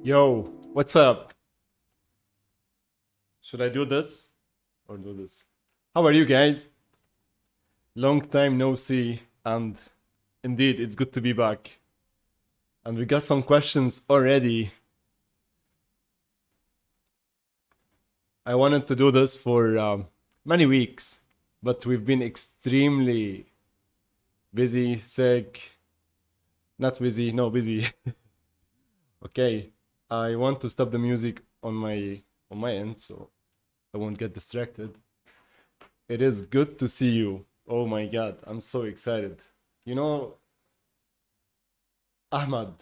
Yo, what's up? Should I do this or do this? How are you guys? Long time no see, and indeed, it's good to be back. And we got some questions already. I wanted to do this for many weeks, but we've been extremely busy, sick. Not busy, no, busy. Okay, I want to stop the music on my end so I won't get distracted. It is good to see you. Oh my god, I'm so excited. You know, Ahmad,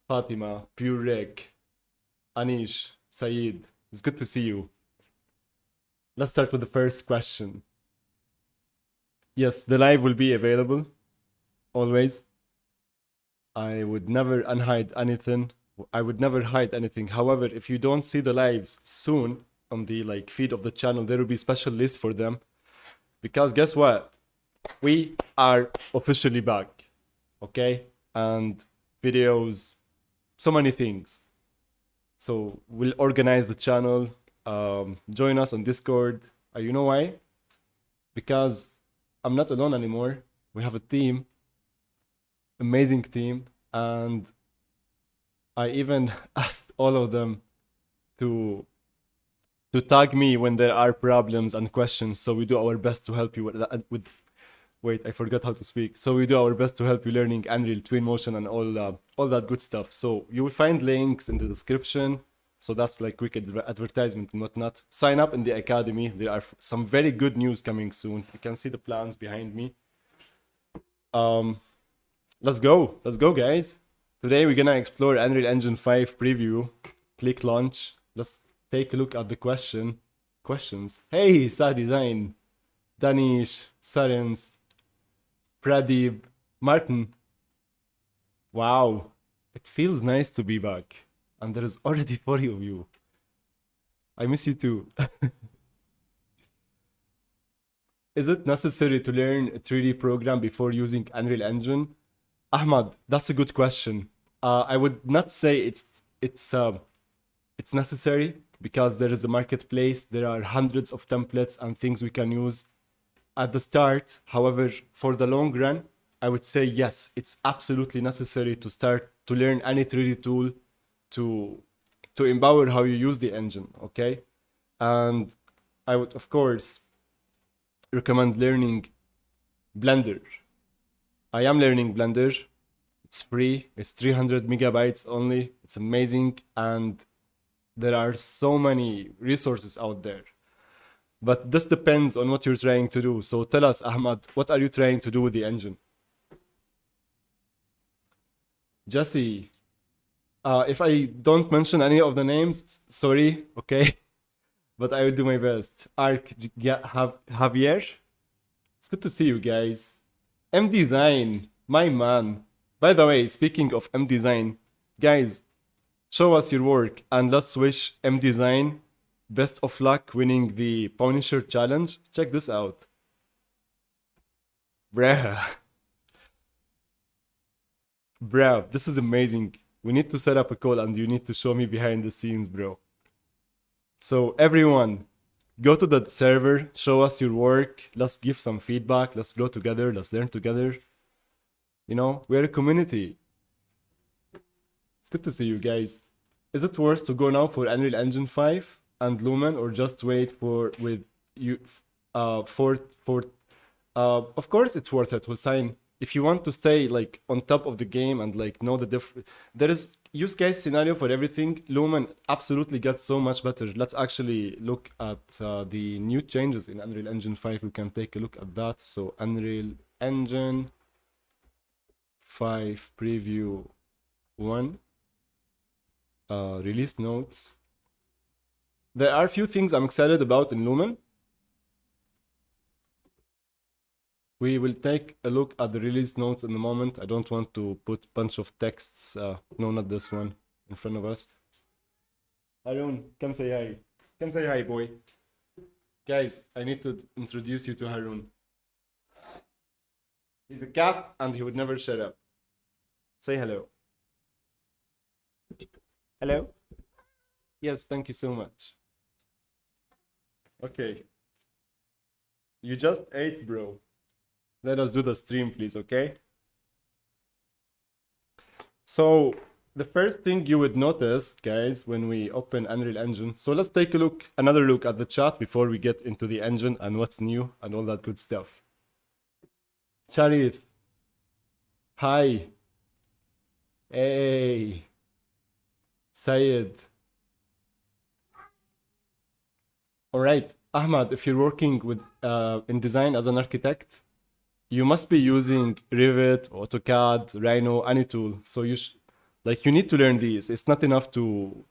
Fatima, Pure Rick, Anish, Saeed, it's good to see you. Let's start with the first question. Yes, the live will be available always. I would never unhide anything. I would never hide anything. However, if you don't see the lives soon on the feed of the channel, there will be special list for them. Because guess what? We are officially back. Okay? And videos, so many things. So we'll organize the channel. Join us on Discord. You know why? Because I'm not alone anymore. We have a team, amazing team, and I even asked all of them to tag me when there are problems and questions. So we do our best to help you with wait, I forgot how to speak. So we do our best to help you learning Unreal, Twinmotion, and all that good stuff. So you will find links in the description. So that's like quick advertisement and whatnot. Sign up in the academy. There are some very good news coming soon. You can see the plans behind me. Let's go, guys. Today we're gonna explore Unreal Engine 5 preview. Click launch. Let's take a look at the questions. Hey, Sa Design, Danish, Sarens, Pradeep, Martin. Wow, it feels nice to be back. And there is already 40 of you. I miss you too. Is it necessary to learn a 3D program before using Unreal Engine? Ahmad, that's a good question. I would not say it's necessary because there is a marketplace. There are hundreds of templates and things we can use at the start. However, for the long run, I would say yes, it's absolutely necessary to start to learn any 3D tool to empower how you use the engine, okay? And I would, of course, recommend learning Blender. I am learning Blender. It's free. It's 300 megabytes only. It's amazing. And there are so many resources out there. But this depends on what you're trying to do. So tell us, Ahmad, what are you trying to do with the engine? Jesse, if I don't mention any of the names, sorry, okay? But I will do my best. Javier, it's good to see you guys. M Design, my man. By the way, speaking of M Design, guys, show us your work and let's wish M Design best of luck winning the Punisher challenge. Check this out. Bruh. Bruh, this is amazing. We need to set up a call and you need to show me behind the scenes, bro. So everyone, go to the server, show us your work, let's give some feedback, let's grow together, let's learn together. You know, we're a community. It's good to see you guys. Is it worth to go now for Unreal Engine 5 and Lumen or just wait for with you of course it's worth it, Hussein. If you want to stay like on top of the game and like know the different, there is use case scenario for everything. Lumen absolutely gets so much better. Let's actually look at the new changes in Unreal Engine 5. We can take a look at that. So Unreal Engine 5 preview 1 release notes. There are a few things I'm excited about in Lumen. We will take a look at the release notes in a moment. I don't want to put a bunch of texts, no, not this one, in front of us. Harun, come say hi. Come say hi, boy. Guys, I need to introduce you to Harun. He's a cat and he would never shut up. Say hello. Hello? Yes, thank you so much. Okay. You just ate, bro. Let us do the stream, please, okay? So, the first thing you would notice, guys, when we open Unreal Engine, so let's take another look at the chat before we get into the engine and what's new and all that good stuff. Sharif. Hi. Hey. Sayed. All right, Ahmad, if you're working with in design as an architect, you must be using Revit, AutoCAD, Rhino, any tool. So you need to learn these. It's not enough to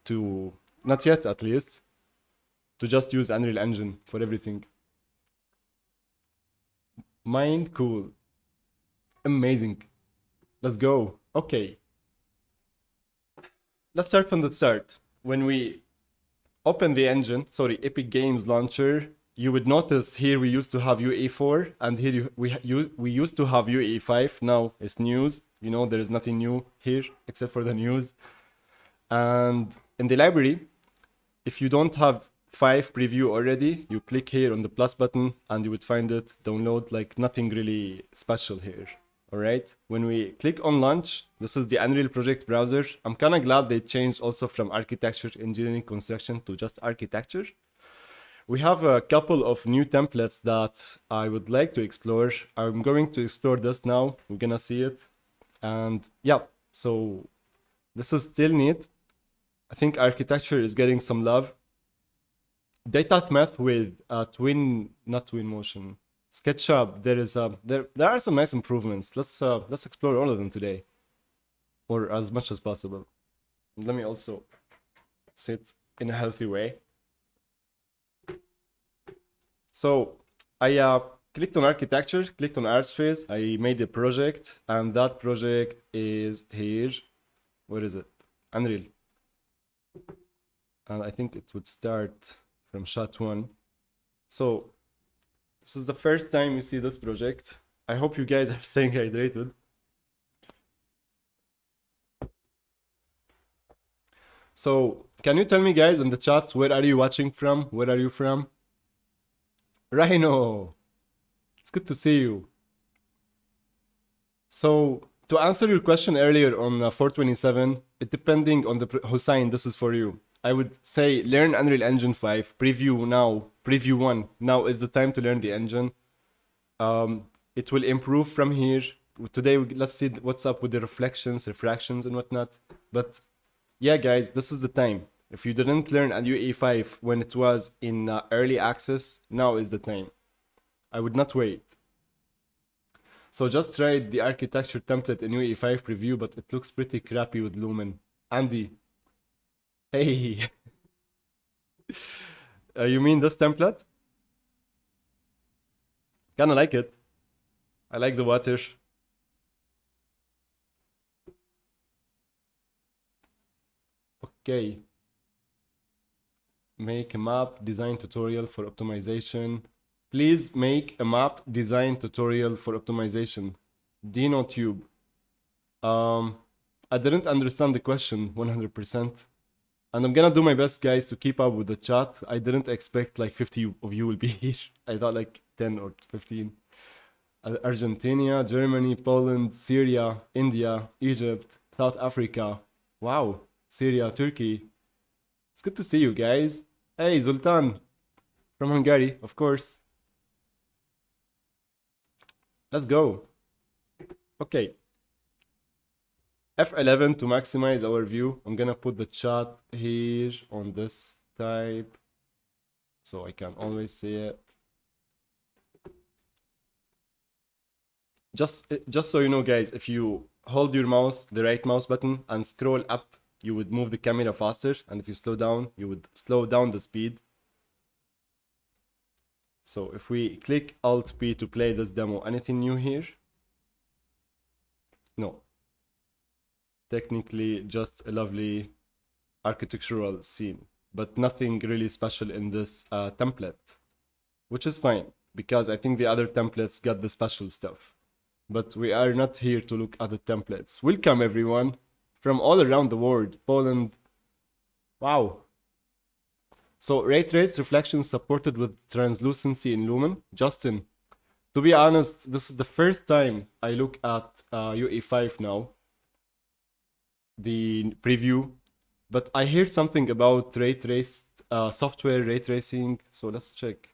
not yet at least to just use Unreal Engine for everything. Mind cool. Amazing. Let's go. Okay. Let's start from the start. When we open the engine, sorry, Epic Games Launcher, you would notice here we used to have UE4 and here we used to have UE5. Now it's news. You know, there is nothing new here except for the news. And in the library, if you don't have 5 preview already, you click here on the plus button and you would find it, download, like nothing really special here. All right, when we click on launch, this is the Unreal Project browser. I'm kind of glad they changed also from architecture, engineering, construction to just architecture. We have a couple of new templates that I would like to explore. I'm going to explore this now. We're gonna see it. And yeah, so this is still neat. I think architecture is getting some love. Data math with not twin motion. SketchUp, there are some nice improvements. Let's explore all of them today, or as much as possible. Let me also sit in a healthy way. So I clicked on architecture, clicked on Artspace. I made a project, and that project is here. Where is it? Unreal. And I think it would start from shot 1. So this is the first time you see this project. I hope you guys are staying hydrated. So, can you tell me, guys, in the chat, where are you watching from? Where are you from? Rhino! It's good to see you. So, to answer your question earlier on 427, it depending on the Hussein, this is for you. I would say learn Unreal Engine 5, preview now, preview 1. Now is the time to learn the engine. It will improve from here. Today, let's see what's up with the reflections, refractions, and whatnot. But yeah, guys, this is the time. If you didn't learn at UE5 when it was in early access, now is the time. I would not wait. So just tried the architecture template in UE5 preview, but it looks pretty crappy with Lumen. Andy. Hey. You mean this template? Kinda like it. I like the water. Okay. Make a map design tutorial for optimization. Please make a map design tutorial for optimization. DinoTube. I didn't understand the question 100%. And I'm gonna do my best, guys, to keep up with the chat. I didn't expect like 50 of you will be here. I thought like 10 or 15. Argentina, Germany, Poland, Syria, India, Egypt, South Africa. Wow. Syria, Turkey. It's good to see you guys. Hey, Zoltan from Hungary, of course. Let's go. Okay. F11 to maximize our view. I'm gonna put the chat here on this type so I can always see it. Just so you know, guys, if you hold your mouse, the right mouse button, and scroll up, you would move the camera faster, and if you slow down, you would slow down the speed. So if we click Alt-P to play this demo, anything new here? No. Technically just a lovely architectural scene, but nothing really special in this template, which is fine, because I think the other templates got the special stuff. But we are not here to look at the templates. Welcome everyone from all around the world. Poland, Wow. So ray trace reflection supported with translucency in Lumen. Justin, to be honest, this is the first time I look at UE5 now, the preview, but I heard something about ray traced software ray tracing. So let's check.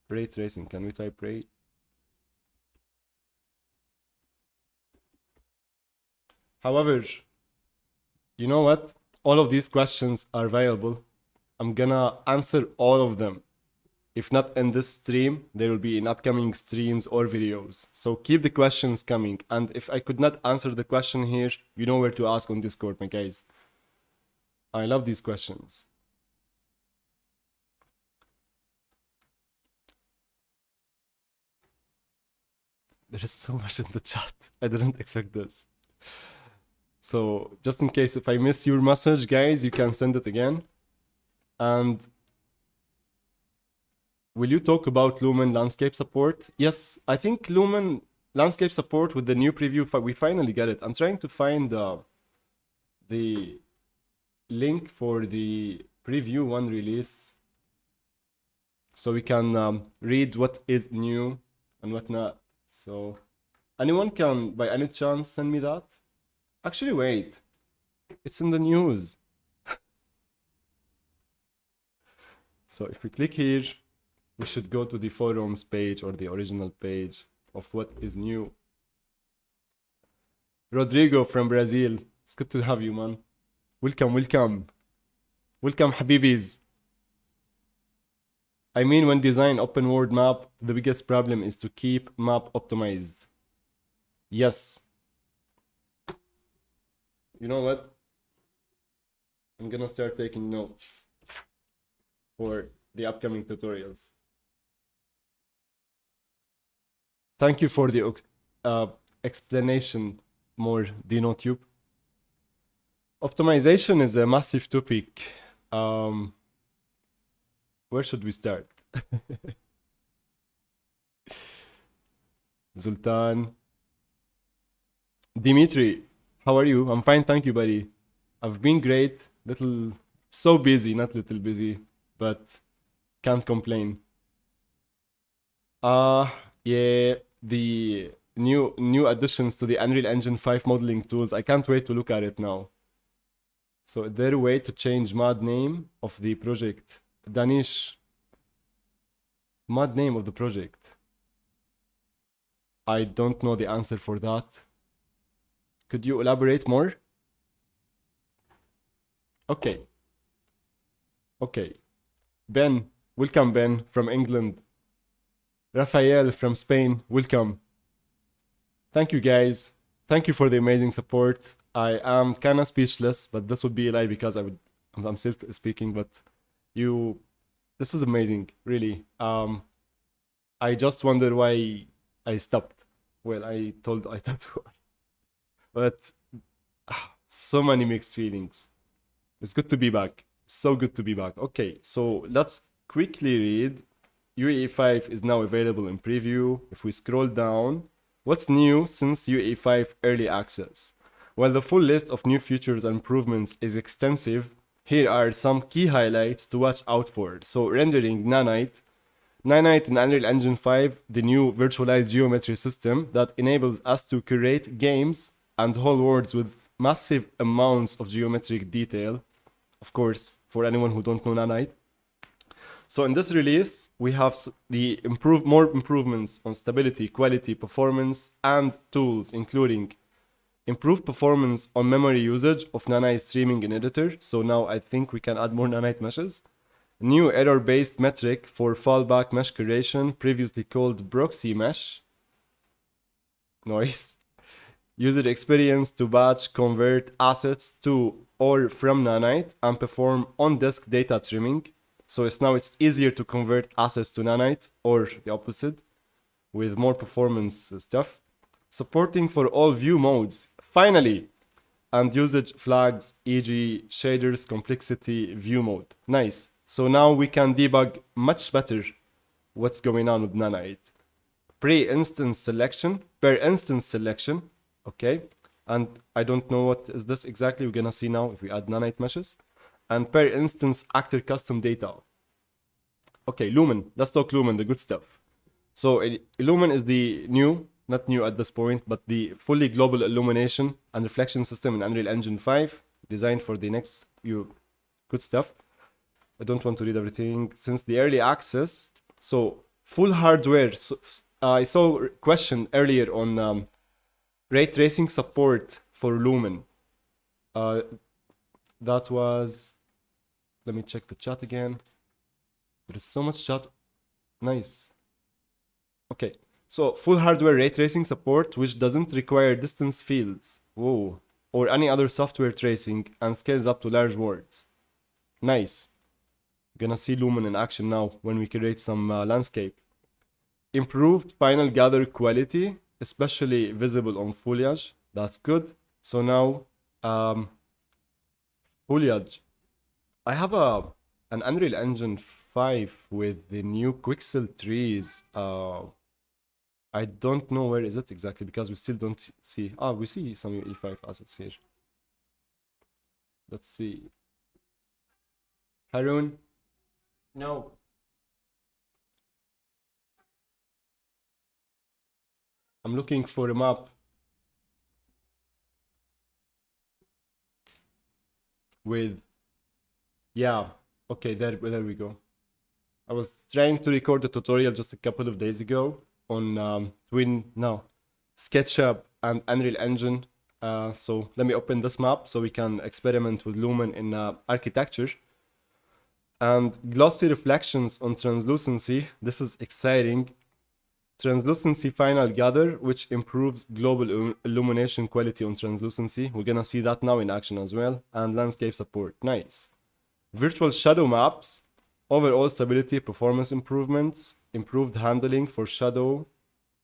Ray tracing. Can we type ray? However, you know what? All of these questions are viable. I'm gonna answer all of them. If not in this stream, they will be in upcoming streams or videos. So keep the questions coming. And if I could not answer the question here, you know where to ask on Discord, my guys. I love these questions. There is so much in the chat. I didn't expect this. So just in case if I miss your message, guys, you can send it again. And will you talk about Lumen landscape support? Yes, I think Lumen landscape support with the new preview, we finally get it. I'm trying to find the link for the preview 1 release so we can read what is new and what not. So anyone can, by any chance, send me that? Actually, wait. It's in the news. So if we click here, we should go to the forums page or the original page of what is new. Rodrigo from Brazil. It's good to have you, man. Welcome, welcome. Welcome, Habibis. I mean, when design open world map, the biggest problem is to keep map optimized. Yes. You know what? I'm gonna start taking notes for the upcoming tutorials. Thank you for the explanation more, DinoTube. Optimization is a massive topic. Where should we start? Zultan. Dimitri, how are you? I'm fine, thank you, buddy. I've been great. So busy, not little busy, but can't complain. Yeah, the new additions to the Unreal Engine 5 modeling tools. I can't wait to look at it now. So is there a way to change mod name of the project? Danish, mod name of the project. I don't know the answer for that. Could you elaborate more? Okay. Okay. Ben, welcome Ben from England. Rafael from Spain, welcome. Thank you guys. Thank you for the amazing support. I am kind of speechless, but this would be a lie because I'm still speaking, but this is amazing, really. I just wonder why I stopped. Well, I thought but so many mixed feelings. It's good to be back. So good to be back. Okay, so let's quickly read. UE5 is now available in preview. If we scroll down, what's new since UE5 early access? While the full list of new features and improvements is extensive, here are some key highlights to watch out for. So rendering Nanite. Nanite in Unreal Engine 5, the new virtualized geometry system that enables us to create games and whole worlds with massive amounts of geometric detail. Of course, for anyone who don't know Nanite. So in this release, we have more improvements on stability, quality, performance, and tools, including improved performance on memory usage of Nanite streaming in editor. So now I think we can add more Nanite meshes. New error-based metric for fallback mesh creation, previously called proxy mesh. Nice. User experience to batch convert assets to or from Nanite and perform on-disk data trimming. So it's easier to convert assets to Nanite or the opposite with more performance stuff. Supporting for all view modes, finally, and usage flags, e.g. shaders, complexity, view mode. Nice. So now we can debug much better what's going on with Nanite. Per instance selection, okay. And I don't know what is this exactly. We're gonna see now if we add Nanite meshes. and per instance actor custom data. Okay, Lumen. Let's talk Lumen, the good stuff. So Lumen is the new, not new at this point, but the fully global illumination and reflection system in Unreal Engine 5, designed for the next few good stuff. I don't want to read everything. Since the early access, so full hardware. So, I saw a question earlier on ray tracing support for Lumen. That was, let me check the chat again. There is so much chat. Nice. Okay, so full hardware ray tracing support, which doesn't require distance fields, whoa, or any other software tracing, and scales up to large worlds. Nice. Gonna see Lumen in action now when we create some landscape. Improved final gather quality, especially visible on foliage. That's good. So now, foliage. I have an Unreal Engine 5 with the new Quixel trees. I don't know where is it exactly because we still don't see. We see some UE5 assets here. Let's see. Harun? No. I'm looking for a map with, yeah, okay, there we go. I was trying to record a tutorial just a couple of days ago on SketchUp and Unreal Engine. So let me open this map so we can experiment with Lumen in architecture. And glossy reflections on translucency. This is exciting. Translucency final gather, which improves global illumination quality on translucency. We're gonna see that now in action as well. And landscape support, nice. Virtual shadow maps, overall stability, performance improvements, improved handling for shadow,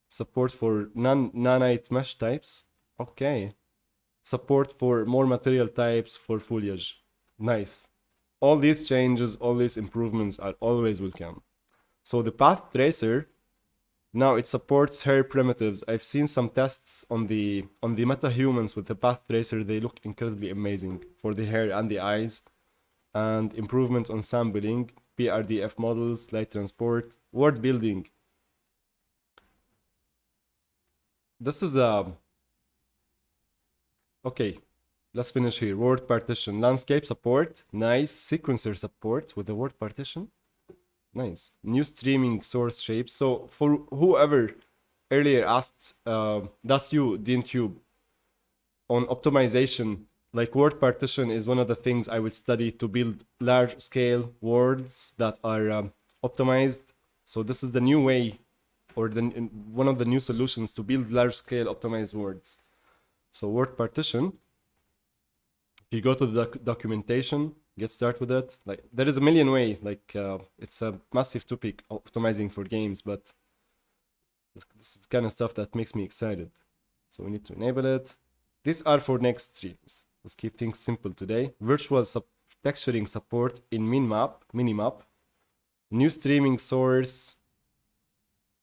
support for nanite mesh types. Okay. Support for more material types for foliage. Nice. All these changes, all these improvements are always welcome. So the path tracer, now it supports hair primitives. I've seen some tests on the meta-humans with the path tracer. They look incredibly amazing for the hair and the eyes. And improvement on sampling, PRDF models, light transport, word building. This is okay. Let's finish here. Word partition, landscape support, nice. Sequencer support with the word partition, nice. New streaming source shapes. So for whoever earlier asked, that's you, DNTube, on optimization. Like word partition is one of the things I would study to build large scale worlds that are optimized. So this is the new way, or one of the new solutions to build large scale optimized worlds. So word partition. If you go to the documentation, get started with it. Like there is a million ways. Like it's a massive topic, optimizing for games, but this is the kind of stuff that makes me excited. So we need to enable it. These are for next streams. Let's keep things simple today. Virtual texturing support in minimap. New streaming source.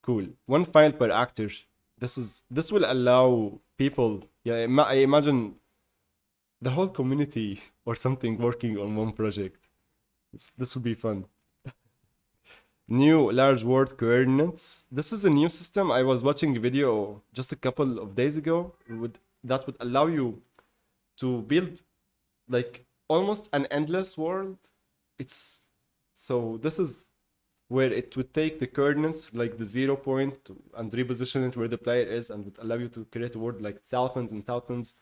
Cool. One file per actor. This will allow people. Yeah, I imagine the whole community or something working on one project. This will be fun. New large word coordinates. This is a new system. I was watching a video just a couple of days ago that would allow you to build like almost an endless world. So this is where it would take the coordinates, like the 0 point, and reposition it where the player is, and would allow you to create a world like thousands and thousands.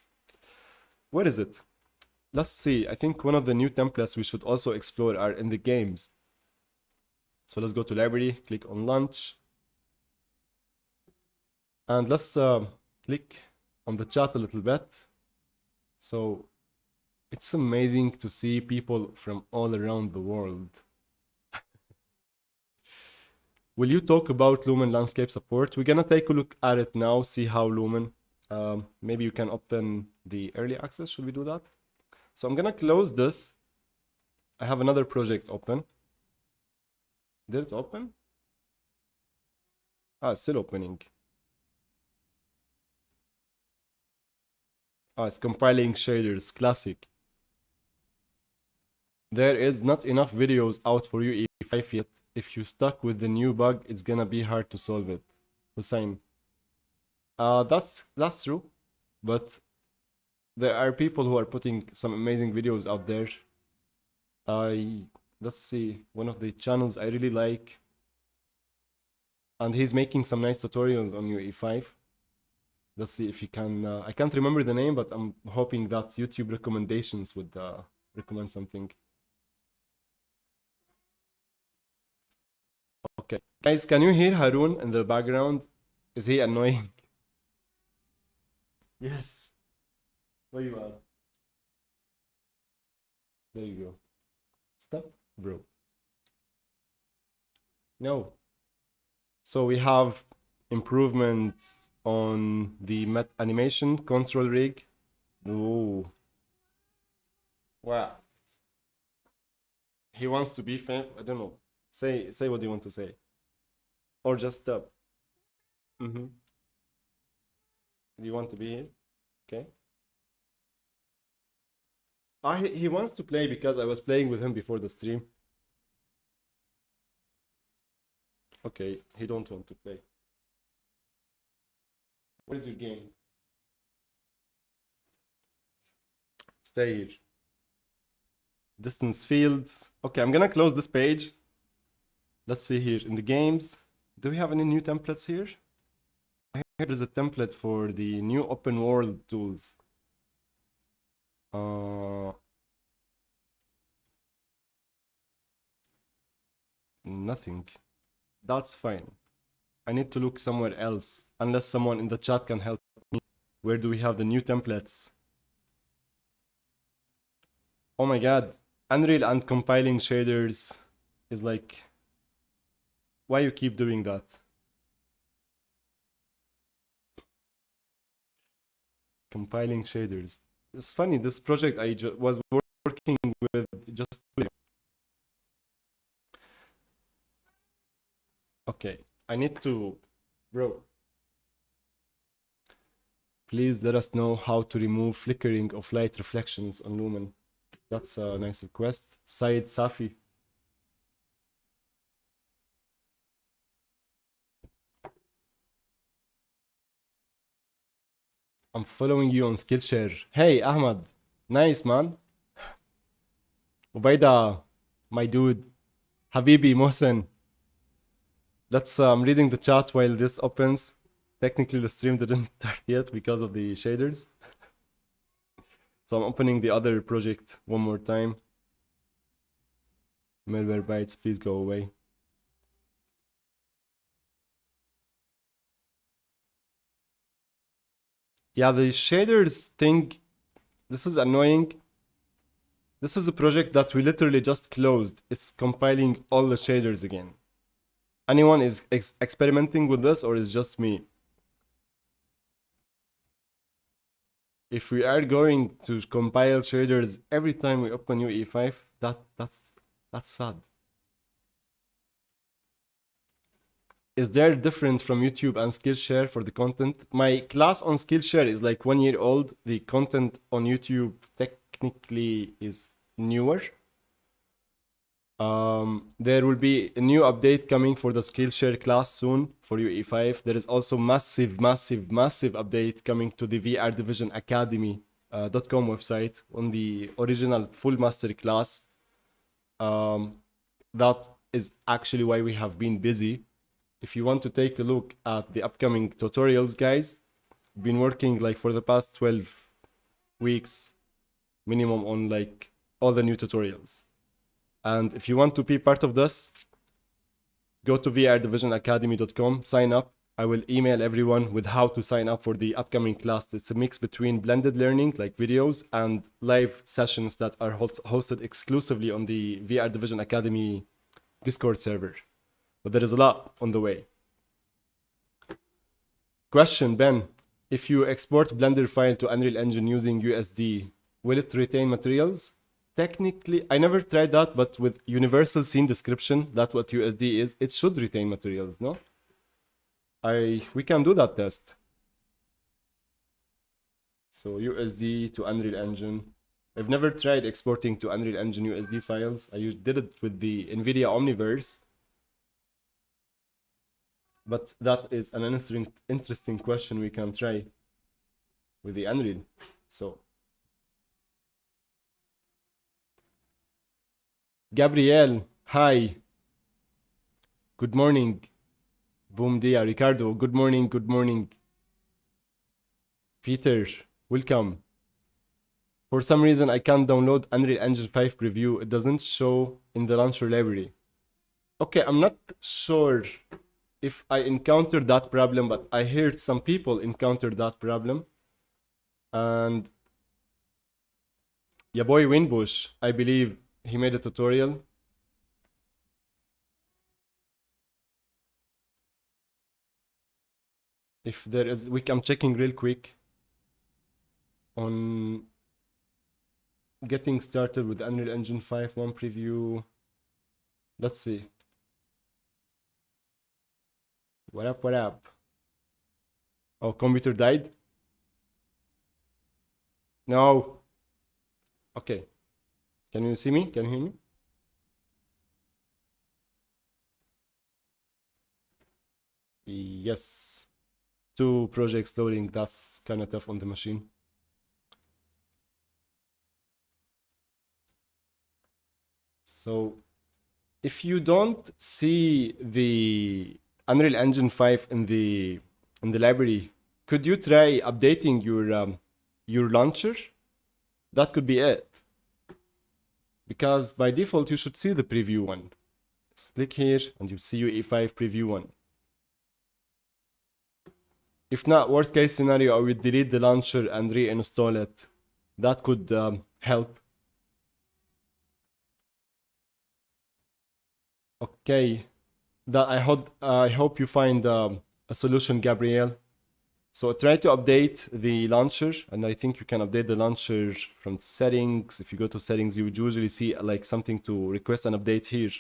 Where is it? Let's see. I think one of the new templates we should also explore are in the games. So let's go to library, click on launch. And let's click on the chat a little bit. So it's amazing to see people from all around the world. Will you talk about Lumen landscape support? We're gonna take a look at it now, see how Lumen. Maybe you can open the early access. Should we do that? So I'm gonna close this. I have another project open. Did it open? It's still opening. It's compiling shaders, classic. There is not enough videos out for UE5 yet. If you stuck with the new bug, it's gonna be hard to solve it. Hussein. That's true, but there are people who are putting some amazing videos out there. Let's see, one of the channels I really like, and he's making some nice tutorials on UE5. Let's see if he can. I can't remember the name, but I'm hoping that YouTube recommendations would recommend something. Okay, guys, can you hear Harun in the background? Is he annoying? Yes. Where you are? There you go. Stop, bro. No. So we have improvements on the animation control rig. Ooh. Wow. He wants to be famous. I don't know. Say what you want to say. Or just stop. Do you want to be here? Okay. He wants to play because I was playing with him before the stream. Okay, he don't want to play. What is your game? Stay here. Distance fields. Okay, I'm gonna close this page. Let's see here in the games. Do we have any new templates here? Here is a template for the new open world tools. Nothing. That's fine. I need to look somewhere else, unless someone in the chat can help me. Where do we have the new templates? Oh my god. Unreal and compiling shaders is like... Why you keep doing that? Compiling shaders. It's funny, this project I was working with just... Okay, I need to... Bro. Please let us know how to remove flickering of light reflections on Lumen. That's a nice request. Said Safi. I'm following you on Skillshare. Hey, Ahmad. Nice, man. Ubaida, my dude. Habibi, Mohsen. Let's, I'm reading the chat while this opens. Technically, the stream didn't start yet because of the shaders. So I'm opening the other project one more time. Malware bytes, please go away. Yeah, the shaders thing, this is annoying. This is a project that we literally just closed. It's compiling all the shaders again. Anyone is experimenting with this, or is just me? If we are going to compile shaders every time we open UE5, that's sad. Is there a difference from YouTube and Skillshare for the content? My class on Skillshare is like 1 year old. The content on YouTube technically is newer. There will be a new update coming for the Skillshare class soon for UE5. There is also massive update coming to the VR Division Academy.com website on the original full master class. That is actually why we have been busy. If you want to take a look at the upcoming tutorials, guys, been working like for the past 12 weeks minimum on like all the new tutorials. And if you want to be part of this, go to vrdivisionacademy.com, sign up. I will email everyone with how to sign up for the upcoming class. It's a mix between blended learning, like videos, and live sessions that are hosted exclusively on the VR Division Academy Discord server. But there is a lot on the way. Question, Ben. If you export Blender file to Unreal Engine using USD, will it retain materials? Technically, I never tried that, but with universal scene description, that's what USD is, it should retain materials, no? We can do that test. So USD to Unreal Engine. I've never tried exporting to Unreal Engine USD files. I did it with the NVIDIA Omniverse. But that is an interesting question we can try with the Unreal. So, Gabriel, hi. Good morning. Boom dia. Ricardo, good morning, good morning. Peter, welcome. For some reason, I can't download Unreal Engine 5 preview. It doesn't show in the launcher library. Okay, I'm not sure if I encountered that problem, but I heard some people encounter that problem. And your boy Winbush, I believe he made a tutorial. If there is, I'm checking real quick on getting started with Unreal Engine 5.1 preview. Let's see. What up, what up? Oh, computer died? No. Okay. Can you see me? Can you hear me? Yes. 2 projects loading. That's kind of tough on the machine. So if you don't see the Unreal Engine 5 in the library, could you try updating your launcher? That could be it. Because by default you should see the preview one. Just click here and you see UE5 preview one. If not, worst case scenario, I will delete the launcher and reinstall it. That could help. Okay, that I hope you find a solution, Gabriel. So try to update the launcher, and I think you can update the launcher from settings. If you go to settings, you would usually see like something to request an update here.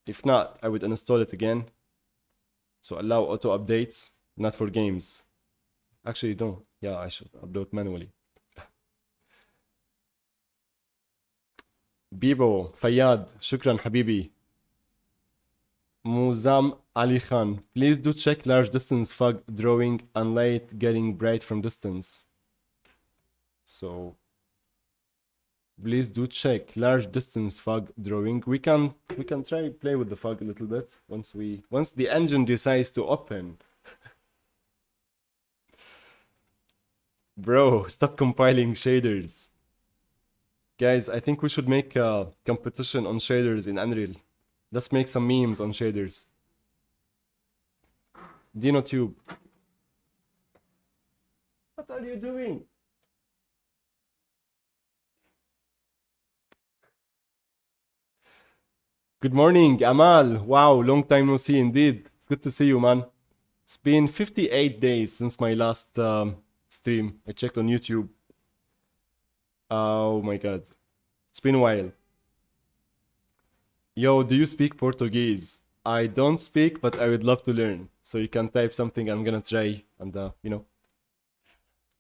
If not, I would uninstall it again. So allow auto updates, not for games. Actually, no. Yeah, I should upload manually. Bibo, Fayyad, shukran habibi. Muzam Ali Khan, please do check large distance fog drawing and light getting bright from distance. So please do check large distance fog drawing. We can try play with the fog a little bit once the engine decides to open. Bro, stop compiling shaders. Guys, I think we should make a competition on shaders in Unreal. Let's make some memes on shaders. DinoTube. What are you doing? Good morning, Amal. Wow, long time no see indeed. It's good to see you, man. It's been 58 days since my last stream. I checked on YouTube. Oh my god. It's been a while. Yo, do you speak Portuguese? I don't speak, but I would love to learn. So you can type something, I'm gonna try and,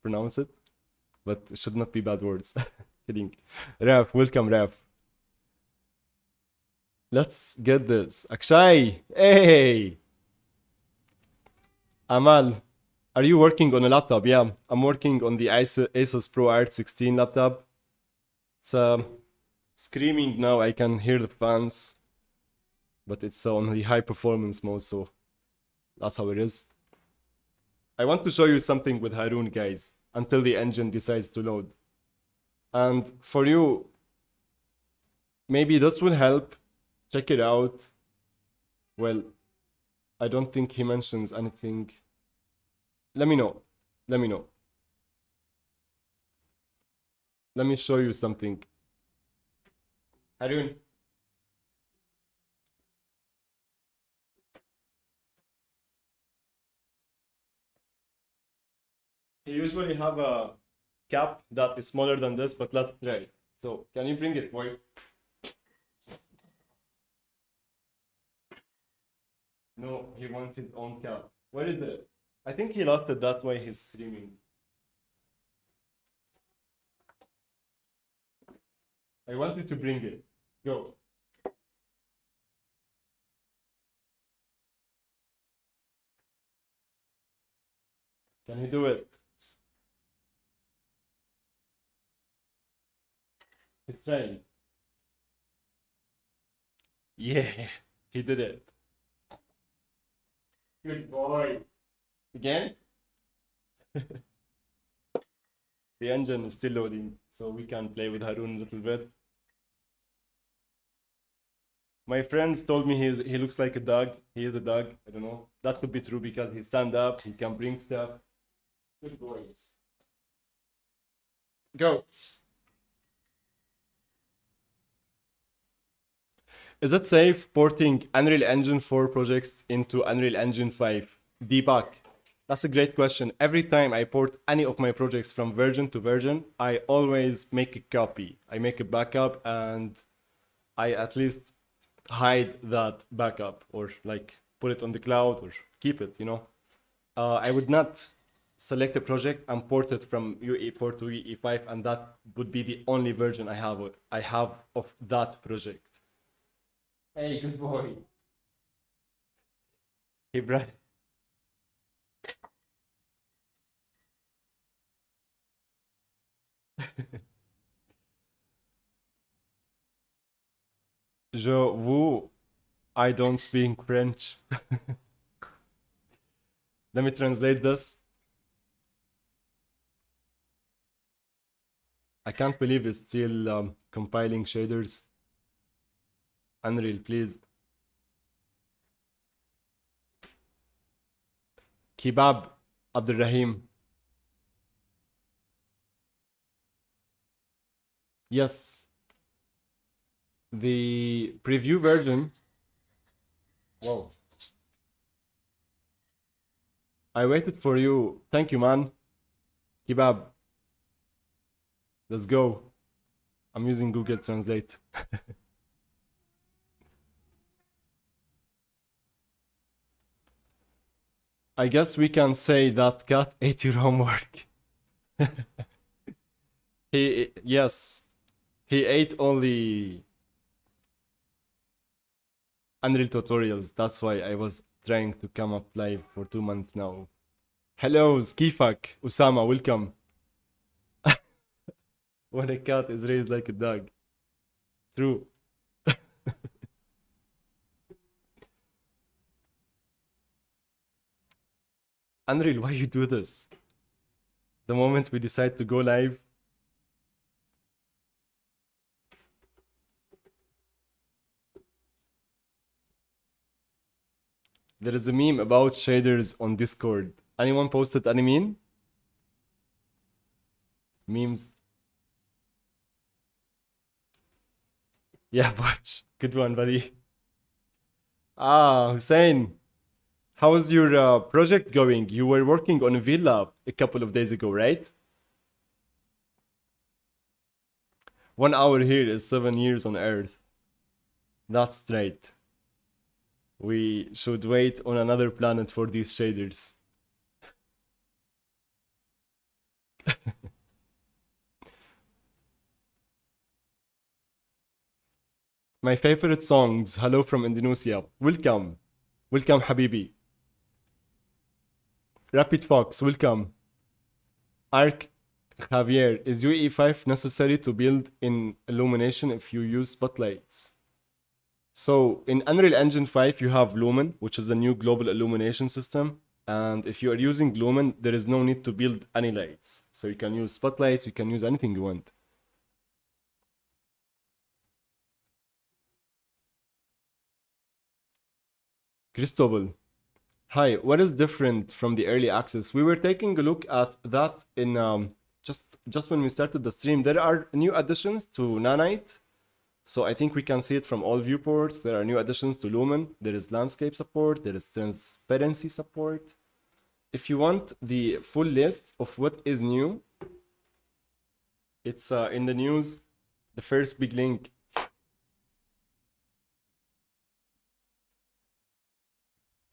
pronounce it. But it should not be bad words. Kidding. Raf, welcome, Raf. Let's get this. Akshay, hey! Amal, are you working on a laptop? Yeah, I'm working on the Asus Pro Art 16 laptop. It's screaming now, I can hear the fans. But it's on the high performance mode, so that's how it is. I want to show you something with Haroon, guys, until the engine decides to load. And for you, maybe this will help. Check it out. Well, I don't think he mentions anything. Let me know. Let me know. Let me show you something. Haroon. He usually have a cap that is smaller than this, but let's try. So, can you bring it, boy? No, he wants his own cap. Where is it? I think he lost it, that's why he's screaming. I want you to bring it. Go. Can you do it? He's trying. Yeah, he did it. Good boy. Again? The engine is still loading, so we can play with Harun a little bit. My friends told me he looks like a dog. He is a dog. I don't know. That could be true because he stand up, he can bring stuff. Good boy. Go. Is it safe porting Unreal Engine 4 projects into Unreal Engine 5? Deepak. That's a great question. Every time I port any of my projects from version to version, I always make a copy. I make a backup and I at least hide that backup or like put it on the cloud or keep it, you know. I would not select a project and port it from UE4 to UE5 and that would be the only version I have of that project. Hey, good boy. Hey, Brad. Je vous, I don't speak French. Let me translate this. I can't believe it's still compiling shaders. Unreal, please. Kebab, Abdurrahim. Yes. The preview version. Whoa. I waited for you. Thank you, man. Kebab. Let's go. I'm using Google Translate. I guess we can say that cat ate your homework. Yes, he ate only Unreal tutorials. That's why I was trying to come up live for 2 months now. Hello, Skifak, Usama, welcome. When a cat is raised like a dog. True. Unreal, why you do this? The moment we decide to go live, there is a meme about shaders on Discord. Anyone posted any meme? Memes. Yeah, Butch. Good one, buddy. Ah, Hussein. How's your project going? You were working on a villa a couple of days ago, right? 1 hour here is 7 years on Earth. That's straight. We should wait on another planet for these shaders. My favorite songs. Hello from Indonesia. Welcome. Welcome, Habibi. Rapid Fox, welcome. Arc Javier, is UE5 necessary to build in illumination if you use spotlights? So in Unreal Engine 5, you have Lumen, which is a new global illumination system. And if you are using Lumen, there is no need to build any lights. So you can use spotlights, you can use anything you want. Cristobal, hi, what is different from the early access? We were taking a look at that in just when we started the stream. There are new additions to Nanite. So I think we can see it from all viewports. There are new additions to Lumen. There is landscape support. There is transparency support. If you want the full list of what is new, it's in the news, the first big link.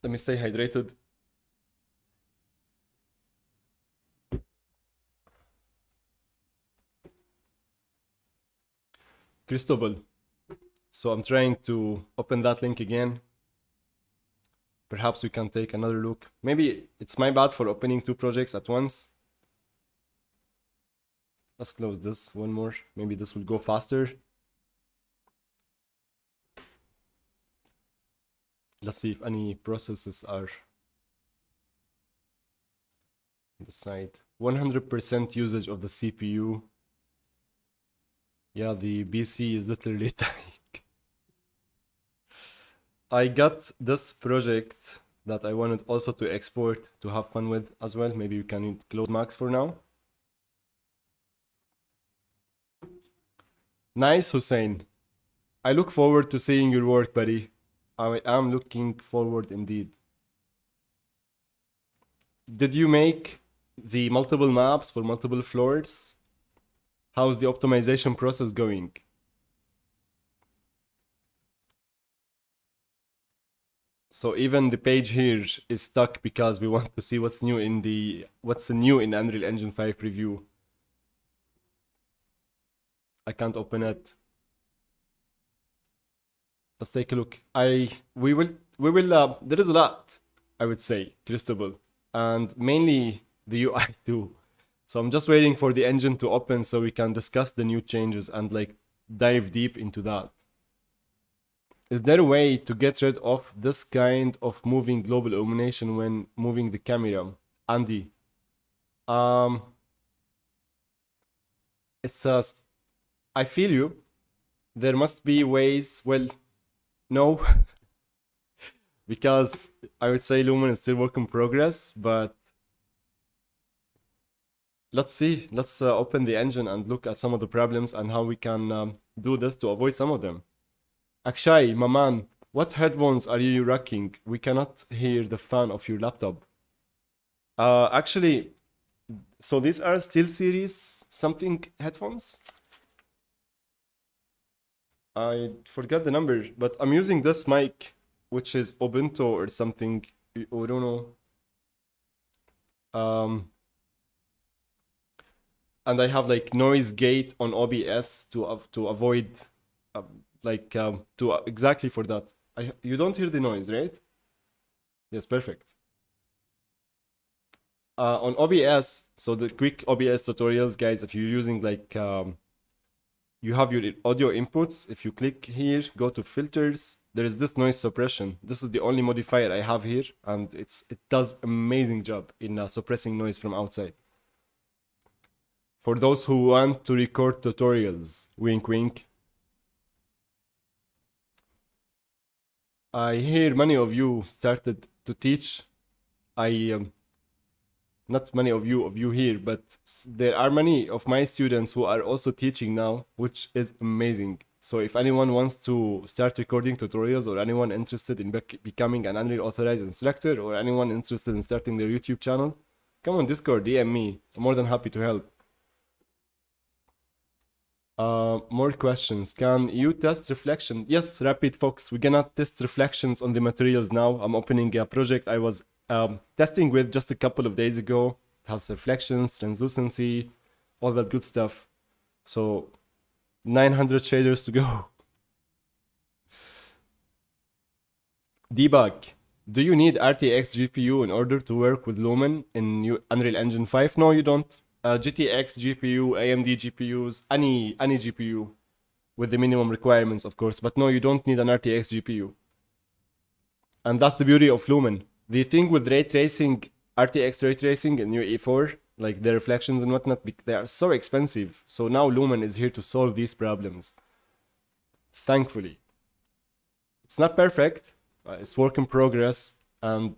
Let me stay hydrated. Cristobal. So I'm trying to open that link again. Perhaps we can take another look. Maybe it's my bad for opening 2 projects at once. Let's close this one more. Maybe this will go faster. Let's see if any processes are on the side. 100% usage of the CPU. Yeah, the BC is literally dying. I got this project that I wanted also to export to have fun with as well. Maybe you can close Max for now. Nice, Hussein. I look forward to seeing your work, buddy. I am looking forward indeed. Did you make the multiple maps for multiple floors? How's the optimization process going? So even the page here is stuck because we want to see what's new in Unreal Engine 5 preview. I can't open it. Let's take a look. We will there is a lot, I would say, Cristobal, and mainly the UI too. So I'm just waiting for the engine to open so we can discuss the new changes and like dive deep into that. Is there a way to get rid of this kind of moving global illumination when moving the camera? Andy. I feel you. There must be ways. Well, no. Because I would say Lumen is still work in progress, but let's see. Let's open the engine and look at some of the problems and how we can do this to avoid some of them. Akshay, Maman, what headphones are you rocking? We cannot hear the fan of your laptop. Actually, so these are SteelSeries something headphones. I forgot the number, but I'm using this mic, which is Ubuntu or something. I don't know. And I have like noise gate on OBS to avoid exactly for that. You don't hear the noise, right? Yes, perfect. On OBS, so the quick OBS tutorials, guys, if you're using like you have your audio inputs. If you click here, go to filters, there is this noise suppression. This is the only modifier I have here, and it does amazing job in suppressing noise from outside. For those who want to record tutorials, wink wink. I hear many of you started to teach. Not many of you here, but there are many of my students who are also teaching now, which is amazing. So if anyone wants to start recording tutorials, or anyone interested in becoming an Unreal authorized instructor, or anyone interested in starting their YouTube channel, come on Discord, DM me. I'm more than happy to help. More questions. Can you test reflection? Yes, Rapid Fox, we're gonna test reflections on the materials now. I'm opening a project I was testing with just a couple of days ago. It has reflections, translucency, all that good stuff. So 900 shaders to go. Debug. Do you need RTX GPU in order to work with Lumen in Unreal Engine 5? No, you don't. GTX GPU, AMD GPUs, any GPU with the minimum requirements, of course. But no, you don't need an RTX GPU. And that's the beauty of Lumen. The thing with ray tracing, RTX ray tracing in UE4, like the reflections and whatnot, they are so expensive. So now Lumen is here to solve these problems. Thankfully. It's not perfect. It's work in progress. And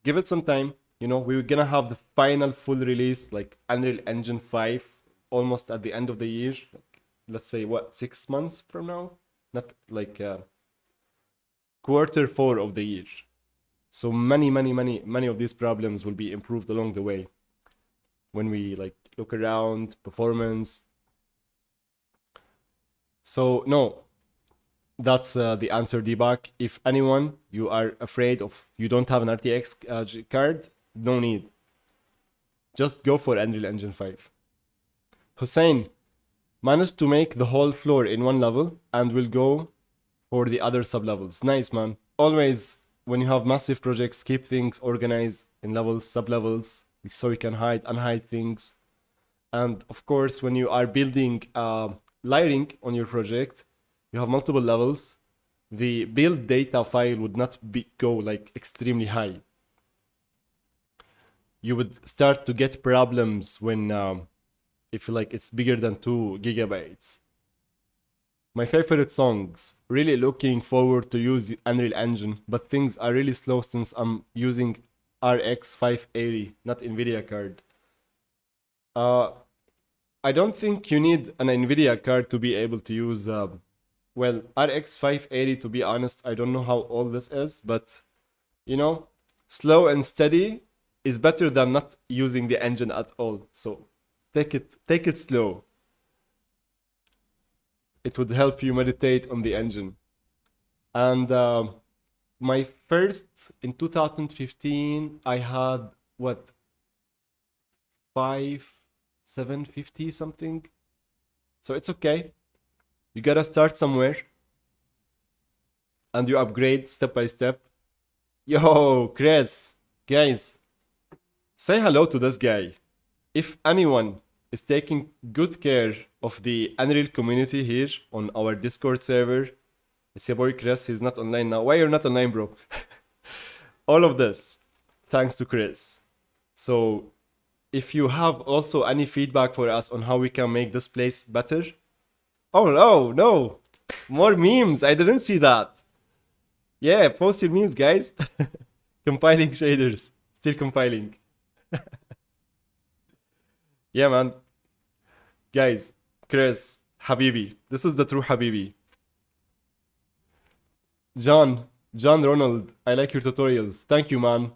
give it some time. You know, we're gonna have the final full release, like Unreal Engine 5, almost at the end of the year. Like, let's say, what, 6 months from now? Not like Q4 of the year. So many of these problems will be improved along the way. When we like look around, performance. So no, that's the answer, Debug. If anyone, you are afraid of, you don't have an RTX card, no need. Just go for Unreal Engine 5. Hussein, Managed to make the whole floor in one level and will go for the other sub-levels. Nice, man. Always, when you have massive projects, keep things organized in levels, sub-levels, so you can hide, unhide things. And of course, when you are building layering on your project, you have multiple levels. The build data file would not go like extremely high. You would start to get problems when if like it's bigger than 2 gigabytes. My favorite songs. Really looking forward to use Unreal Engine, but things are really slow since I'm using RX 580, not Nvidia card. I don't think you need an Nvidia card to be able to use, well, RX 580, to be honest. I don't know how old this is, but, you know, slow and steady is better than not using the engine at all. So take it slow. It would help you meditate on the engine. And my first, in 2015, I had, what, 750 something. So it's okay. You gotta start somewhere. And you upgrade step by step. Yo, Chris, guys, say hello to this guy. If anyone is taking good care of the Unreal community here on our Discord server, it's your boy Chris. He's not online now. Why you're not online, bro? All of this, thanks to Chris. So if you have also any feedback for us on how we can make this place better. Oh no, more memes. I didn't see that. Yeah, post your memes, guys. Compiling shaders. Still compiling. Yeah, man. Guys, Chris, Habibi. This is the true Habibi. John Ronald, I like your tutorials. Thank you, man.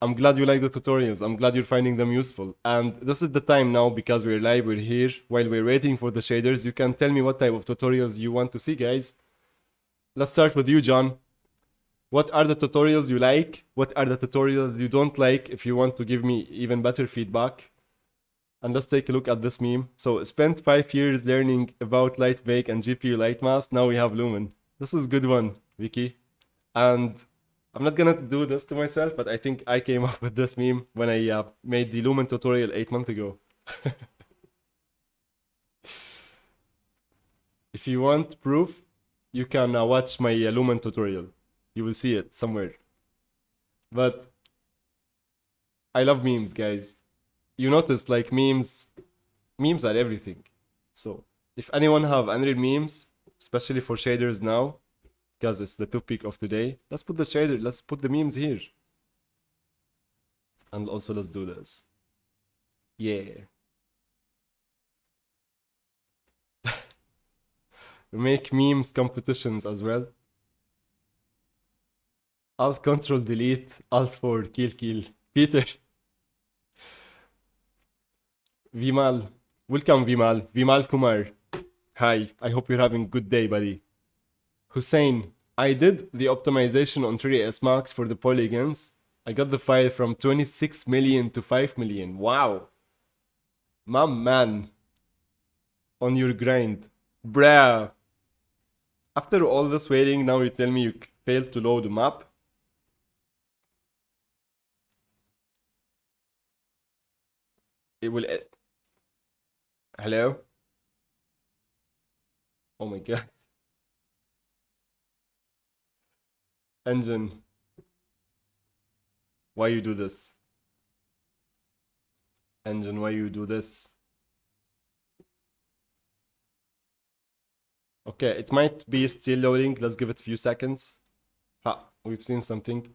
I'm glad you like the tutorials. I'm glad you're finding them useful. And this is the time now, because we're live, we're here. While we're waiting for the shaders, you can tell me what type of tutorials you want to see, guys. Let's start with you, John. What are the tutorials you like? What are the tutorials you don't like, if you want to give me even better feedback? And let's take a look at this meme. So, spent 5 years learning about light bake and GPU light mask. Now we have Lumen. This is a good one, Vicky. And I'm not gonna do this to myself, but I think I came up with this meme when I made the Lumen tutorial 8 months ago. If you want proof, you can watch my Lumen tutorial. You will see it somewhere. But I love memes, guys. You notice, like, memes are everything. So if anyone have Unreal memes, especially for shaders now, because it's the topic of today, let's put the shader, let's put the memes here. And also let's do this. Yeah. Make memes competitions as well. Alt Control Delete, Alt 4, kill. Peter. Vimal. Welcome, Vimal. Vimal Kumar. Hi, I hope you're having a good day, buddy. Hussein, I did the optimization on 3ds Max for the polygons. I got the file from 26 million to 5 million. Wow. My man. On your grind. Bruh. After all this waiting, now you tell me you failed to load the map? It will... Hello? Oh my god. Engine. Why you do this? Engine, why you do this? Okay, it might be still loading. Let's give it a few seconds. Ha, we've seen something.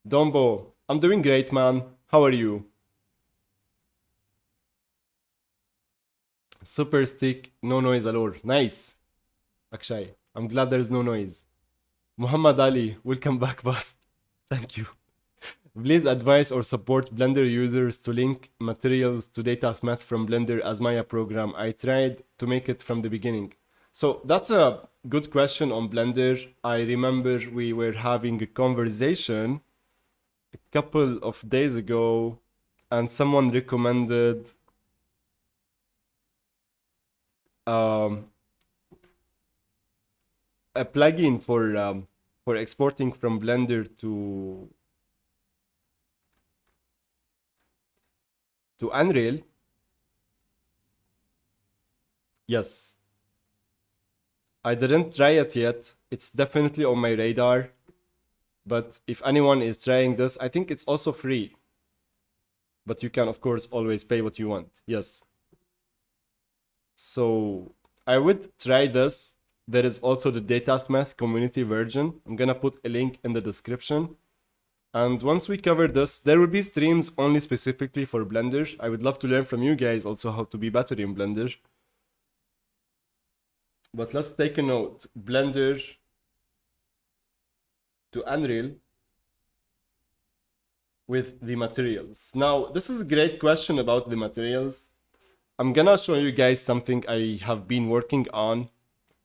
Dombo, I'm doing great, man. How are you? Super stick, no noise allure. Nice. Akshay, I'm glad there's no noise. Muhammad Ali, welcome back, boss. Thank you. Please advise or support Blender users to link materials to data math from Blender as Maya program. I tried to make it from the beginning. So that's a good question on Blender. I remember we were having a conversation a couple of days ago and someone recommended um, a plugin for exporting from Blender to Unreal. Yes, I didn't try it yet. It's definitely on my radar. But if anyone is trying this, I think it's also free. But you can, of course, always pay what you want. Yes. So I would try this. There is also the DataMath community version. I'm gonna put a link in the description. And once we cover this, there will be streams only specifically for Blender. I would love to learn from you guys also how to be better in Blender. But let's take a note. Blender to Unreal with the materials. Now, this is a great question about the materials. I'm gonna show you guys something I have been working on.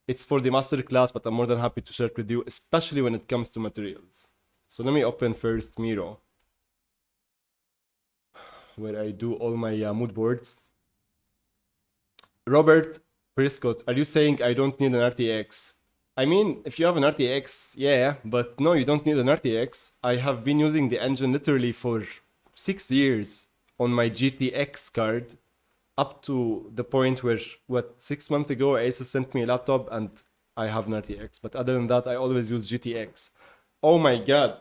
It's for the masterclass, but I'm more than happy to share it with you, especially when it comes to materials. So let me open first Miro, where I do all my mood boards. Robert Prescott, are you saying I don't need an RTX? I mean, if you have an RTX, yeah, but no, you don't need an RTX. I have been using the engine literally for 6 years on my GTX card, up to the point where, 6 months ago, Asus sent me a laptop and I have an RTX. But other than that, I always use GTX. Oh my god.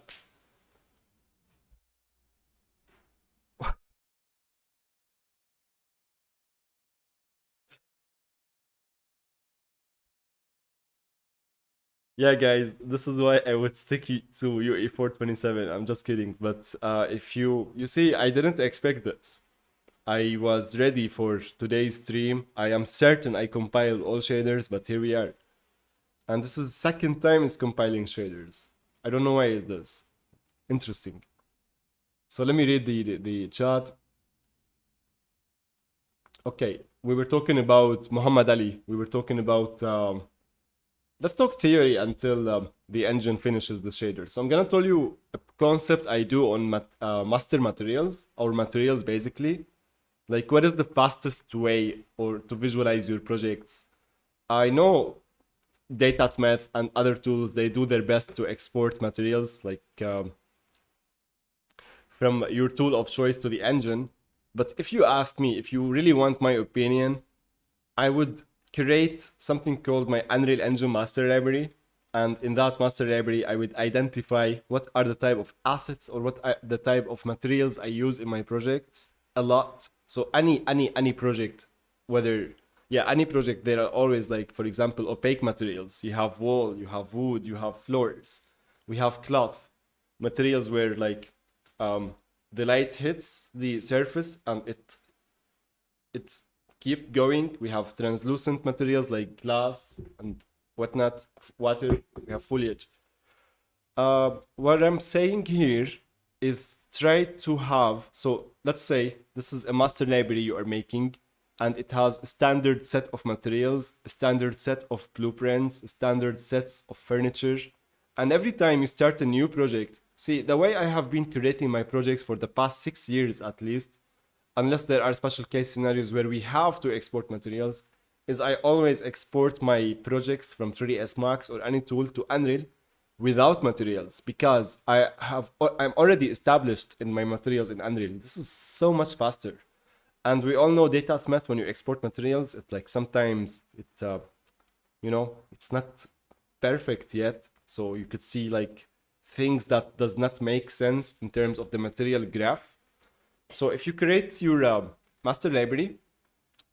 Yeah, guys, this is why I would stick to UE427. I'm just kidding. But if you see, I didn't expect this. I was ready for today's stream. I am certain I compiled all shaders, but here we are. And this is the second time it's compiling shaders. I don't know why is this. Interesting. So let me read the chat. Okay, we were talking about Muhammad Ali. We were talking about let's talk theory until the engine finishes the shader. So I'm gonna tell you a concept I do on master materials, or materials basically. Like, what is the fastest way or to visualize your projects? I know DataMath and other tools, they do their best to export materials like from your tool of choice to the engine. But if you ask me, if you really want my opinion, I would create something called my Unreal Engine master library. And in that master library, I would identify what are the type of assets or what are the type of materials I use in my projects a lot. So any project, whether, yeah, any project, there are always, like, for example, opaque materials. You have wall, you have wood, you have floors. We have cloth materials where, like, the light hits the surface and it keep going. We have translucent materials like glass and whatnot, water. We have foliage. What I'm saying here is try to have, so let's say this is a master library you are making, and it has a standard set of materials, a standard set of blueprints, a standard sets of furniture. And every time you start a new project, see, the way I have been creating my projects for the past 6 years at least, unless there are special case scenarios where we have to export materials, is I always export my projects from 3ds Max or any tool to Unreal without materials, because I'm already established in my materials in Unreal. This is so much faster. And we all know DataMath, when you export materials, it's like sometimes it's not perfect yet. So you could see like things that does not make sense in terms of the material graph. So if you create your master library,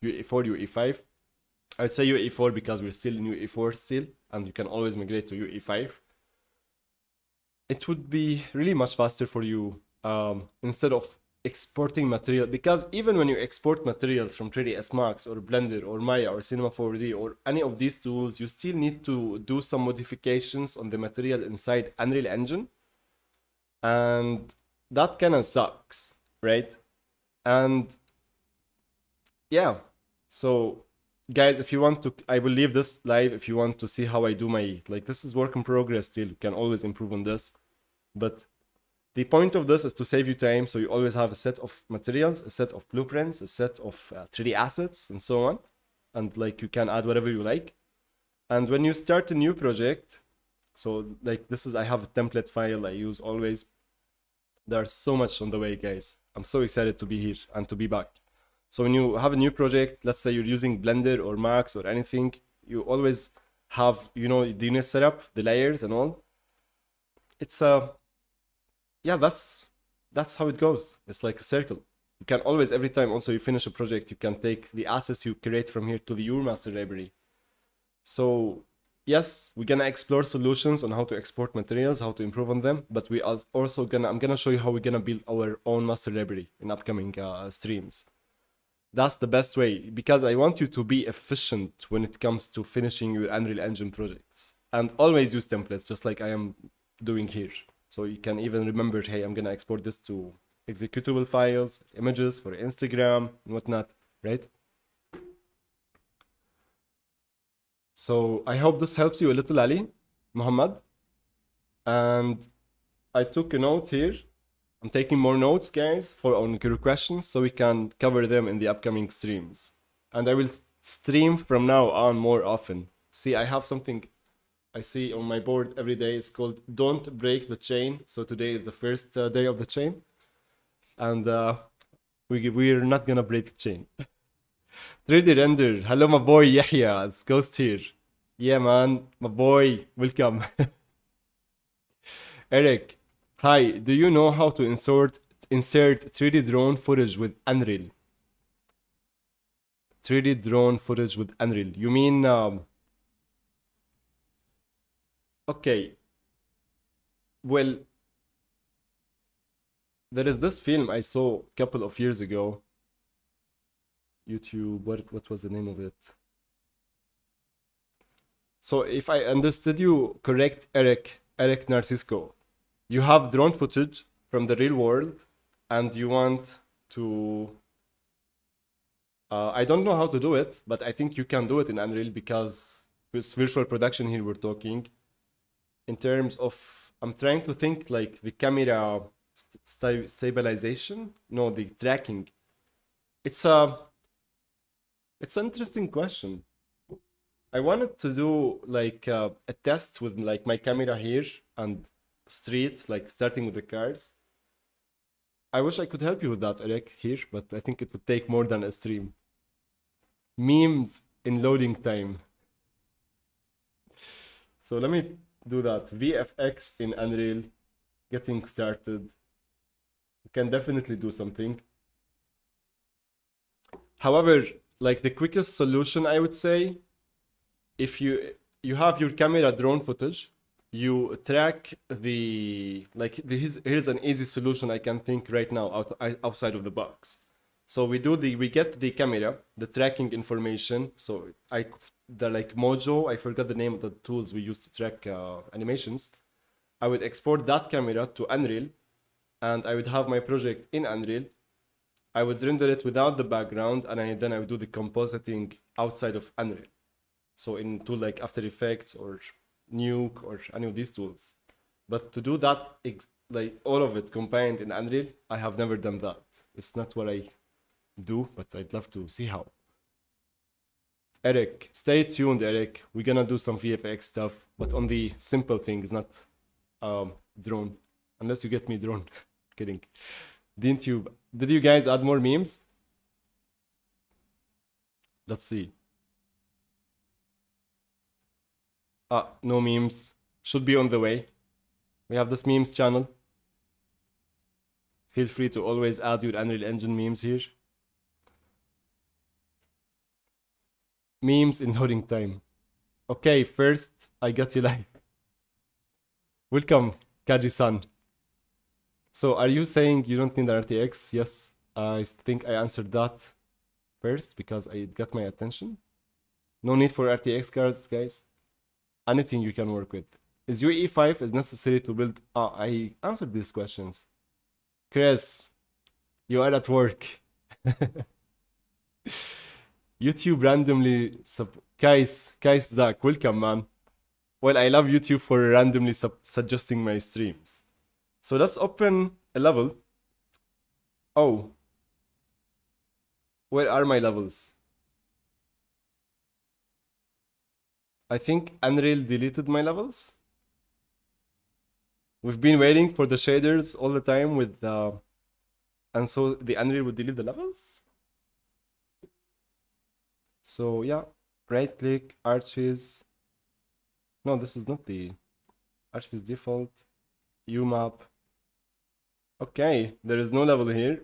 UE4, UE5, I'd say UE4 because we're still in UE4 still, and you can always migrate to UE5. It would be really much faster for you instead of exporting material, because even when you export materials from 3ds Max or Blender or Maya or Cinema 4D or any of these tools, you still need to do some modifications on the material inside Unreal Engine, and that kind of sucks, right? And yeah, so guys, if you want to, I will leave this live if you want to see how I do my, like, this is work in progress still, you can always improve on this, but the point of this is to save you time, so you always have a set of materials, a set of blueprints, a set of 3D assets, and so on. and like you can add whatever you like. And when you start a new project, so like this is, I have a template file I use always. There's so much on the way, guys. I'm so excited to be here and to be back. So when you have a new project, let's say you're using Blender or Max or anything, you always have, you know, the unit setup, the layers and all. It's yeah, that's how it goes. It's like a circle. You can always, every time also you finish a project, you can take the assets you create from here to your master library. So yes, we're gonna explore solutions on how to export materials, how to improve on them, but we are also I'm gonna show you how we're gonna build our own master library in upcoming streams. That's the best way, because I want you to be efficient when it comes to finishing your Unreal Engine projects, and always use templates, just like I am doing here. So you can even remember, hey, I'm gonna export this to executable files, images for Instagram and whatnot, right? So I hope this helps you a little, Ali, Muhammad. And I took a note here. I'm taking more notes, guys, for on your questions, so we can cover them in the upcoming streams. And I will stream from now on more often. See, I have something I see on my board every day. It's called Don't Break the Chain. So today is the first day of the chain. And we're not gonna break the chain. 3D render. Hello, my boy Yahya. It's Ghost here. Yeah, man, my boy. Welcome. Eric, hi. Do you know how to insert 3D drone footage with Unreal? 3D drone footage with Unreal. You mean okay. Well, there is this film I saw a couple of years ago. YouTube, what was the name of it? So if I understood you correct, Eric Narcisco, you have drone footage from the real world and you want to I don't know how to do it, but I think you can do it in Unreal, because with virtual production here we're talking in terms of, I'm trying to think like the camera stabilization, no, the tracking. It's an interesting question. I wanted to do like a test with like my camera here and street, like starting with the cars. I wish I could help you with that, Eric, here, but I think it would take more than a stream. Memes in loading time. So let me do that. VFX in Unreal, getting started. You can definitely do something. However, like the quickest solution, I would say, if you have your camera drone footage, you track the, like here's an easy solution I can think right now outside of the box. So we get the camera, the tracking information. So the like Mojo, I forgot the name of the tools we use to track animations. I would export that camera to Unreal, and I would have my project in Unreal. I would render it without the background, and then I would do the compositing outside of Unreal. So in tool like After Effects or Nuke or any of these tools. But to do that, like all of it combined in Unreal, I have never done that. It's not what I do, but I'd love to see how. Eric, stay tuned, Eric. We're gonna do some VFX stuff, but on the simple things, not drone. Unless you get me drone. Kidding. Did you guys add more memes? Let's see. No memes. Should be on the way. We have this memes channel. Feel free to always add your Unreal Engine memes here. Memes in loading time. Okay, first I got you live. Welcome, Kaji-san. So are you saying you don't need an RTX? Yes, I think I answered that first because it got my attention. No need for RTX cards, guys. Anything you can work with. Is UE5 is necessary to build? I answered these questions. Chris, you are at work. YouTube randomly Kais Zach, welcome, man. Well, I love YouTube for randomly suggesting my streams. So let's open a level. Oh. Where are my levels? I think Unreal deleted my levels. We've been waiting for the shaders all the time with and so the Unreal would delete the levels. So yeah, right click, arches. No, this is not the arches default. UMap. Okay, there is no level here.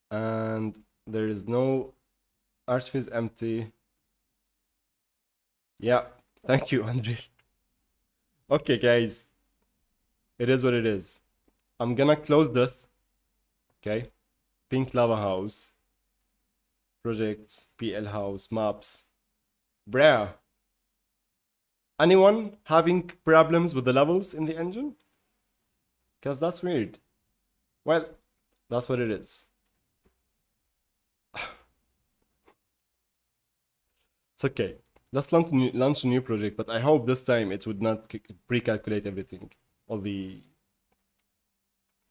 And there is no archviz empty. Yeah, thank you, Unreal. Okay, guys. It is what it is. I'm gonna close this. Okay. Pink Lava House. Projects, PL House, maps. Bruh. Anyone having problems with the levels in the engine? Because that's weird. Well, that's what it is. It's okay. Let's launch a new project, but I hope this time it would not pre-calculate everything. All the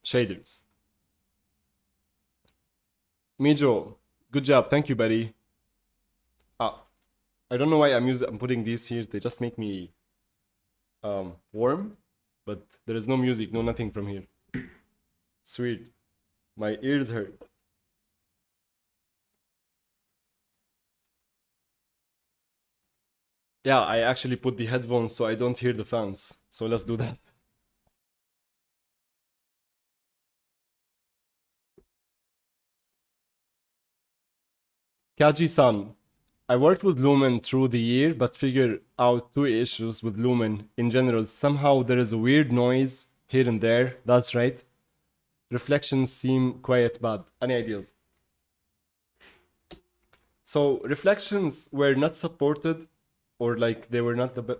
shaders. Mijo, good job. Thank you, buddy. I don't know why I'm putting these here. They just make me warm, but there is no music, no nothing from here. Sweet. My ears hurt. Yeah, I actually put the headphones so I don't hear the fans. So let's do that. Kaji-san, I worked with Lumen through the year, but figured out two issues with Lumen in general. Somehow there is a weird noise here and there. That's right. Reflections seem quite bad. Any ideas? So reflections were not supported, or like they were not the best.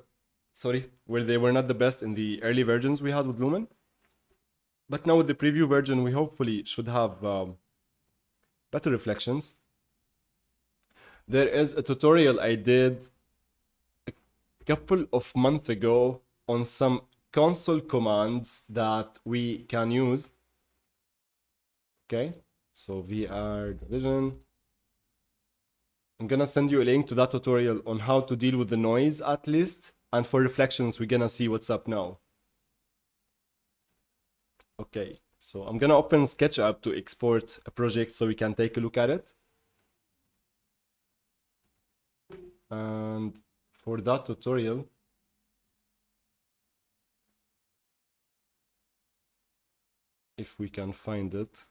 Sorry, where they were not the best in the early versions we had with Lumen. But now with the preview version, we hopefully should have better reflections. There is a tutorial I did a couple of months ago on some console commands that we can use. Okay, so VR division. I'm gonna send you a link to that tutorial on how to deal with the noise at least. And for reflections, we're gonna see what's up now. Okay, so I'm gonna open SketchUp to export a project so we can take a look at it. And for that tutorial, if we can find it,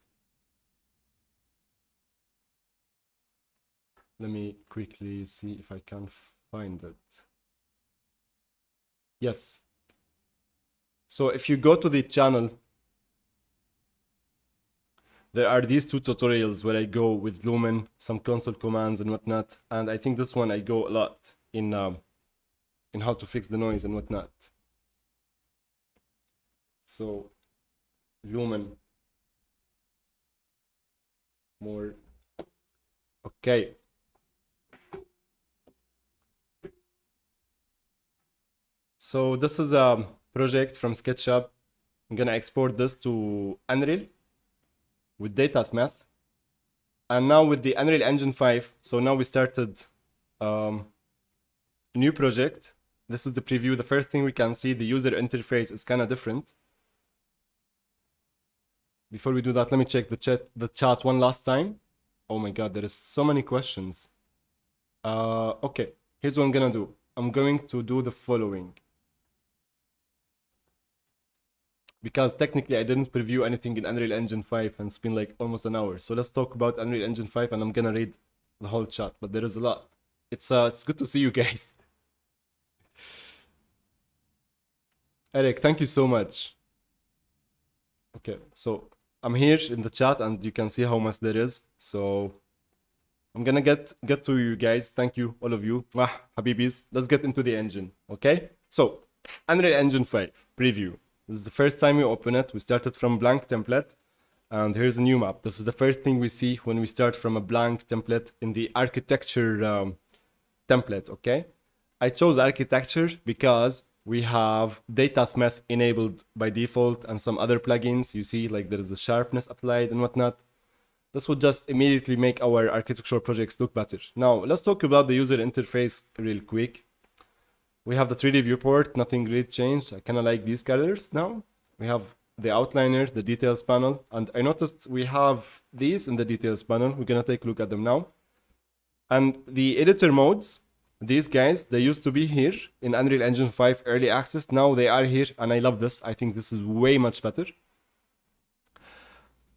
let me quickly see if I can find it. Yes. So if you go to the channel, there are these two tutorials where I go with Lumen, some console commands and whatnot. And I think this one I go a lot in how to fix the noise and whatnot. So Lumen. More. Okay. So this is a project from SketchUp. I'm gonna export this to Unreal with data.math. And now with the Unreal Engine 5, so now we started a new project. This is the preview. The first thing we can see, the user interface is kind of different. Before we do that, let me check the chat one last time. Oh my god, there is so many questions. Okay, here's what I'm gonna do. I'm going to do the following. Because technically I didn't preview anything in Unreal Engine 5 and it's been like almost an hour. So let's talk about Unreal Engine 5 and I'm gonna read the whole chat, but there is a lot. It's good to see you guys. Eric, thank you so much. Okay, so I'm here in the chat and you can see how much there is. So I'm gonna get to you guys. Thank you, all of you. Habibis. Let's get into the engine, okay? So, Unreal Engine 5 preview. This is the first time we open it. We started from blank template. And here's a new map. This is the first thing we see when we start from a blank template in the architecture template, okay? I chose architecture because we have data.math enabled by default and some other plugins. You see, like there is a sharpness applied and whatnot. This would just immediately make our architectural projects look better. Now, let's talk about the user interface real quick. We have the 3D viewport, nothing really changed. I kind of like these colors now. We have the outliner, the details panel, and I noticed we have these in the details panel. We're gonna take a look at them now. And the editor modes, these guys, they used to be here in Unreal Engine 5 early access. Now they are here, and I love this. I think this is way much better.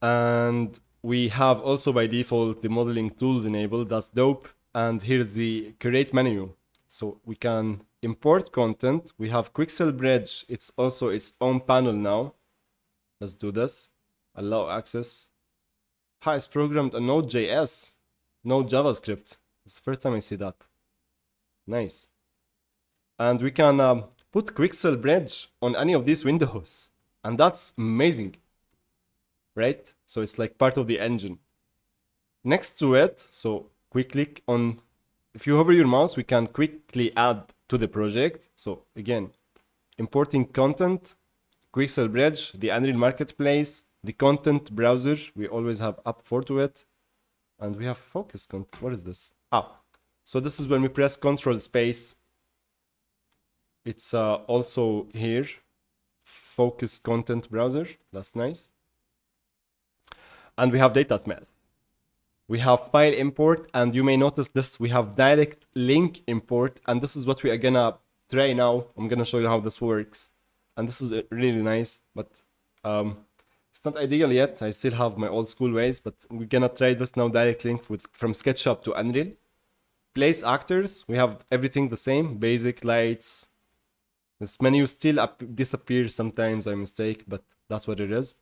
And we have also by default the modeling tools enabled. That's dope. And here's the create menu. So we can import content. We have Quixel Bridge. It's also its own panel now. Let's do this. Allow access. Hi, it's programmed on Node.js, no JavaScript. It's the first time I see that. Nice. And we can put Quixel Bridge on any of these windows. And that's amazing. Right? So it's like part of the engine. Next to it, so quick click on, if you hover your mouse, we can quickly add to the project. So again, importing content, Quixel Bridge, the Unreal Marketplace, the content browser, we always have up 4 to it. And we have focus content. What is this? So this is when we press Control Space. It's also here. Focus content browser. That's nice. And we have data math. We have file import, and you may notice this. We have direct link import, and this is what we are gonna try now. I'm gonna show you how this works. And this is really nice, but it's not ideal yet. I still have my old school ways, but we're gonna try this now. Direct link from SketchUp to Unreal. Place actors, we have everything the same. Basic lights. This menu still disappears sometimes, I mistake, but that's what it is,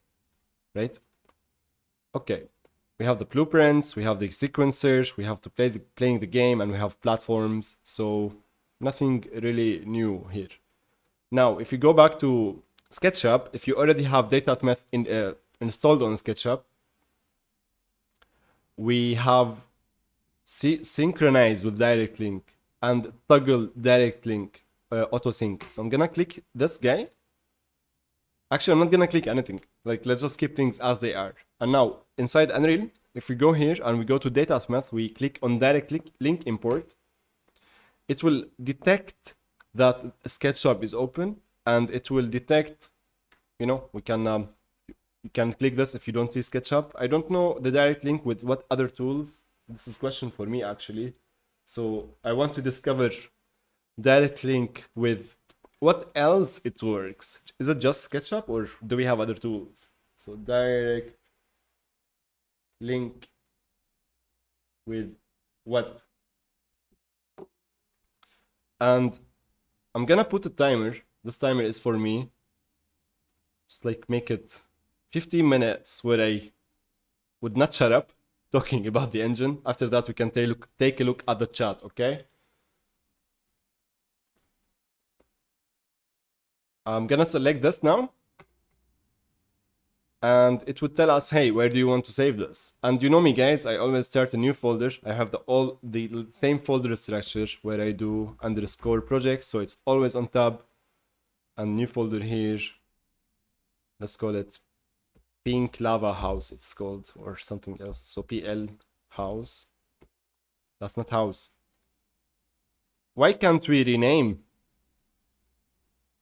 right? Okay, we have the blueprints, we have the sequencers, we have to playing the game, and we have platforms. So nothing really new here. Now, if you go back to SketchUp, if you already have DataMath installed on SketchUp, we have synchronize with direct link and toggle direct link auto sync. So I'm gonna click this guy. Actually, I'm not gonna click anything. Like, let's just keep things as they are. And now inside Unreal, if we go here and we go to DataMath, we click on direct link import. It will detect that SketchUp is open, and it will detect, you know, we can you can click this if you don't see SketchUp. I don't know the direct link with what other tools. This is a question for me actually. So I want to discover direct link with what else it works. Is it just SketchUp, or do we have other tools? So direct link with what? And I'm gonna put a timer. This timer is for me. Just like make it 15 minutes where I would not shut up talking about the engine. After that, we can take a look at the chat, okay? I'm gonna select this now. And it would tell us, hey, where do you want to save this? And you know me, guys, I always start a new folder. I have the same folder structure where I do _ projects, so it's always on tab. And new folder here, let's call it Pink Lava House, it's called, or something else. So PL House. That's not house. Why can't we rename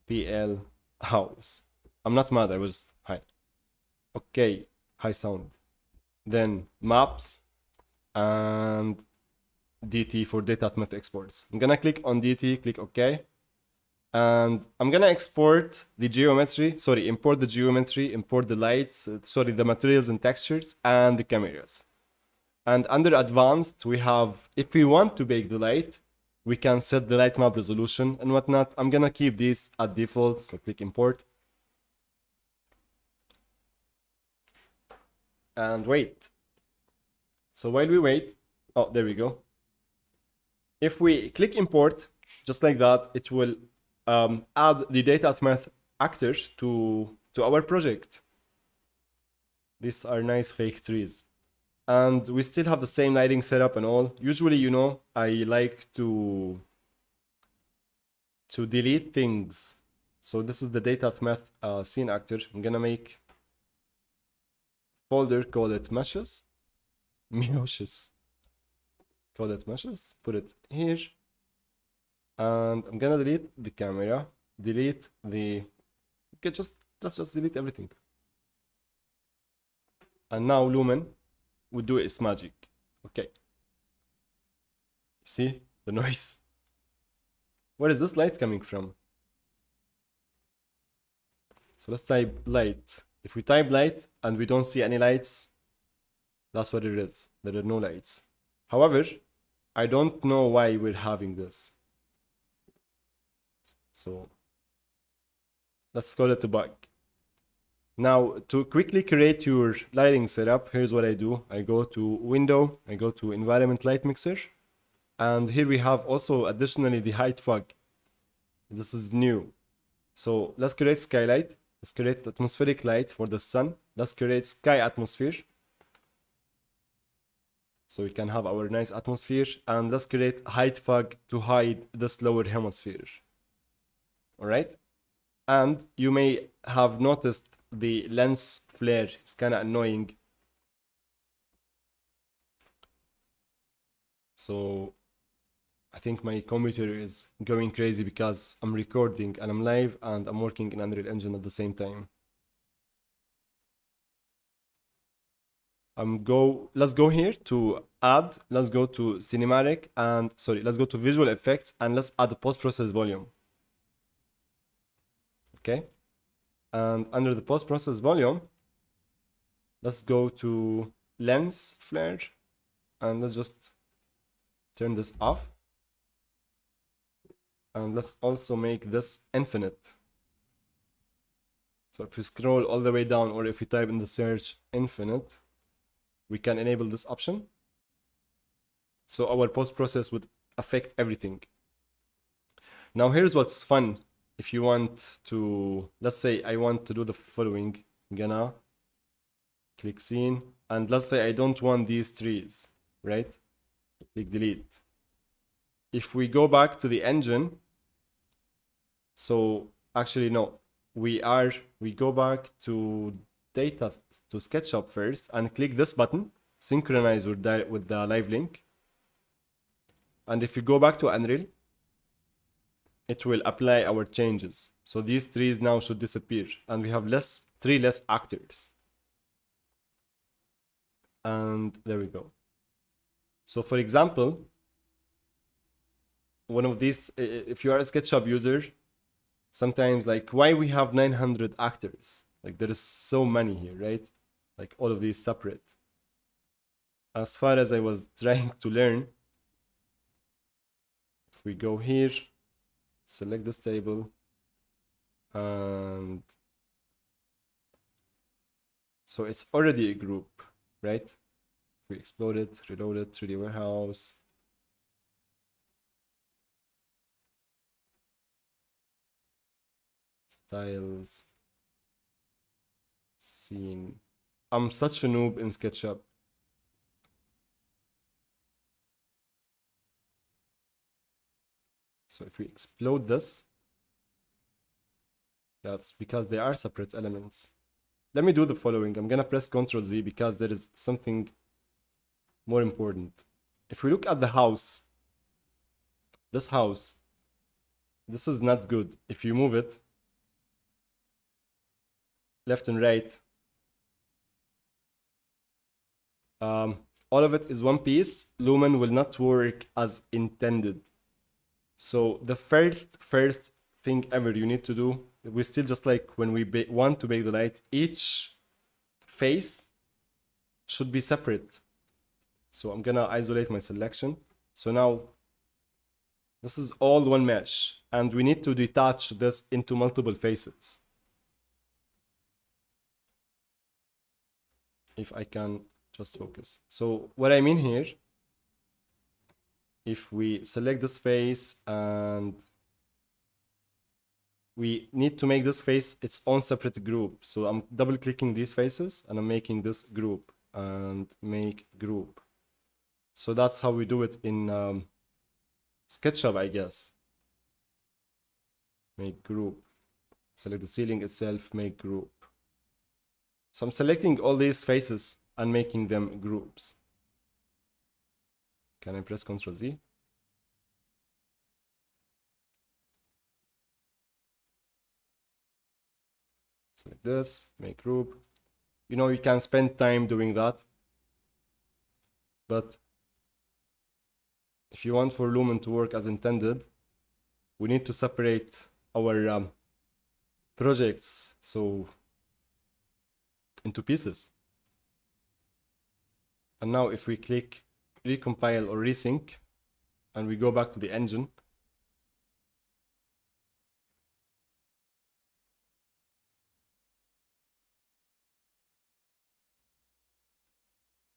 PL House? I'm not mad, I was hi. Okay, high sound. Then maps and DT for DataMath exports. I'm gonna click on DT, click OK. And I'm gonna export the geometry, import the geometry, import the lights, the materials and textures, and the cameras. And under advanced, we have, if we want to bake the light, we can set the light map resolution and whatnot. I'm gonna keep these at default, so click import. And wait. So while we wait, oh, there we go. If we click import, just like that, it will add the DataMath actors to our project. These are nice fake trees. And we still have the same lighting setup and all. Usually, you know, I like to delete things. So this is the DataMath scene actor. I'm gonna make folder, call it meshes. meshes. Call it meshes. Put it here. And I'm gonna delete the camera. Delete the. Okay, let's just delete everything. And now Lumen will do its magic. Okay. See the noise? Where is this light coming from? So let's type light. If we type light and we don't see any lights, that's what it is. There are no lights. However, I don't know why we're having this. So let's call it a bug. Now, to quickly create your lighting setup, here's what I do. I go to Window, I go to Environment Light Mixer, and here we have also additionally the height fog. This is new. So let's create skylight. Let's create atmospheric light for the sun. Let's create sky atmosphere. So we can have our nice atmosphere. And let's create height fog to hide this lower hemisphere. All right. And you may have noticed the lens flare is kind of annoying. So I think my computer is going crazy because I'm recording and I'm live and I'm working in Unreal Engine at the same time. Let's go here to add, let's go to cinematic and let's go to visual effects and let's add the post-process volume. Okay. And under the post-process volume, let's go to lens flare and let's just turn this off. And let's also make this infinite. So if you scroll all the way down or if you type in the search infinite, we can enable this option. So our post-process would affect everything. Now here's what's fun. If you want to, let's say I want to do the following, I'm gonna click scene, and let's say I don't want these trees, right? Click delete. If we go back to the engine, so actually no, we go back to data, to SketchUp first, and click this button, synchronize with the live link. And if you go back to Unreal, it will apply our changes. So these trees now should disappear, and we have three less actors. And there we go. So for example, one of these, if you are a SketchUp user, sometimes like why we have 900 actors? Like there is so many here, right? Like all of these separate. As far as I was trying to learn, if we go here, select this table, and so it's already a group, right? If we explode it, reload it, 3D warehouse, styles, scene. I'm such a noob in SketchUp. So if we explode this, that's because they are separate elements. Let me do the following. I'm gonna press Ctrl Z because there is something more important. If we look at the house, this house, this is not good. If you move it left and right, all of it is one piece. Lumen will not work as intended. So the first thing ever you need to do, we still just like when we want to bake the light, each face should be separate. So I'm gonna isolate my selection. So now this is all one mesh, and we need to detach this into multiple faces. If I can just focus. So what I mean here, if we select this face and we need to make this face its own separate group. So I'm double clicking these faces and I'm making this group and make group. So that's how we do it in SketchUp, I guess. Make group. Select the ceiling itself, make group. So I'm selecting all these faces and making them groups. Can I press Ctrl Z? Select this, make group. You know, you can spend time doing that. But if you want for Lumen to work as intended, we need to separate our projects into pieces. And now if we click recompile or resync and we go back to the engine,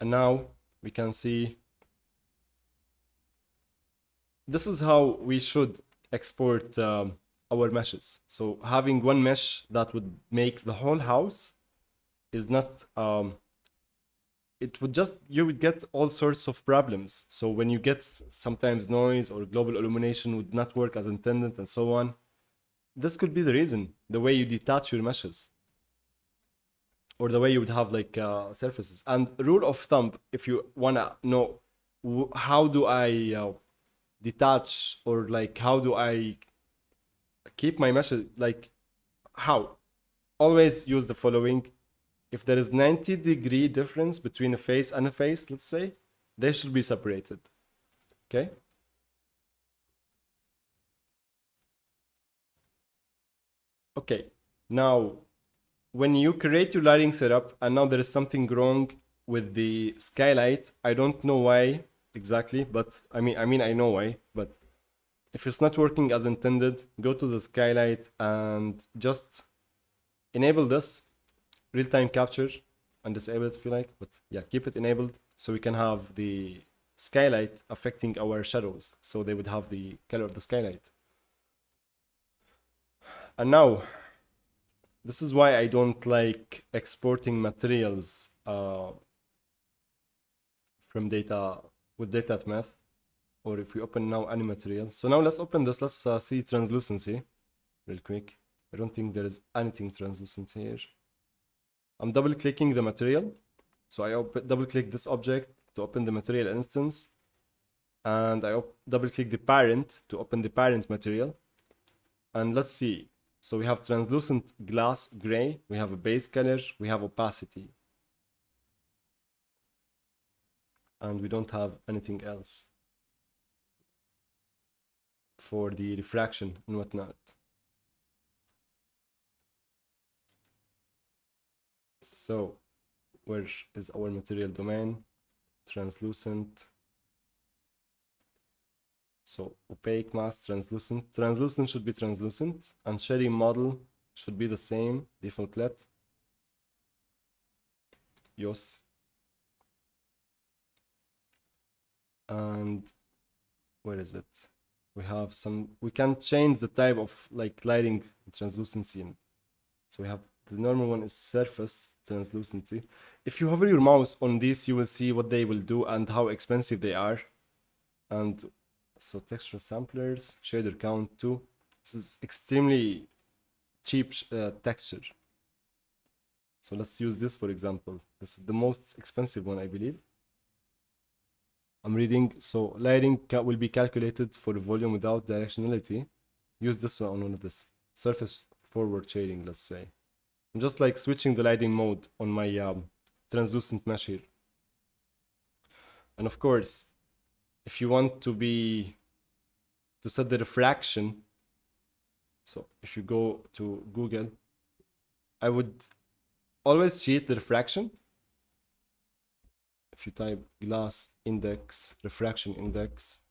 and now we can see this is how we should export our meshes. So having one mesh that would make the whole house is not it would just, you would get all sorts of problems. So when you get sometimes noise or global illumination would not work as intended and so on, this could be the reason, the way you detach your meshes or the way you would have like surfaces. And rule of thumb, if you wanna know how do I detach, or like how do I keep my meshes, like how, always use the following. If there is 90-degree difference between a face and a face, let's say, they should be separated. Okay? Okay. Now, when you create your lighting setup and now there is something wrong with the skylight, I don't know why exactly, but I mean I know why, but if it's not working as intended, go to the skylight and just enable this real-time capture and disable it if you like, but yeah, keep it enabled so we can have the skylight affecting our shadows, so they would have the color of the skylight. And now, this is why I don't like exporting materials from data with data math, or if we open now any material. So now let's open this, let's see translucency real quick. I don't think there is anything translucent here. I'm double clicking the material. So I double click this object to open the material instance. And I double click the parent to open the parent material. And let's see. So we have translucent glass gray, we have a base color, we have opacity. And we don't have anything else for the refraction and whatnot. So where is our material domain? Translucent. So opaque, mask, translucent. Translucent should be translucent, and cherry model should be the same, default let. Yes. And where is it? We have some, we can change the type of like lighting translucency. So we have the normal one is surface translucency. If you hover your mouse on this, you will see what they will do and how expensive they are. And so texture samplers, shader count 2. This is extremely cheap texture. So let's use this for example. This is the most expensive one, I believe. I'm reading. So lighting will be calculated for volume without directionality. Use this one on this. Surface forward shading, let's say. I'm just like switching the lighting mode on my translucent mesh here. And of course, if you want to set the refraction, so if you go to Google, I would always cheat the refraction. If you type glass index, refraction index,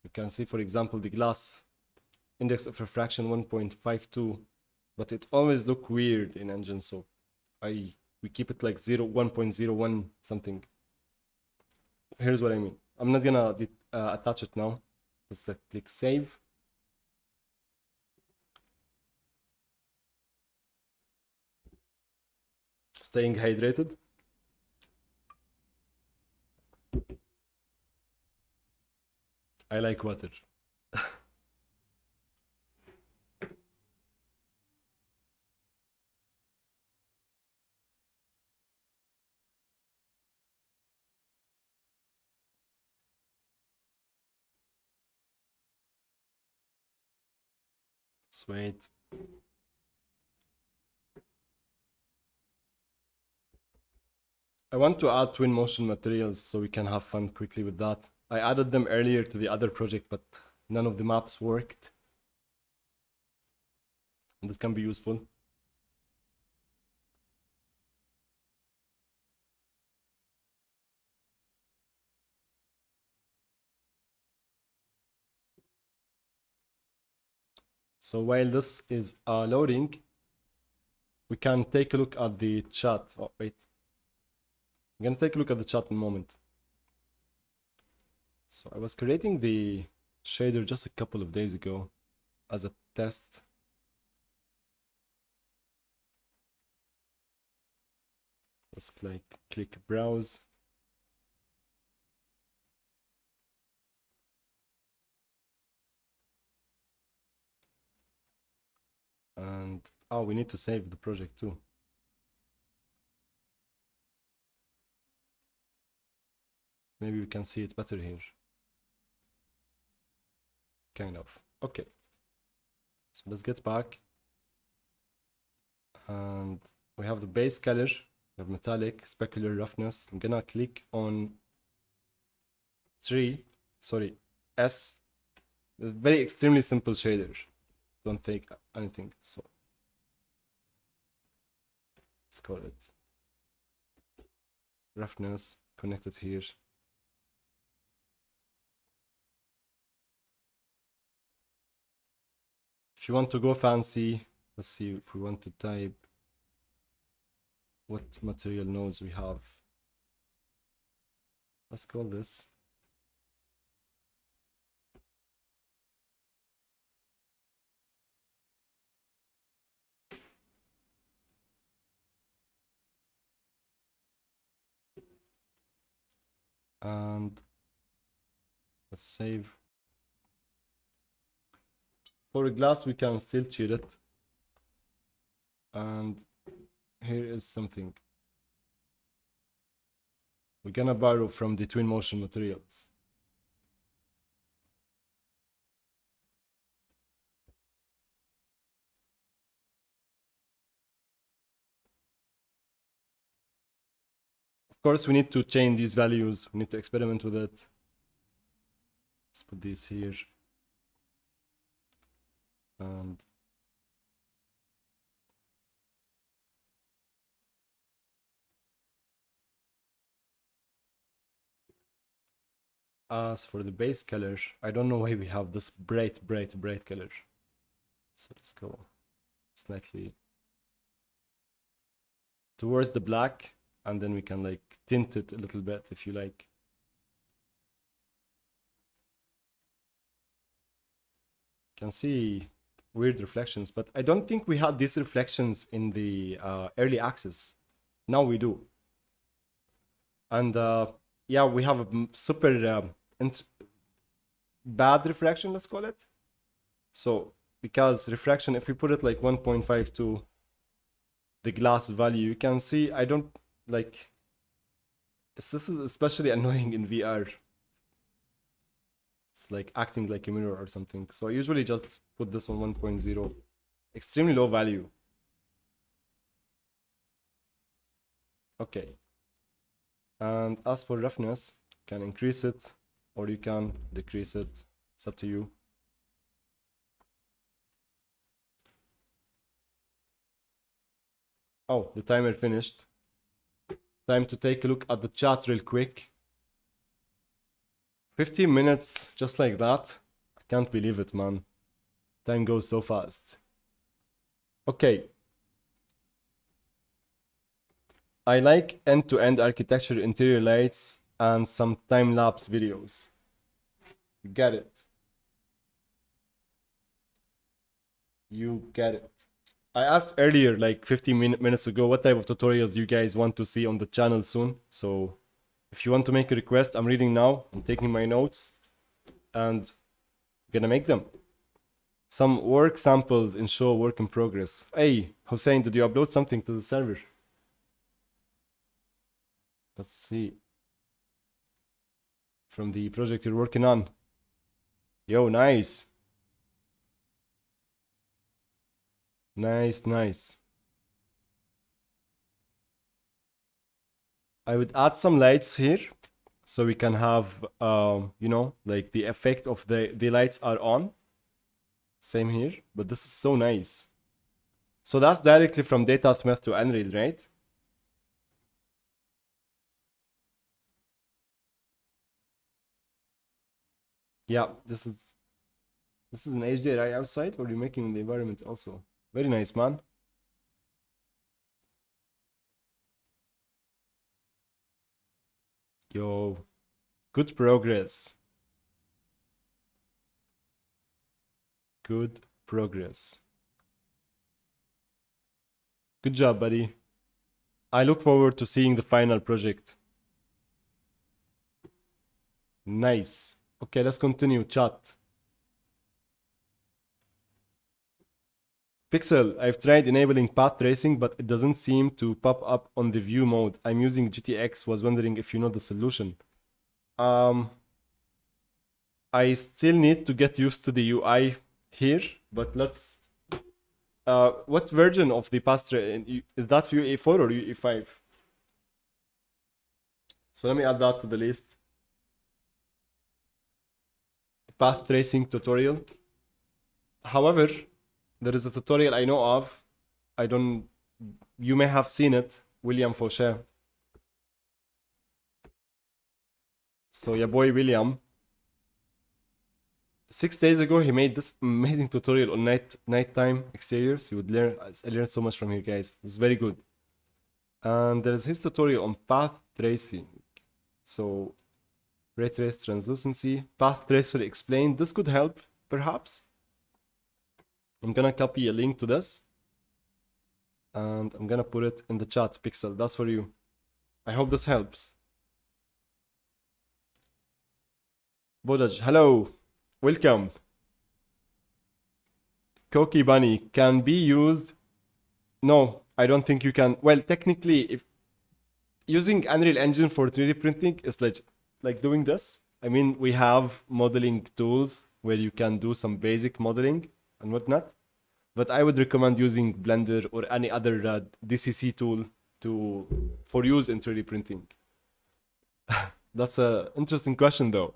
you can see, for example, the glass index of refraction 1.52, but it always look weird in engine, so we keep it like 1.01 something. Here's what I mean. I'm not gonna attach it now. Let's click save. Staying hydrated. I like water. Let's wait. I want to add twin motion materials so we can have fun quickly with that. I added them earlier to the other project, but none of the maps worked. And this can be useful. So while this is loading, we can take a look at the chat. Oh, wait. I'm gonna take a look at the chat in a moment. So I was creating the shader just a couple of days ago as a test. Let's click browse. And oh, we need to save the project too. Maybe we can see it better here. Kind of. Okay. So let's get back. And we have the base color, we have metallic, specular, roughness. I'm gonna click on S. A very extremely simple shader. Don't think anything. So let's call it roughness, connected here. If you want to go fancy, let's see if we want to type what material nodes we have. Let's call this and let's save. For a glass, we can still cheat it. And here is something. We're gonna borrow from the twin motion materials. Of course, we need to change these values. We need to experiment with it. Let's put these here. And as for the base color, I don't know why we have this bright color. So let's go slightly towards the black, and then we can like tint it a little bit if you like. You can see weird reflections, but I don't think we had these reflections in the early access. Now we do. And yeah, we have a super bad reflection, let's call it. So because refraction, if we put it like 1.52, the glass value, you can see I don't like, this is especially annoying in VR. It's like acting like a mirror or something. So I usually just put this on 1.0, extremely low value. Okay. And as for roughness, you can increase it or you can decrease it. It's up to you. Oh, the timer finished. Time to take a look at the chat real quick. 15 minutes, just like that. I can't believe it, man. Time goes so fast. Okay. I like end-to-end architecture, interior lights, and some time-lapse videos. You get it. You get it. I asked earlier, like 15 minutes ago, what type of tutorials you guys want to see on the channel soon. So if you want to make a request, I'm reading now. I'm taking my notes and I'm gonna make them. Some work samples in show work in progress. Hey, Hussein, did you upload something to the server? Let's see. From the project you're working on. Yo, nice. Nice, nice. I would add some lights here so we can have, you know, like the effect of the lights are on. Same here, but this is so nice. So that's directly from DataSmith to Unreal, right? Yeah, this is an HDRI outside, or you're making the environment also. Very nice, man. Yo, good progress. Good progress. Good job, buddy. I look forward to seeing the final project. Nice. Okay, let's continue. Chat. Pixel, I've tried enabling path tracing, but it doesn't seem to pop up on the view mode. I'm using GTX, was wondering if you know the solution. I still need to get used to the UI here, but let's... what version of the path tracing? Is that UE4 or UE5? So let me add that to the list. Path tracing tutorial. However, there is a tutorial I know of. You may have seen it, William Fauché. So your boy William, 6 days ago, he made this amazing tutorial on nighttime exteriors. You would learn, I learned so much from here, guys. It's very good. And there's his tutorial on path tracing. So ray trace translucency, path tracer explained. This could help, perhaps. I'm gonna copy a link to this and I'm gonna put it in the chat. Pixel, that's for you. I hope this helps. Bodaj, hello, welcome. Koki Bunny can be used. No, I don't think you can. Well, technically, if using Unreal Engine for 3D printing is like doing this. I mean, we have modeling tools where you can do some basic modeling and whatnot, but I would recommend using Blender or any other DCC tool for use in 3D printing. That's an interesting question though.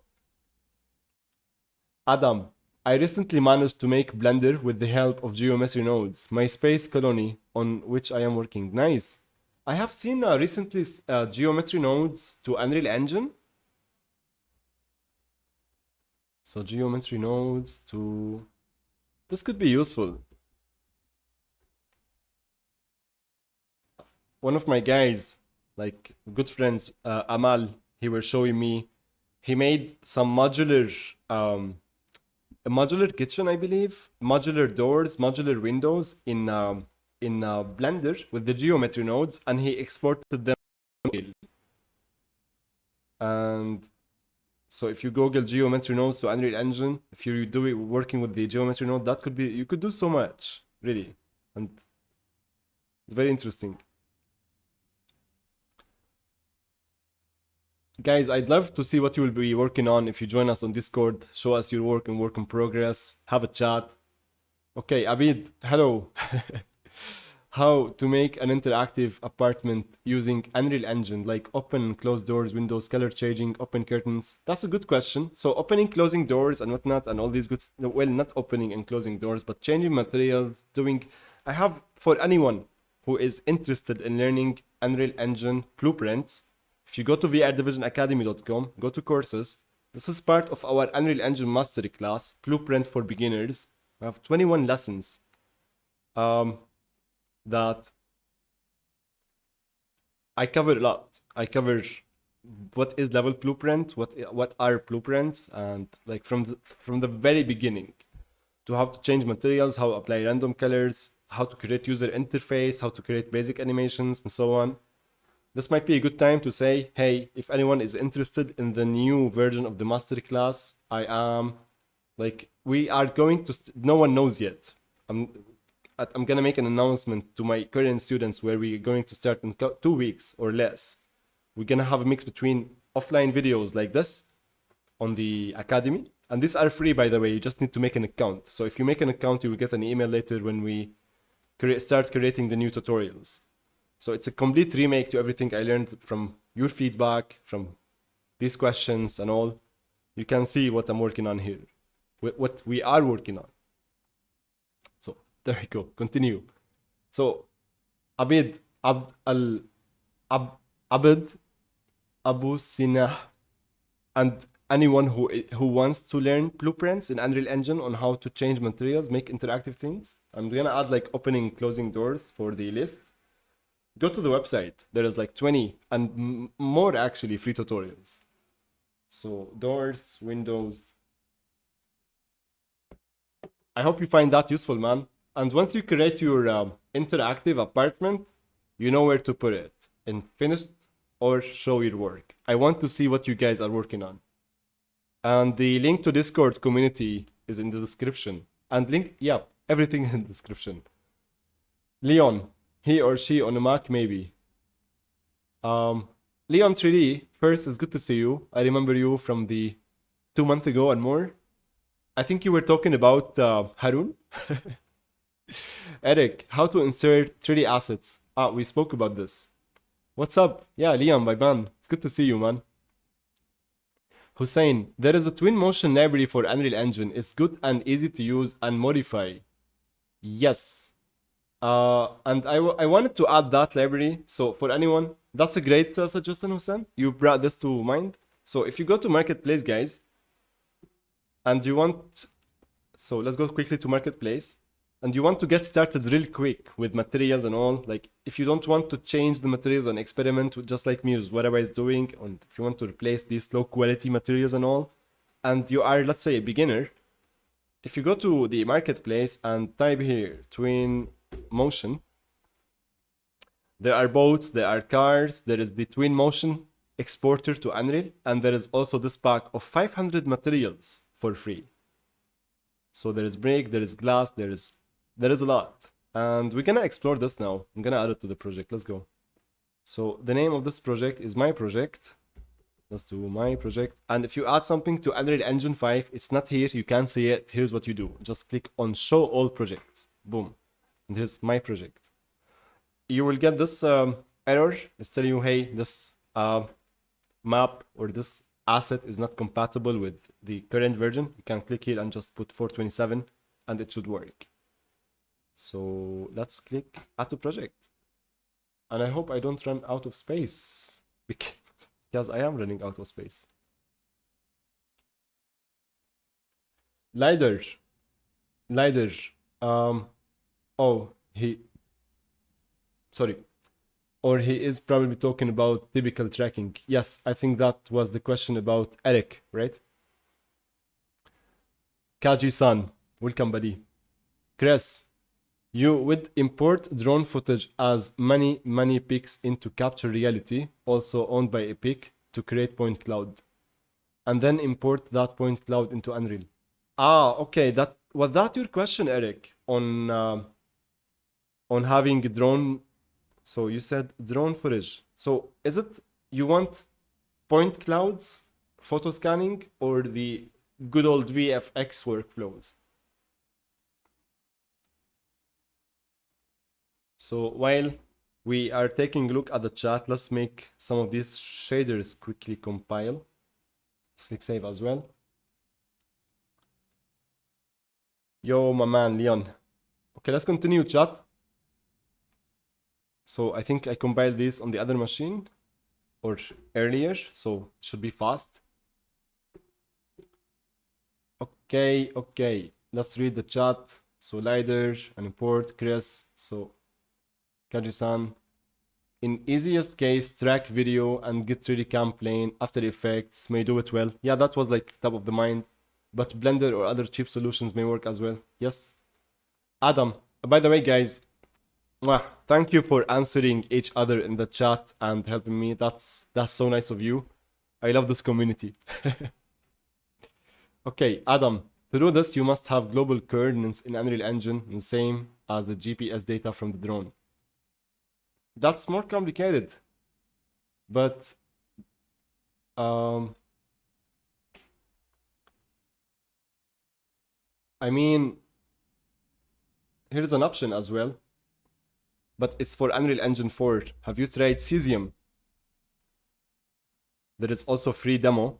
Adam, I recently managed to make Blender with the help of geometry nodes, my space colony on which I am working. Nice. I have seen recently geometry nodes to Unreal Engine. So geometry nodes to... This could be useful. One of my guys, like good friends, Amal, he was showing me, he made some modular, a modular kitchen, I believe, modular doors, modular windows in Blender with the geometry nodes, and he exported them. And so if you Google geometry nodes to Unreal Engine, if you do it working with the geometry node, that could be, you could do so much, really. And it's very interesting. Guys, I'd love to see what you will be working on if you join us on Discord. Show us your work and work in progress. Have a chat. Okay, Abid, hello. How to make an interactive apartment using Unreal Engine, like open and close doors, windows, color changing, open curtains. That's a good question. So opening, closing doors and whatnot and all these good, well, not opening and closing doors, but changing materials, I have, for anyone who is interested in learning Unreal Engine blueprints, if you go to vrdivisionacademy.com, go to courses, this is part of our Unreal Engine Mastery class, Blueprint for Beginners. We have 21 lessons. That I cover a lot. I cover what is level blueprint, what are blueprints, and like from the very beginning to how to change materials, how to apply random colors, how to create user interface, how to create basic animations, and so on. This might be a good time to say, hey, if anyone is interested in the new version of the master class, I am like, we are going to, no one knows yet. I'm gonna make an announcement to my current students where we're going to start in 2 weeks or less. We're gonna have a mix between offline videos like this on the academy, and these are free, by the way. You just need to make an account. So if you make an account, you will get an email later when we start creating the new tutorials. So it's a complete remake to everything I learned from your feedback, from these questions and all. You can see what I'm working on here, what we are working on. So there we go, continue. So Abid, Abd Abu Sinah, and anyone who wants to learn blueprints in Unreal Engine on how to change materials, make interactive things. I'm gonna add like opening, closing doors for the list. Go to the website. There is like 20 and more actually free tutorials. So doors, windows. I hope you find that useful, man. And once you create your interactive apartment, you know where to put it, in finished or show your work. I want to see what you guys are working on. And the link to Discord community is in the description. And link, yeah, everything in the description. Leon, he or she on a Mac, maybe. Leon 3D, first, it's good to see you. I remember you from the 2 months ago and more. I think you were talking about Harun. Eric, how to insert 3D assets. We spoke about this. What's up? Yeah, Liam, Baiban. It's good to see you, man. Hussein, there is a twin motion library for Unreal Engine. It's good and easy to use and modify. Yes. And I wanted to add that library. So for anyone, that's a great suggestion, Hussein. You brought this to mind. So if you go to Marketplace, guys, and you want, so let's go quickly to Marketplace, and you want to get started real quick with materials and all, like if you don't want to change the materials and experiment with just like Muse, whatever is doing, and if you want to replace these low quality materials and all, and you are, let's say, a beginner, if you go to the Marketplace and type here twin motion, there are boats, there are cars, there is the twin motion exporter to Unreal, and there is also this pack of 500 materials for free. So there is brick, there is glass, there is a lot, and we're gonna explore this now. I'm gonna add it to the project. Let's go. So the name of this project is my project. Let's do my project. And if you add something to Unreal Engine 5, it's not here, you can't see it. Here's what you do. Just click on show all projects. Boom. And here's my project. You will get this error. It's telling you, hey, this map or this asset is not compatible with the current version. You can click here and just put 427 and it should work. So let's click add to project. And I hope I don't run out of space because I am running out of space. Lider. Oh, sorry. Or he is probably talking about typical tracking. Yes, I think that was the question about Eric, right? Kaji-san, welcome, buddy. Chris, you would import drone footage as many pics into Capture Reality, also owned by Epic, to create point cloud, and then import that point cloud into Unreal. Okay, was that your question, Eric, on having a drone? So you said drone footage. So is it you want point clouds, photo scanning, or the good old VFX workflows? So while we are taking a look at the chat, let's make some of these shaders quickly compile. Let's click save as well. Yo, my man, Leon. Okay, let's continue, chat. So I think I compiled this on the other machine or earlier, so it should be fast. Okay. Let's read the chat. So Lider and import Chris. So Kaji-san. In easiest case, track video and get 3D cam plane. After Effects may do it well. Yeah, that was like top of the mind. But Blender or other cheap solutions may work as well. Yes. Adam, by the way, guys, thank you for answering each other in the chat and helping me. That's so nice of you. I love this community. Okay, Adam, to do this, you must have global coordinates in Unreal Engine, the same as the GPS data from the drone. That's more complicated, but I mean, here's an option as well. but it's for Unreal Engine 4. Have you tried Cesium? There is also free demo.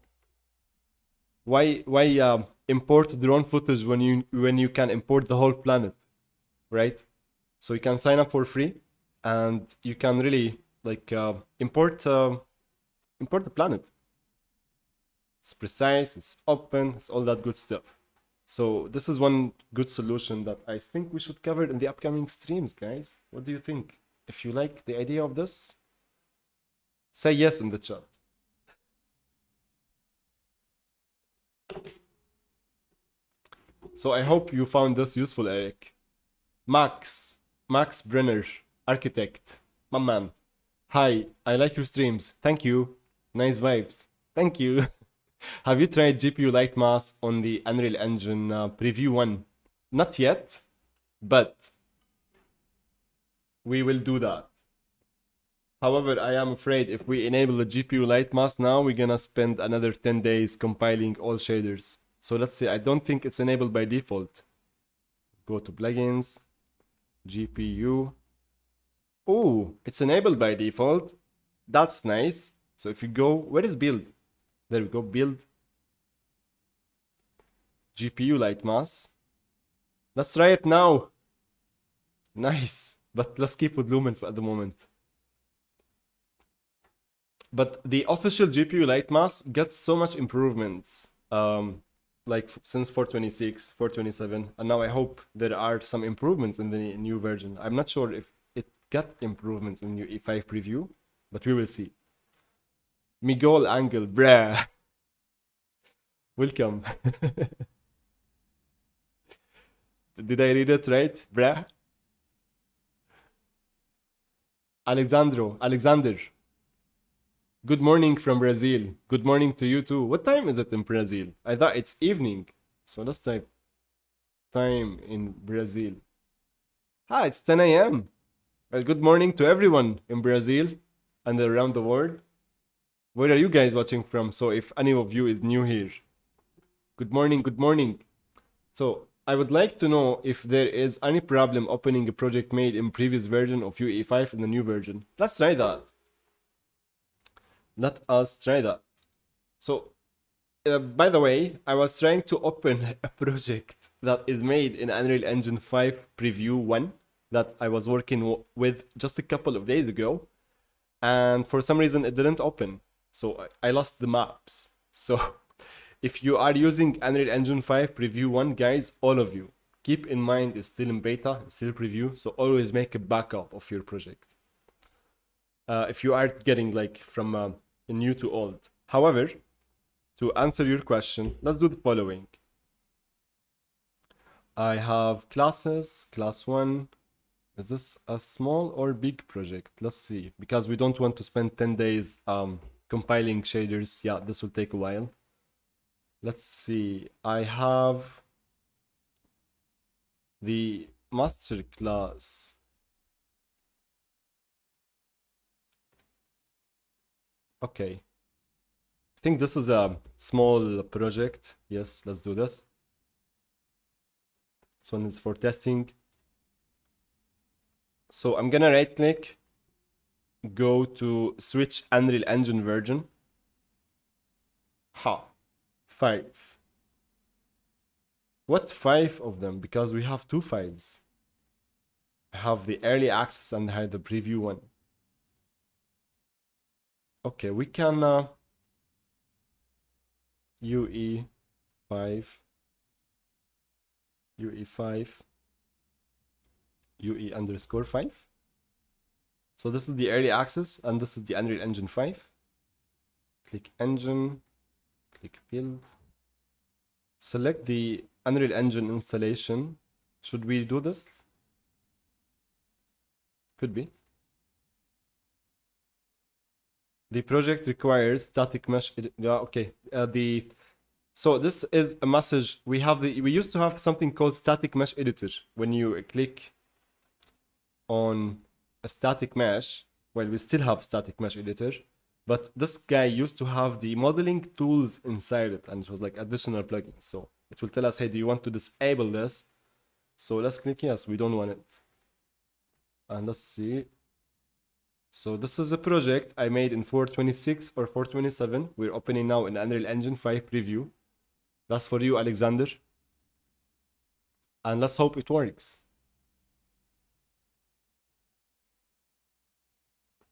Why import drone footage when you can import the whole planet, right? So you can sign up for free, and you can really like import the planet. It's precise, it's open, it's all that good stuff. So this is one good solution that I think we should cover in the upcoming streams, guys. What do you think? If you like the idea of this, say yes in the chat. So I hope you found this useful, Eric. Max Brenner, architect, my man. Hi, I like your streams. Thank you. Nice vibes. Thank you. Have you tried GPU Lightmass on the Unreal Engine Preview 1? Not yet, but we will do that. However, I am afraid if we enable the GPU Lightmass now, we're gonna spend another 10 days compiling all shaders. So let's see, I don't think it's enabled by default. Go to plugins, GPU. Oh, it's enabled by default. That's nice. So if you go, where is build? There we go, build. GPU Lightmass. Let's try it now. Nice, but let's keep with Lumen at the moment. But the official GPU Lightmass gets so much improvements. Like since 4.26, 4.27, and now I hope there are some improvements in the new version. I'm not sure if it got improvements in UE5 preview, but we will see. Miguel Angle, bruh. Welcome. Did I read it right, bruh? Alexander. Good morning from Brazil. Good morning to you too. What time is it in Brazil? I thought it's evening. So let's type time in Brazil. Ah, it's 10 a.m. Well, good morning to everyone in Brazil and around the world. Where are you guys watching from? So if any of you is new here. Good morning, good morning. So I would like to know if there is any problem opening a project made in previous version of UE5 in the new version. Let's try that. Let us try that. So, by the way, I was trying to open a project that is made in Unreal Engine 5 Preview 1 that I was working with just a couple of days ago. And for some reason, it didn't open. So I lost the maps. So if you are using Unreal Engine 5 Preview 1, guys, all of you, keep in mind it's still in beta, it's still preview. So always make a backup of your project. If you are getting like from new to old. However, to answer your question, let's do the following. I have classes, class 1. Is this a small or big project? Let's see, because we don't want to spend 10 days compiling shaders. Yeah, this will take a while. Let's see, I have the master class. Okay. I think this is a small project. Yes, let's do this. This one is for testing. So I'm gonna right click, go to switch Unreal Engine version. 5. What 5 of them? Because we have 2 5s. I have the early access and I have the preview one. Okay, we can UE5 UE_5. So this is the early access and this is the Unreal Engine 5. Click engine, click build. Select the Unreal Engine installation. Should we do this? Could be. The project requires static mesh. Yeah, okay. So this is a message. We used to have something called static mesh editor. When you click on a static mesh, well, we still have static mesh editor, but this guy used to have the modeling tools inside it, and it was like additional plugins. So it will tell us, hey, do you want to disable this? So let's click yes. We don't want it. And let's see. So this is a project I made in 426 or 427. We're opening now in Unreal Engine 5 preview. That's for you, Alexander. And let's hope it works.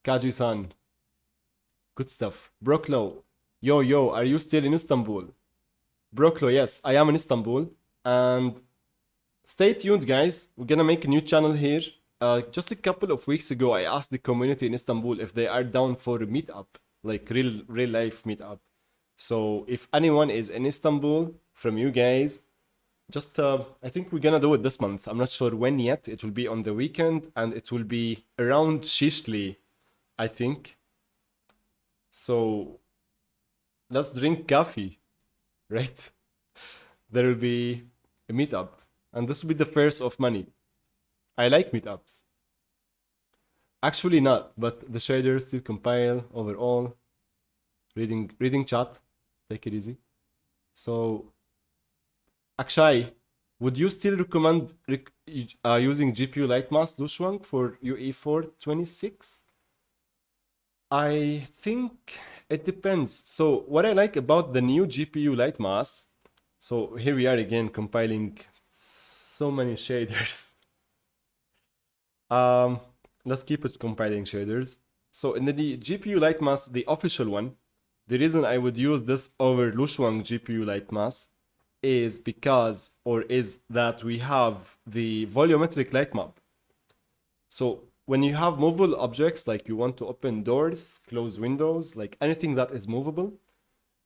Kaji-san. Good stuff. Broklo. Yo, are you still in Istanbul? Broklo, yes, I am in Istanbul. And stay tuned, guys. We're gonna make a new channel here. Just a couple of weeks ago, I asked the community in Istanbul if they are down for a meetup, like real life meetup. So if anyone is in Istanbul from you guys, just I think we're gonna do it this month. I'm not sure when yet. It will be on the weekend and it will be around Shishli, I think. So let's drink coffee, right? There will be a meetup, and this will be the first of many. I like meetups. Actually not, but the shaders still compile overall. Reading chat. Take it easy. So, Akshay, would you still recommend using GPU Lightmass Lushwang for UE4 26? I think it depends. So what I like about the new GPU Lightmass, so here we are again compiling so many shaders. Let's keep it compiling shaders. So in the GPU Lightmass, the official one, the reason I would use this over Lushwang GPU Lightmass is that we have the volumetric light map. So when you have movable objects, like you want to open doors, close windows, like anything that is movable,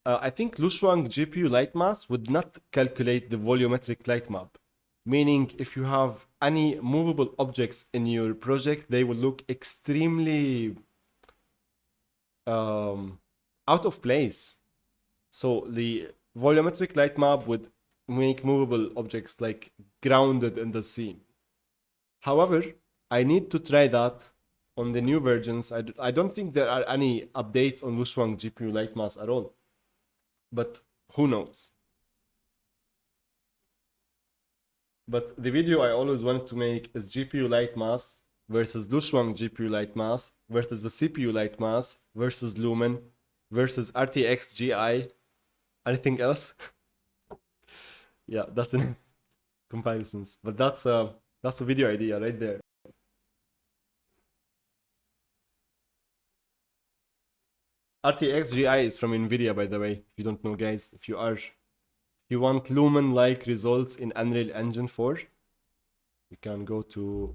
I think Lushwang GPU Lightmass would not calculate the volumetric light map. Meaning, if you have any movable objects in your project, they will look extremely out of place. So the volumetric light map would make movable objects like grounded in the scene. However, I need to try that on the new versions. I don't think there are any updates on Lushwang GPU Lightmass at all. But who knows? But the video I always wanted to make is GPU Lightmass versus Lushwang GPU Lightmass versus the CPU Lightmass versus Lumen versus RTX GI. Anything else? Yeah, that's in comparisons. But that's a video idea right there. RTX GI is from Nvidia, by the way. If you don't know, guys, if you want Lumen-like results in Unreal Engine 4, you can go to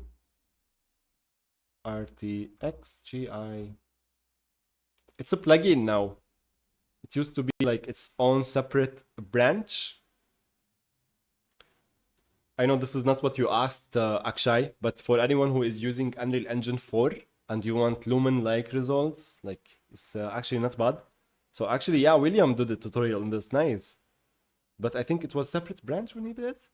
RTX GI. It's a plugin now. It used to be like its own separate branch. I know this is not what you asked, Akshay, but for anyone who is using Unreal Engine 4 and you want Lumen-like results, like it's actually not bad. So actually, yeah, William did a tutorial on this, nice. But I think it was separate branch when he did it.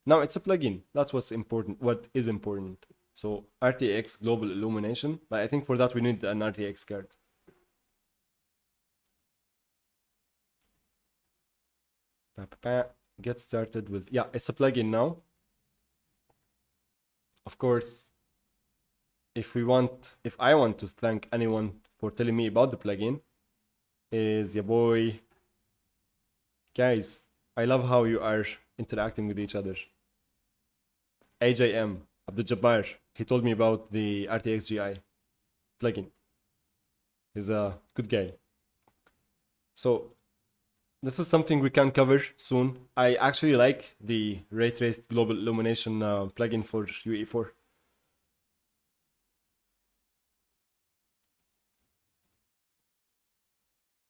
Now it's a plugin. That's what's important. What is important. So RTX global illumination, but I think for that we need an RTX card. Get started with, yeah, it's a plugin now. Of course, if I want to thank anyone for telling me about the plugin, is your boy. Guys, I love how you are interacting with each other. AJM, Abdul Jabbar, he told me about the RTX GI plugin. He's a good guy. So this is something we can cover soon. I actually like the ray traced global illumination plugin for UE4.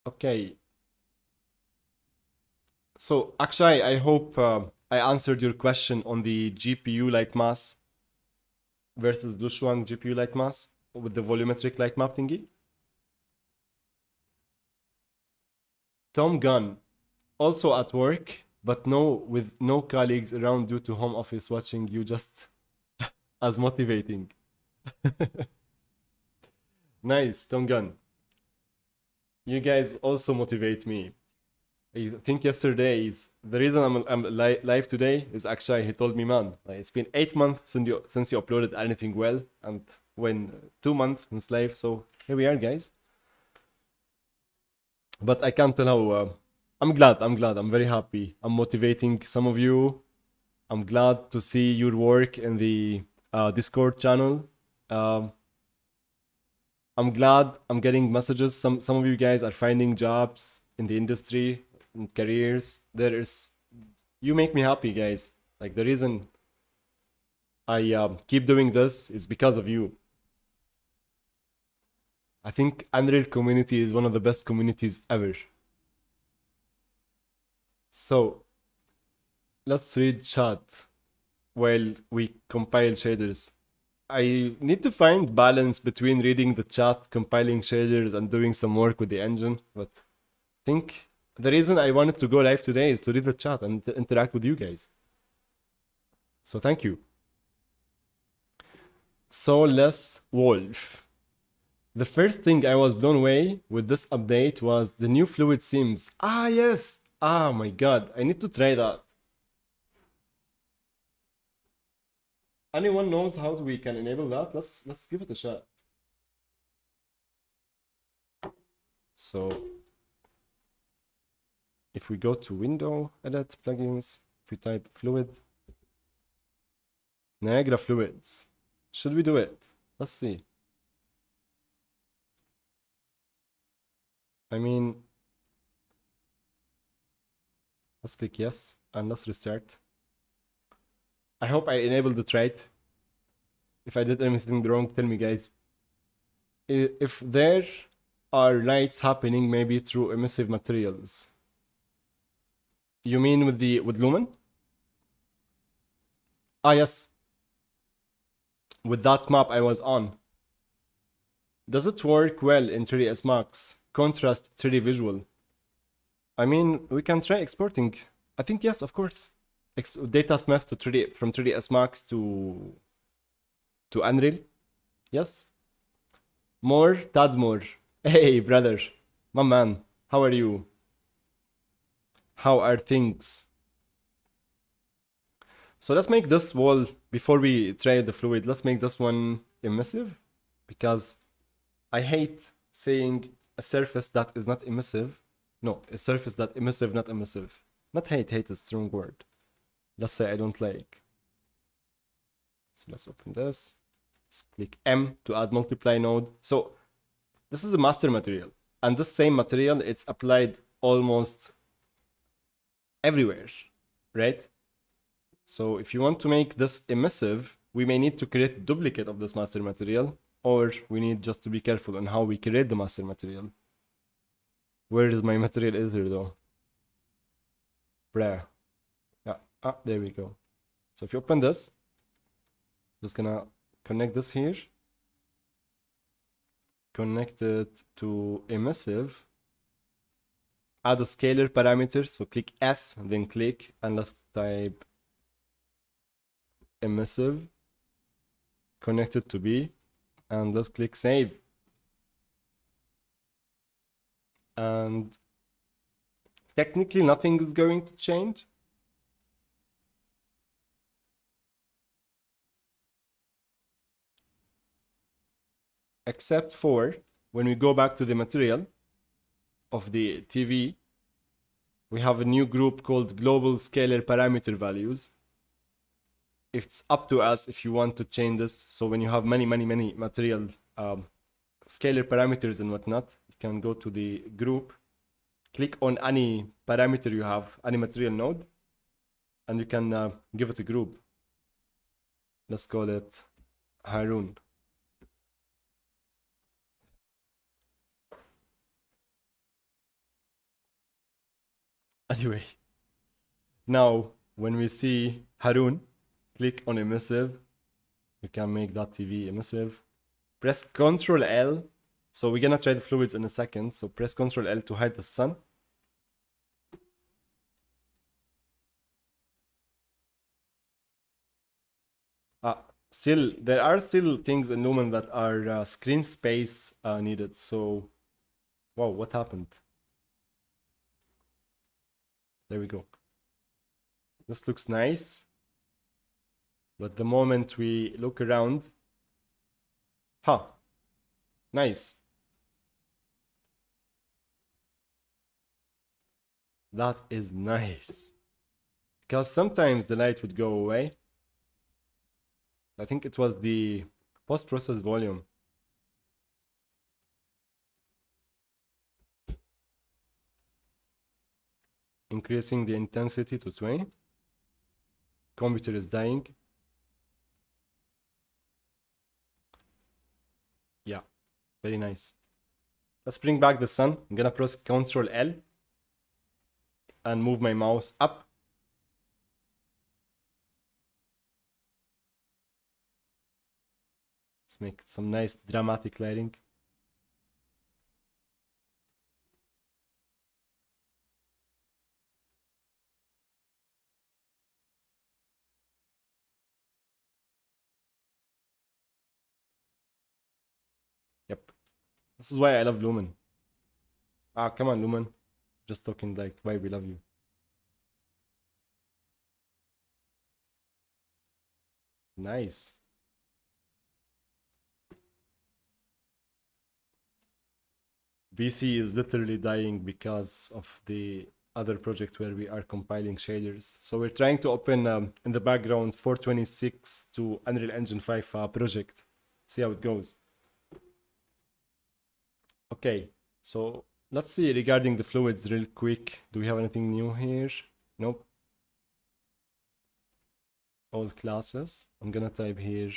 Okay. So Akshay, I hope I answered your question on the GPU Lightmass versus Lushwang GPU Lightmass with the volumetric light map thingy. Tom Gunn, also at work, but with no colleagues around due to home office watching you just as motivating. Nice, Tom Gunn. You guys also motivate me. I think yesterday is the reason I'm live today is actually he told me, man, like, it's been 8 months since you uploaded anything well, and when 2 months since live, so here we are, guys. But I can't tell how. I'm glad. I'm very happy. I'm motivating some of you. I'm glad to see your work in the Discord channel. Um, I'm glad I'm getting messages. Some of you guys are finding jobs in the industry and careers. You make me happy, guys. Like the reason I keep doing this is because of you. I think Unreal community is one of the best communities ever. So let's read chat while we compile shaders. I need to find balance between reading the chat, compiling shaders, and doing some work with the engine. But I think the reason I wanted to go live today is to read the chat and to interact with you guys. So thank you. Soulless Wolf. The first thing I was blown away with this update was the new fluid seams. Ah, yes. Ah, my god. I need to try that. Anyone knows how we can enable that? Let's give it a shot. So if we go to window, edit, plugins, if we type fluid, Niagara fluids. Should we do it? Let's see. I mean, let's click yes and let's restart. I hope I enabled it right. If I did anything wrong, tell me, guys. If there are lights happening maybe through emissive materials. You mean with Lumen? Ah, yes. With that map I was on. Does it work well in 3ds Max? Contrast 3D visual. I mean, we can try exporting. I think yes, of course. Data math to 3D from 3ds Max to Unreal. Yes. More Tadmore. Hey, brother. My man. How are you? How are things? So let's make this wall, before we try the fluid, let's make this one emissive. Because I hate saying a surface that is not emissive. No, a surface that emissive, not emissive. Not hate is a strong word. Let's say I don't like. So let's open this. Let's click M to add multiply node. So this is a master material. And this same material, it's applied almost everywhere, right? So if you want to make this emissive, we may need to create a duplicate of this master material, or we need just to be careful on how we create the master material. Where is my material editor though? Bruh. Yeah, there we go. So if you open this, just gonna connect this here. Connect it to emissive. Add a scalar parameter, so click S, then click, and let's type emissive. Connect it to B, and let's click save. And technically nothing is going to change. Except for when we go back to the material of the TV, we have a new group called global scalar parameter values. It's up to us if you want to change this. So when you have many material scalar parameters and whatnot, you can go to the group, click on any parameter you have, any material node, and you can give it a group. Let's call it Harun. Anyway, now when we see Harun, click on emissive. We can make that TV emissive. Press Ctrl L. So we're gonna try the fluids in a second. So press Ctrl L to hide the sun. Still, there are still things in Lumen that are screen space needed. So, wow, what happened? There we go. This looks nice. But the moment we look around, nice. That is nice. Because sometimes the light would go away. I think it was the post-process volume. Increasing the intensity to 20. Computer is dying. Yeah, very nice. Let's bring back the sun. I'm gonna press Ctrl L and move my mouse up. Let's make some nice dramatic lighting. Yep. This is why I love Lumen. Come on, Lumen. Just talking like why we love you. Nice. BC is literally dying because of the other project where we are compiling shaders. So we're trying to open in the background 426 to Unreal Engine 5 project. See how it goes. Okay, so let's see regarding the fluids real quick. Do we have anything new here? Nope. All classes. I'm gonna type here.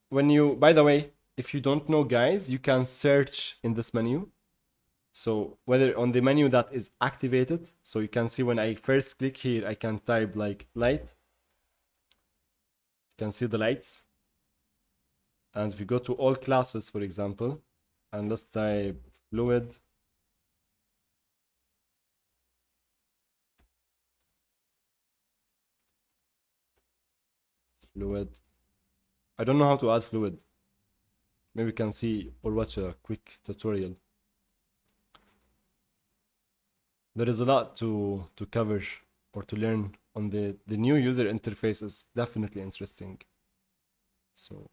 When you, by the way, if you don't know, guys, you can search in this menu. So whether on the menu that is activated, so you can see when I first click here, I can type like light. You can see the lights. And if you go to all classes, for example, and let's type fluid. Fluid. I don't know how to add fluid. Maybe we can see or watch a quick tutorial. There is a lot to cover or to learn on the new user interface is definitely interesting. So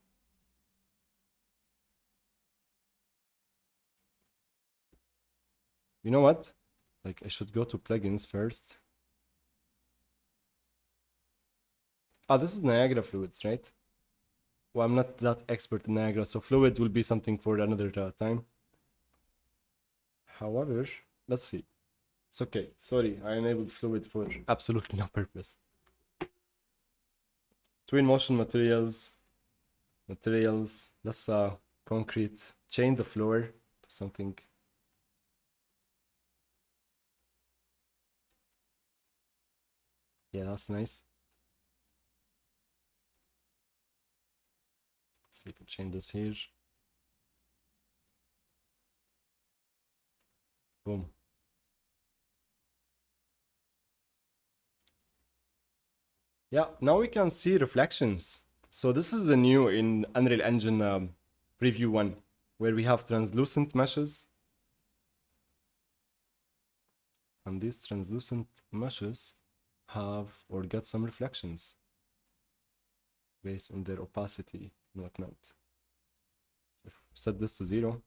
you know what? Like I should go to plugins first. This is Niagara fluids, right? Well, I'm not that expert in Niagara, so fluid will be something for another time. However, let's see. It's okay. Sorry, I enabled fluid for absolutely no purpose. Twin motion materials. Let's concrete. Chain the floor to something. Yeah, that's nice. See if I change this here. Boom. Yeah, now we can see reflections. So this is a new in Unreal Engine Preview 1, where we have translucent meshes. And these translucent meshes have or get some reflections based on their opacity and whatnot. If we set this to 0,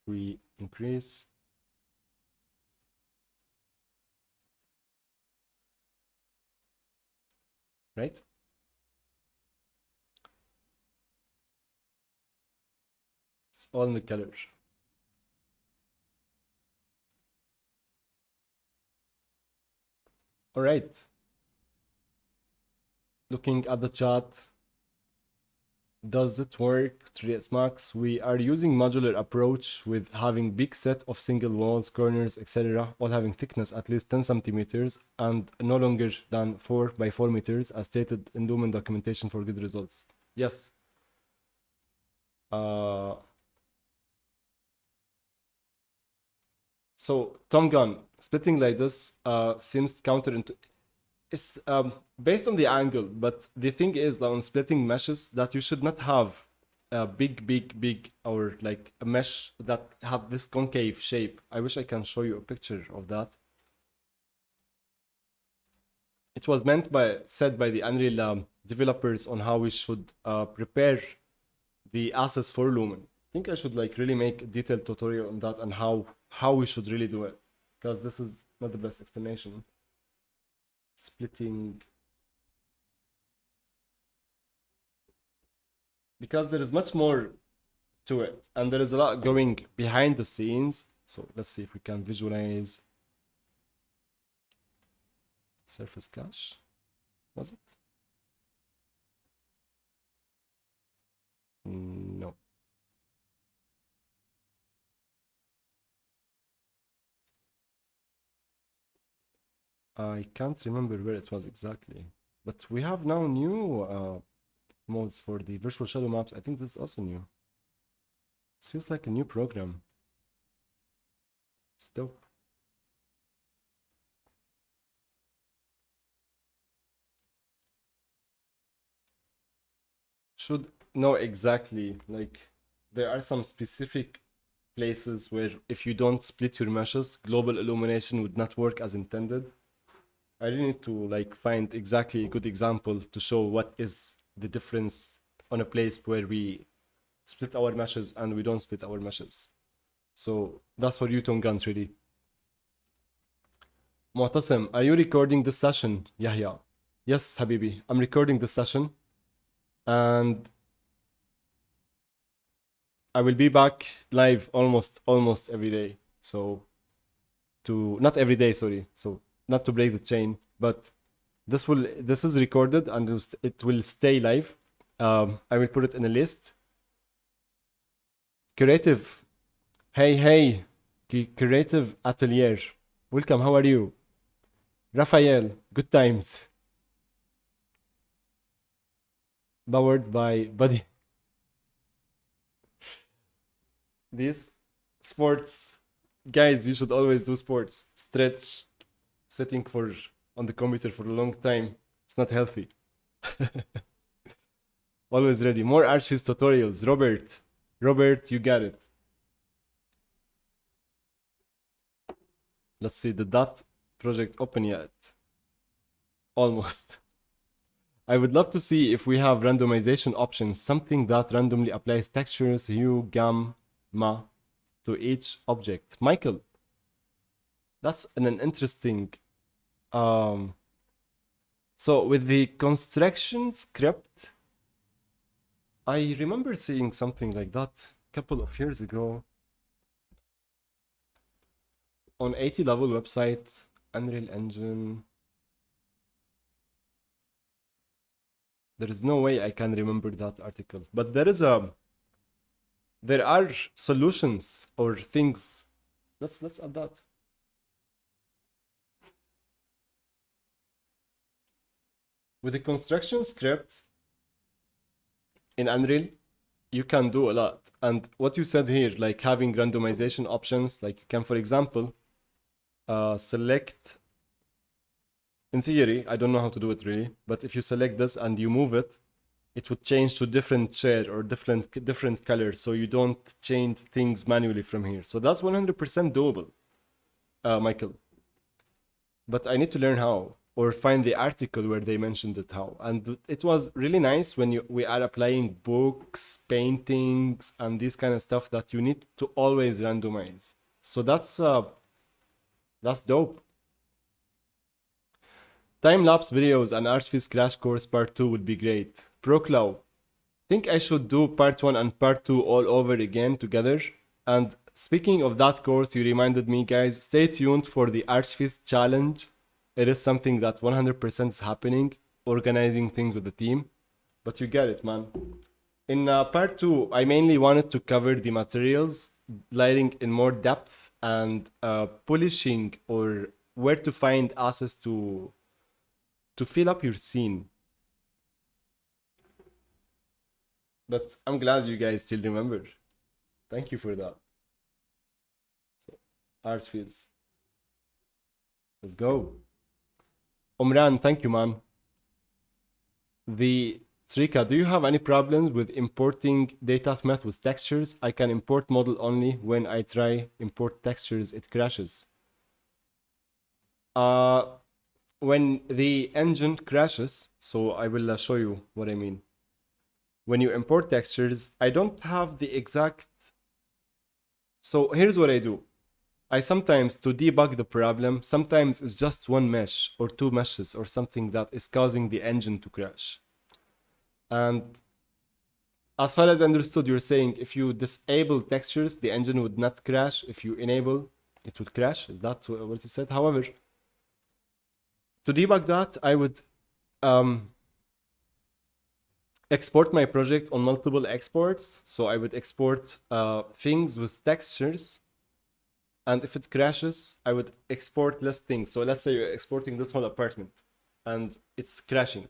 we increase, right? It's all in the color. All right. Looking at the chat, does it work? 3S Max, we are using modular approach with having big set of single walls, corners, etc. all having thickness at least 10 centimeters and no longer than 4 by 4 meters as stated in Lumen documentation for good results. Yes. So Tom Gunn, splitting like this seems counterintuitive. It's based on the angle, but the thing is that on splitting meshes that you should not have a big, or like a mesh that have this concave shape. I wish I can show you a picture of that. It was said by the Unreal developers on how we should prepare the assets for Lumen. I think I should like really make a detailed tutorial on that and how we should really do it, because this is not the best explanation. Splitting, because there is much more to it and there is a lot going behind the scenes. So let's see if we can visualize surface cache. Was it? No. I can't remember where it was exactly, but we have now new modes for the virtual shadow maps. I think this is also new. This feels like a new program. It's dope. Should know exactly, like there are some specific places where if you don't split your meshes, global illumination would not work as intended. I really need to like find exactly a good example to show what is the difference on a place where we split our meshes and we don't split our meshes. So that's for you, Tom Guns, really. Mu'tasim, are you recording this session? Yahya. Yes, Habibi, I'm recording this session. And I will be back live almost every day. So not every day, sorry. So not to break the chain, but this is recorded and it will stay live. I will put it in a list. Creative, hey, Creative Atelier, welcome. How are you? Raphael, good times. Powered by Buddy. These sports, guys, you should always do sports. Stretch, sitting on the computer for a long time. It's not healthy. Always ready. More Archviz tutorials. Robert, you got it. Let's see the dot project open yet. Almost. I would love to see if we have randomization options, something that randomly applies textures, hue, gamma to each object. Michael, that's an interesting. So with the construction script, I remember seeing something like that a couple of years ago on 80 level website, Unreal Engine. There is no way I can remember that article, but there are solutions or things. Let's add that. With the construction script in Unreal, you can do a lot. And what you said here, like having randomization options, like you can, for example, select, in theory, I don't know how to do it really, but if you select this and you move it, it would change to different shade or different colors, so you don't change things manually from here. So that's 100% doable, Michael. But I need to learn how, or find the article where they mentioned it how. And it was really nice when we are applying books, paintings, and this kind of stuff that you need to always randomize. So that's dope. Time-lapse videos and Archviz Crash Course Part 2 would be great. Proclaw, think I should do Part 1 and Part 2 all over again together. And speaking of that course, you reminded me, guys, stay tuned for the Archviz Challenge. It is something that 100% is happening, organizing things with the team. But you get it, man. In Part 2, I mainly wanted to cover the materials, lighting in more depth, and polishing, or where to find assets to fill up your scene. But I'm glad you guys still remember. Thank you for that. So, Artsfields. Let's go. Omran, thank you, man. The Srika, do you have any problems with importing data math with textures? I can import model only. When I try import textures, it crashes. When the engine crashes, so I will show you what I mean. When you import textures, I don't have the exact. So here's what I do. I sometimes, to debug the problem, sometimes it's just one mesh or two meshes or something that is causing the engine to crash. And as far as I understood, you're saying if you disable textures, the engine would not crash. If you enable, it would crash. Is that what you said? However, to debug that, I would export my project on multiple exports. So I would export things with textures. And if it crashes, I would export less things. So let's say you're exporting this whole apartment and it's crashing.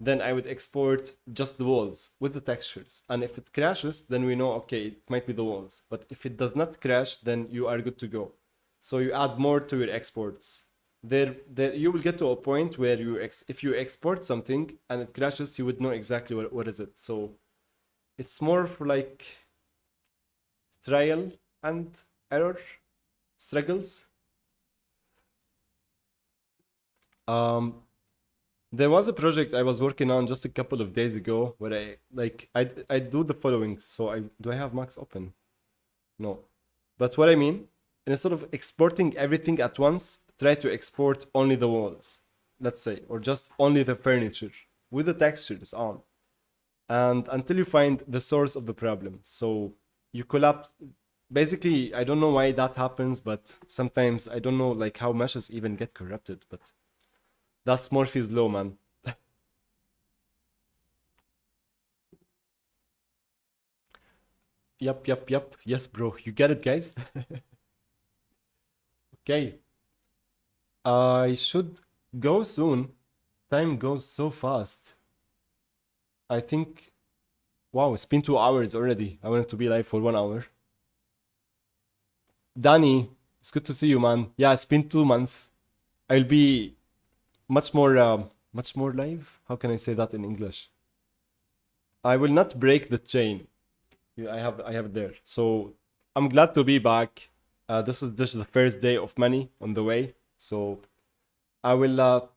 Then I would export just the walls with the textures. And if it crashes, then we know, okay, it might be the walls. But if it does not crash, then you are good to go. So you add more to your exports. There you will get to a point where if you export something and it crashes, you would know exactly what is it. So it's more for like trial and error struggles. There was a project I was working on just a couple of days ago where I do the following. So do I have Max open? No. But what I mean, instead of exporting everything at once, try to export only the walls, let's say, or just only the furniture with the textures on. And until you find the source of the problem. So you collapse. Basically, I don't know why that happens, but sometimes I don't know like how meshes even get corrupted, but that's Morphe's law, man. Yep. Yes, bro. You get it, guys? Okay. I should go soon. Time goes so fast. I think, wow, it's been 2 hours already. I wanted to be live for 1 hour. Danny, it's good to see you, man. Yeah, it's been 2 months. I'll be much more live. How can I say that in English? I will not break the chain. I have it there. So I'm glad to be back. This is just the first day of many on the way. So I will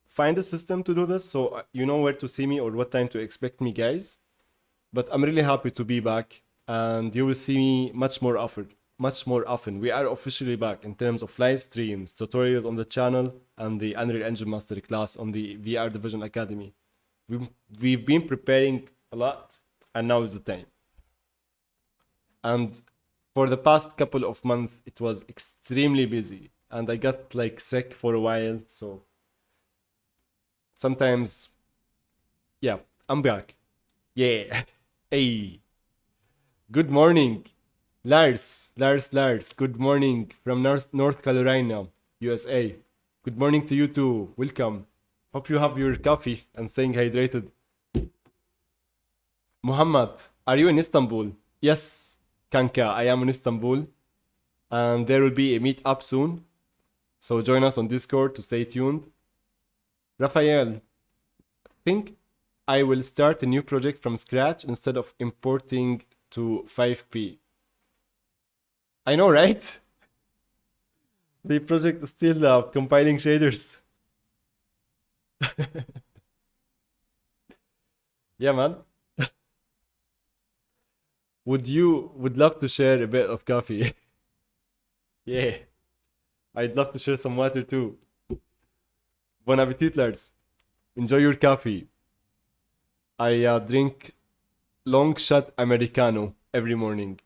find a system to do this. So you know where to see me or what time to expect me, guys. But I'm really happy to be back, and you will see me much more often. We are officially back in terms of live streams, tutorials on the channel, and the Unreal Engine Masterclass on the VR Division Academy. We've been preparing a lot, and now is the time. And for the past couple of months, it was extremely busy, and I got like sick for a while, so sometimes, yeah, I'm back. Yeah. Hey. Good morning. Lars. Good morning from North Carolina, USA. Good morning to you too. Welcome. Hope you have your coffee and staying hydrated. Muhammad, are you in Istanbul? Yes, Kanka, I am in Istanbul. And there will be a meet up soon. So join us on Discord to stay tuned. Raphael, think I will start a new project from scratch instead of importing to 5p. I know, right? The project is still compiling shaders. Yeah, man. Would love to share a bit of coffee? Yeah. I'd love to share some water too. Bon appetit, Lars. Enjoy your coffee. I drink long shot Americano every morning.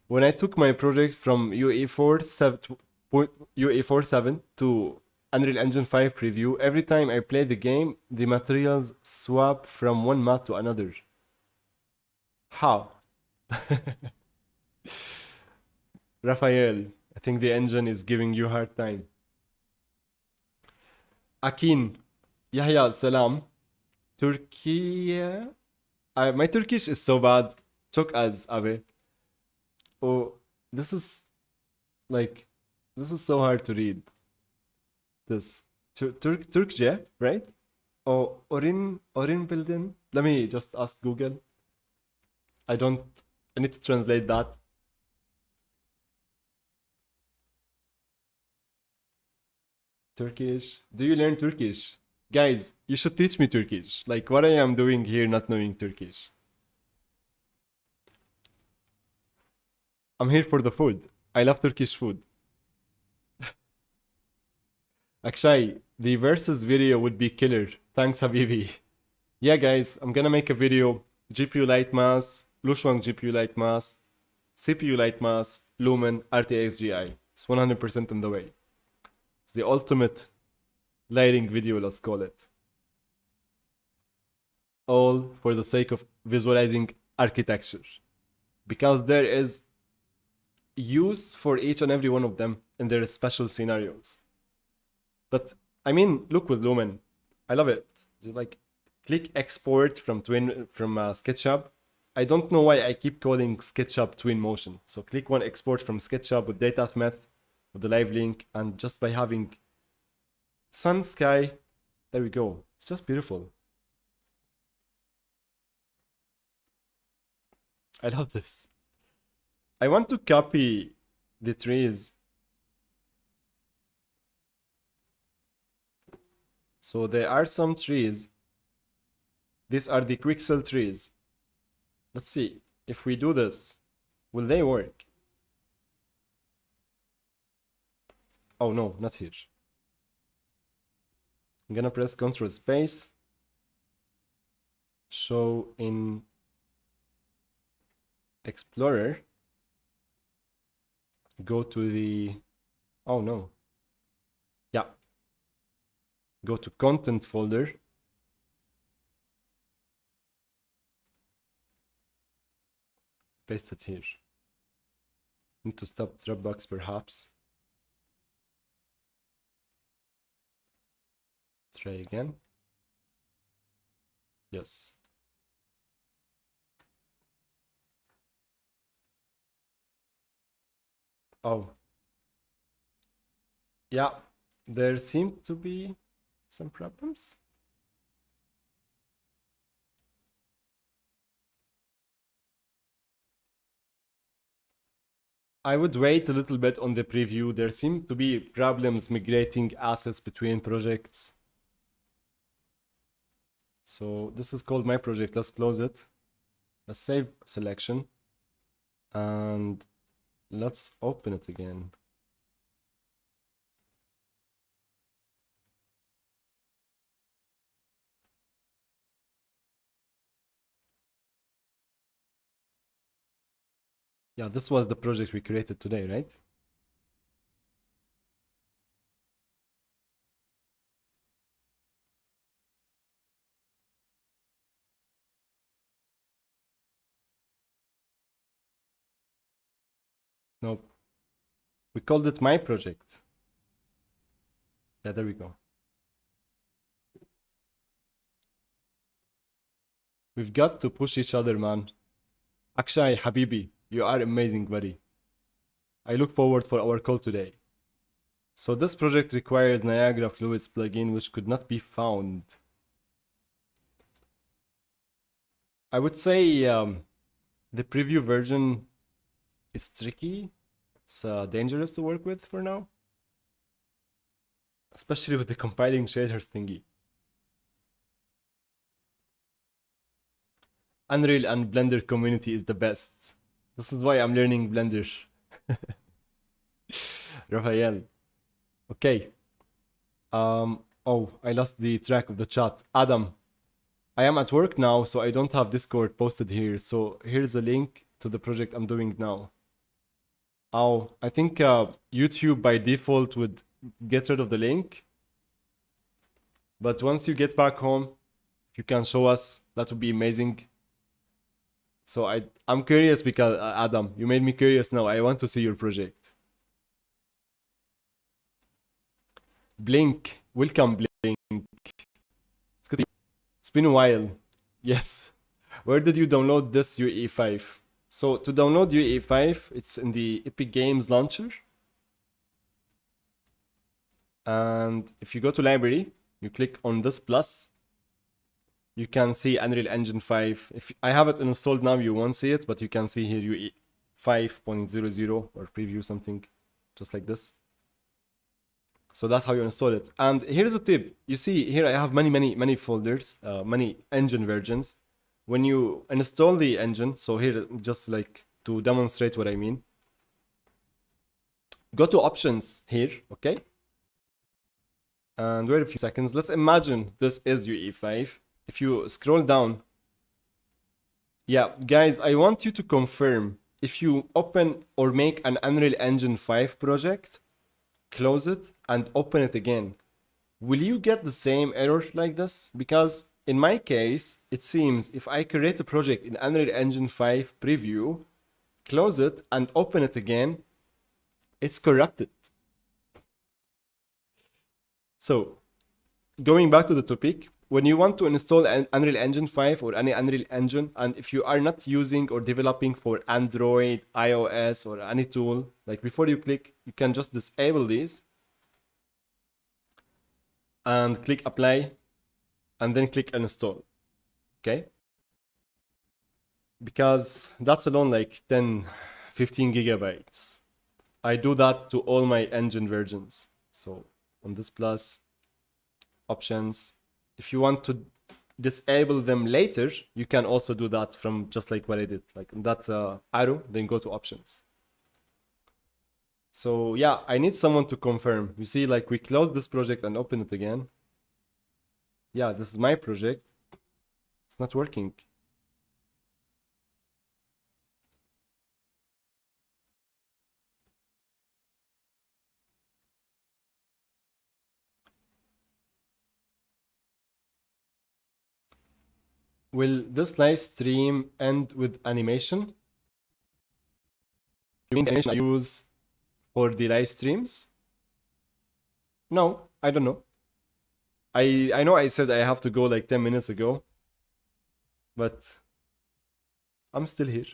When I took my project from UE47 to Unreal Engine 5 preview, every time I play the game, the materials swap from one map to another. How? Raphael, I think the engine is giving you a hard time. Akin, Yahya, salam. Turkey. My Turkish is so bad. Çok az abi. Oh, this is so hard to read. This Turkce, right? Oh, Orin building. Let me just ask Google. I need to translate that. Turkish. Do you learn Turkish? Guys, you should teach me Turkish. Like what I am doing here not knowing Turkish. I'm here for the food. I love Turkish food. Actually, the versus video would be killer. Thanks, Habibi. Yeah, guys, I'm gonna make a video. GPU light mass, Lushuang GPU light mass, CPU light mass, Lumen, RTX GI. It's 100% on the way. It's the ultimate lighting video, let's call it. All for the sake of visualizing architecture. Because there is use for each and every one of them in their special scenarios. But I mean, look with Lumen. I love it. Like, click export from SketchUp. I don't know why I keep calling SketchUp Twinmotion. So click one export from SketchUp with data meth, with the live link, and just by having sun, sky, there we go. It's just beautiful. I love this. I want to copy the trees. So there are some trees. These are the Quixel trees. Let's see if we do this, will they work? Oh no, not here. I'm gonna press Ctrl space, show in Explorer, go to the, oh no, yeah, go to content folder, paste it here. Need to stop Dropbox perhaps. Try again. Yes. Oh. Yeah, there seem to be some problems. I would wait a little bit on the preview. There seem to be problems migrating assets between projects. So this is called my project. Let's close it. Let's save selection. And let's open it again. Yeah, this was the project we created today, right? Nope. We called it my project. Yeah, there we go. We've got to push each other, man. Akshay, Habibi, you are amazing, buddy. I look forward for our call today. So this project requires Niagara Fluids plugin, which could not be found. I would say the preview version is tricky. It's dangerous to work with for now. Especially with the compiling shaders thingy. Unreal and Blender community is the best. This is why I'm learning Blender. Rafael. Okay. Oh, I lost the track of the chat. Adam. I am at work now, so I don't have Discord posted here. So here's a link to the project I'm doing now. Oh, I think YouTube by default would get rid of the link. But once you get back home, if you can show us, that would be amazing. So I'm curious because, Adam, you made me curious now. I want to see your project. Blink. Welcome, Blink. It's good. It's been a while. Yes. Where did you download this UE5? So to download UE5, it's in the Epic Games launcher. And if you go to library, you click on this plus, you can see Unreal Engine 5. If I have it installed now, you won't see it, but you can see here UE 5.00 or preview something just like this. So that's how you install it. And here's a tip. You see here I have many folders, many engine versions. When you install the engine, so here just like to demonstrate what I mean, go to options here, okay? And wait a few seconds. Let's imagine this is UE5. If you scroll down, yeah, guys, I want you to confirm if you open or make an Unreal Engine 5 project, close it and open it again, will you get the same error like this? Because in my case, it seems if I create a project in Unreal Engine 5 preview, close it and open it again, it's corrupted. So, going back to the topic, when you want to install an Unreal Engine 5 or any Unreal Engine, and if you are not using or developing for Android, iOS, or any tool, like before you click, you can just disable these and click apply and then click install, okay? Because that's alone like 10, 15 gigabytes. I do that to all my engine versions. So on this plus, options, if you want to disable them later, you can also do that from just like what I did, like that arrow, then go to options. So yeah, I need someone to confirm. You see, like we close this project and open it again. Yeah, this is my project. It's not working. Will this live stream end with animation? You mean the animation I use for the live streams? No, I don't know. I know I said I have to go like 10 minutes ago, but I'm still here.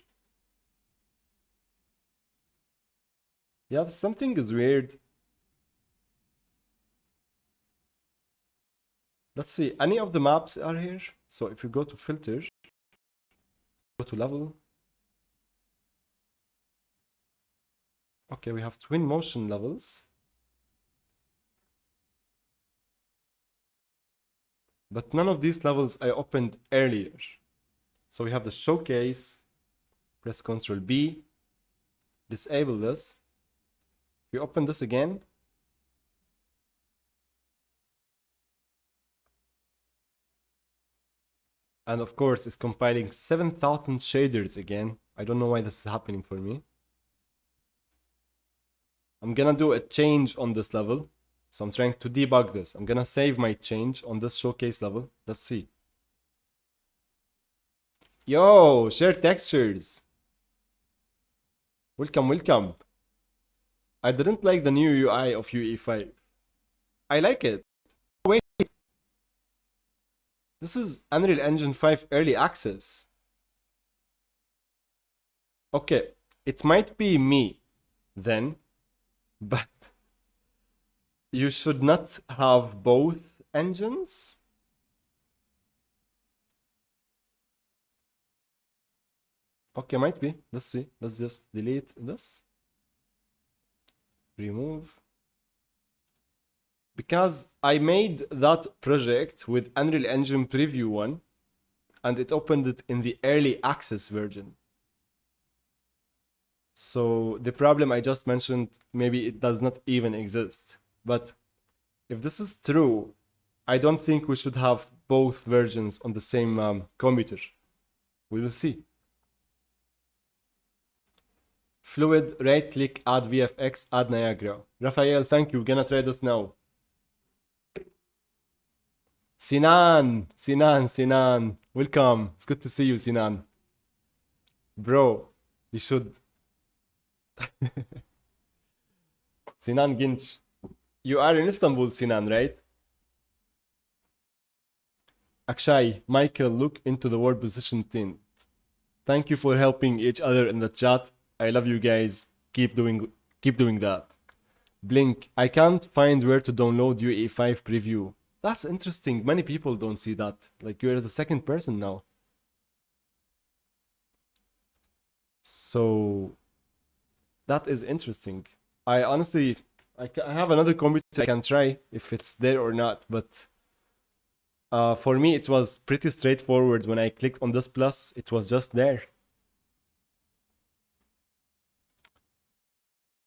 Yeah, something is weird. Let's see, any of the maps are here? So if you go to filter, go to level. Okay, we have twin motion levels. But none of these levels I opened earlier. So we have the showcase, press Ctrl B, disable this. We open this again. And of course, it's compiling 7,000 shaders again. I don't know why this is happening for me. I'm gonna do a change on this level. So I'm trying to debug this. I'm gonna save my change on this showcase level. Let's see. Yo, share textures. Welcome, welcome. I didn't like the new UI of UE5. I like it. Wait. This is Unreal Engine 5 early access. Okay, it might be me then, but you should not have both engines. Okay, might be. Let's see. Let's just delete this. Remove. Because I made that project with Unreal Engine Preview 1 and it opened it in the early access version. So the problem I just mentioned, maybe it does not even exist. But if this is true, I don't think we should have both versions on the same computer. We will see. Fluid, right click, add VFX, add Niagara. Raphael, thank you. We're gonna try this now. Sinan, welcome. It's good to see you, Sinan. Bro, you should. Sinan Ginch. You are in Istanbul, Sinan, right? Akshay, Michael, look into the word position tint. Thank you for helping each other in the chat. I love you guys. Keep doing that. Blink, I can't find where to download UE5 preview. That's interesting. Many people don't see that. Like you're the second person now. So that is interesting. I honestly, I have another computer I can try if it's there or not, but for me it was pretty straightforward. When I clicked on this plus, it was just there.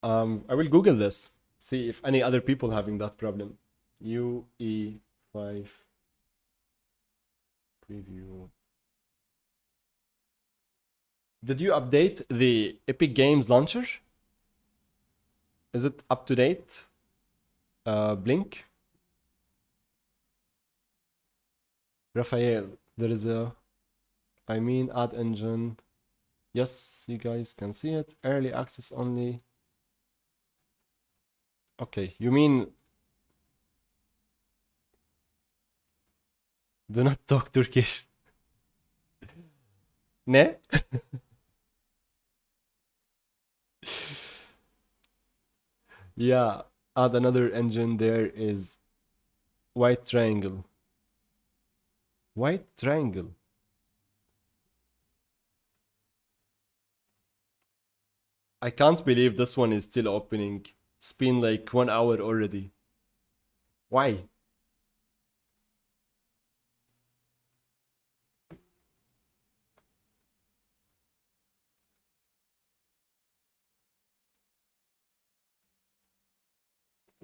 I will Google this, see if any other people having that problem. UE5 preview. Did you update the Epic Games launcher? Is it up to date? Blink? Raphael, there is a, I mean, add engine. Yes, you guys can see it. Early access only. Okay, you mean do not talk Turkish. Ne? Yeah, add another engine. There is white triangle. White triangle. I can't believe this one is still opening. It's been like 1 hour already. Why?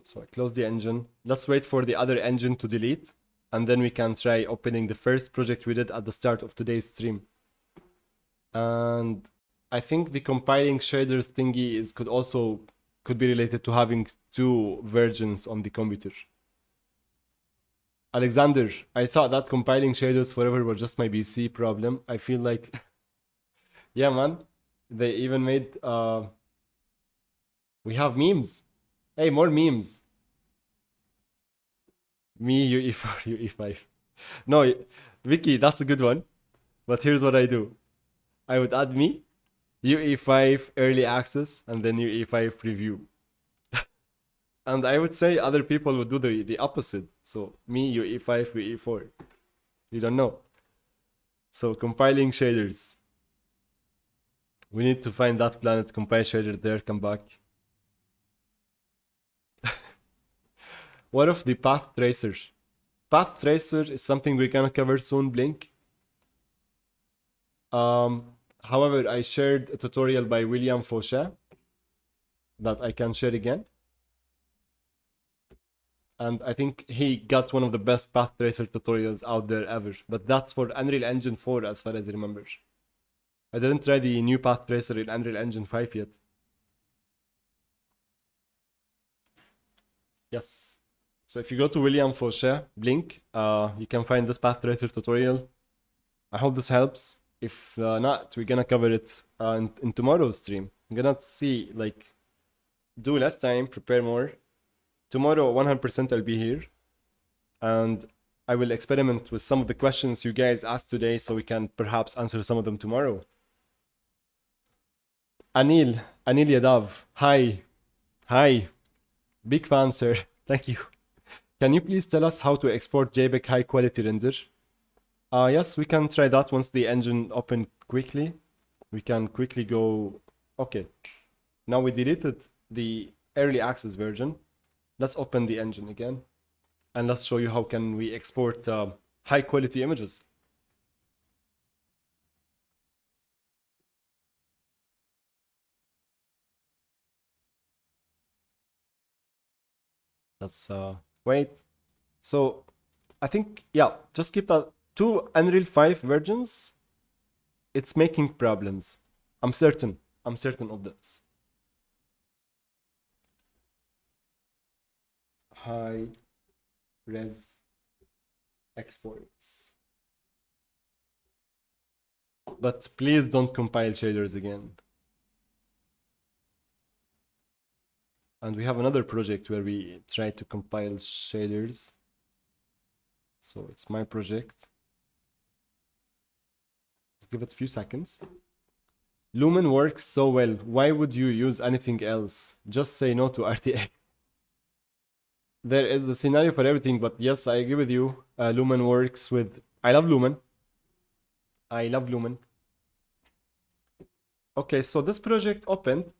So I close the engine. Let's wait for the other engine to delete, and then we can try opening the first project we did at the start of today's stream. And I think the compiling shaders thingy is could be related to having two versions on the computer. Alexander, I thought that compiling shaders forever were just my PC problem. I feel like, yeah, man, they even made we have memes. Hey, more memes. Me, UE4, UE5. No, Vicky, that's a good one. But here's what I do. I would add me, UE5 early access, and then UE5 preview. And I would say other people would do the opposite. So me, UE5, UE4. You don't know. So compiling shaders. We need to find that planet, compile shader there, come back. What of the path tracer? Path tracer is something we're gonna cover soon, Blink. However, I shared a tutorial by William Fauchet that I can share again. And I think he got one of the best path tracer tutorials out there ever. But that's for Unreal Engine 4 as far as I remember. I didn't try the new path tracer in Unreal Engine 5 yet. Yes. So if you go to William Fauchet, Blink, you can find this path tracer tutorial. I hope this helps. If not, we're gonna cover it in tomorrow's stream. I'm gonna see, like, do less time, prepare more. Tomorrow, 100% I'll be here. And I will experiment with some of the questions you guys asked today so we can perhaps answer some of them tomorrow. Anil Yadav, hi. Hi. Big fan, sir. Thank you. Can you please tell us how to export JPEG high quality render? Yes, we can try that once the engine open quickly. We can quickly go, okay. Now we deleted the early access version. Let's open the engine again. And let's show you how can we export high quality images. Let's wait. So I think, yeah, just keep that two Unreal 5 versions. It's making problems. I'm certain of this. High res exports. But please don't compile shaders again. And we have another project where we try to compile shaders. So it's my project. Let's give it a few seconds. Lumen works so well. Why would you use anything else? Just say no to RTX. there is a scenario for everything, but yes, I agree with you. Lumen works with. I love Lumen. I love Lumen. Okay, so this project opened,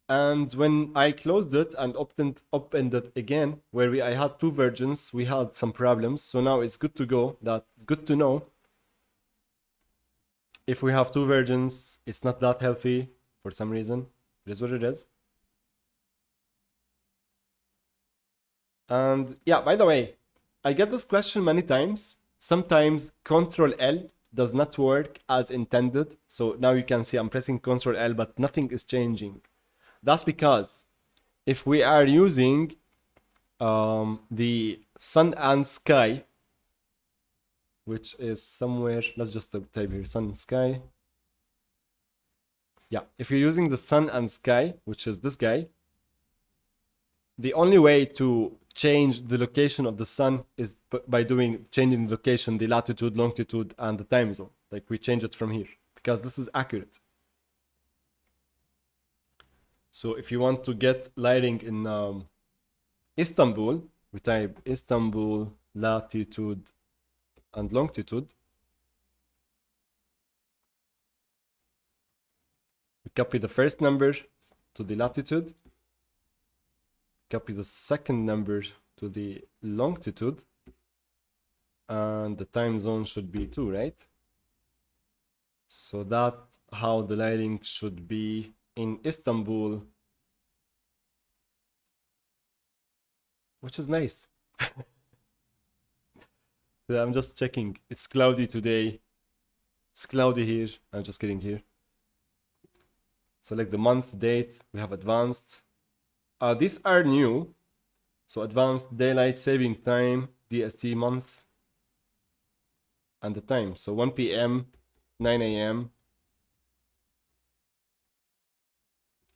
and when I closed it and opened it again, where I had two versions, we had some problems. So now it's good to go. That good to know. If we have two versions, it's not that healthy for some reason. It is what it is. And yeah, by the way, I get this question many times. Sometimes Control L does not work as intended. So now you can see I'm pressing Control L, but nothing is changing. That's because if we are using the sun and sky, which is somewhere, let's just type here, sun and sky. Yeah, if you're using the sun and sky, which is this guy, the only way to change the location of the sun is by changing the location, the latitude, longitude, and the time zone. Like we change it from here because this is accurate. So if you want to get lighting in Istanbul, we type Istanbul latitude and longitude. We copy the first number to the latitude, copy the second number to the longitude, and the time zone should be 2, right? So that's how the lighting should be in Istanbul, which is nice. I'm just checking. It's cloudy today. It's cloudy here. I'm just kidding here. Select the month, date. We have advanced. These are new. So advanced daylight saving time, DST month, and the time. So 1 p.m., 9 a.m.,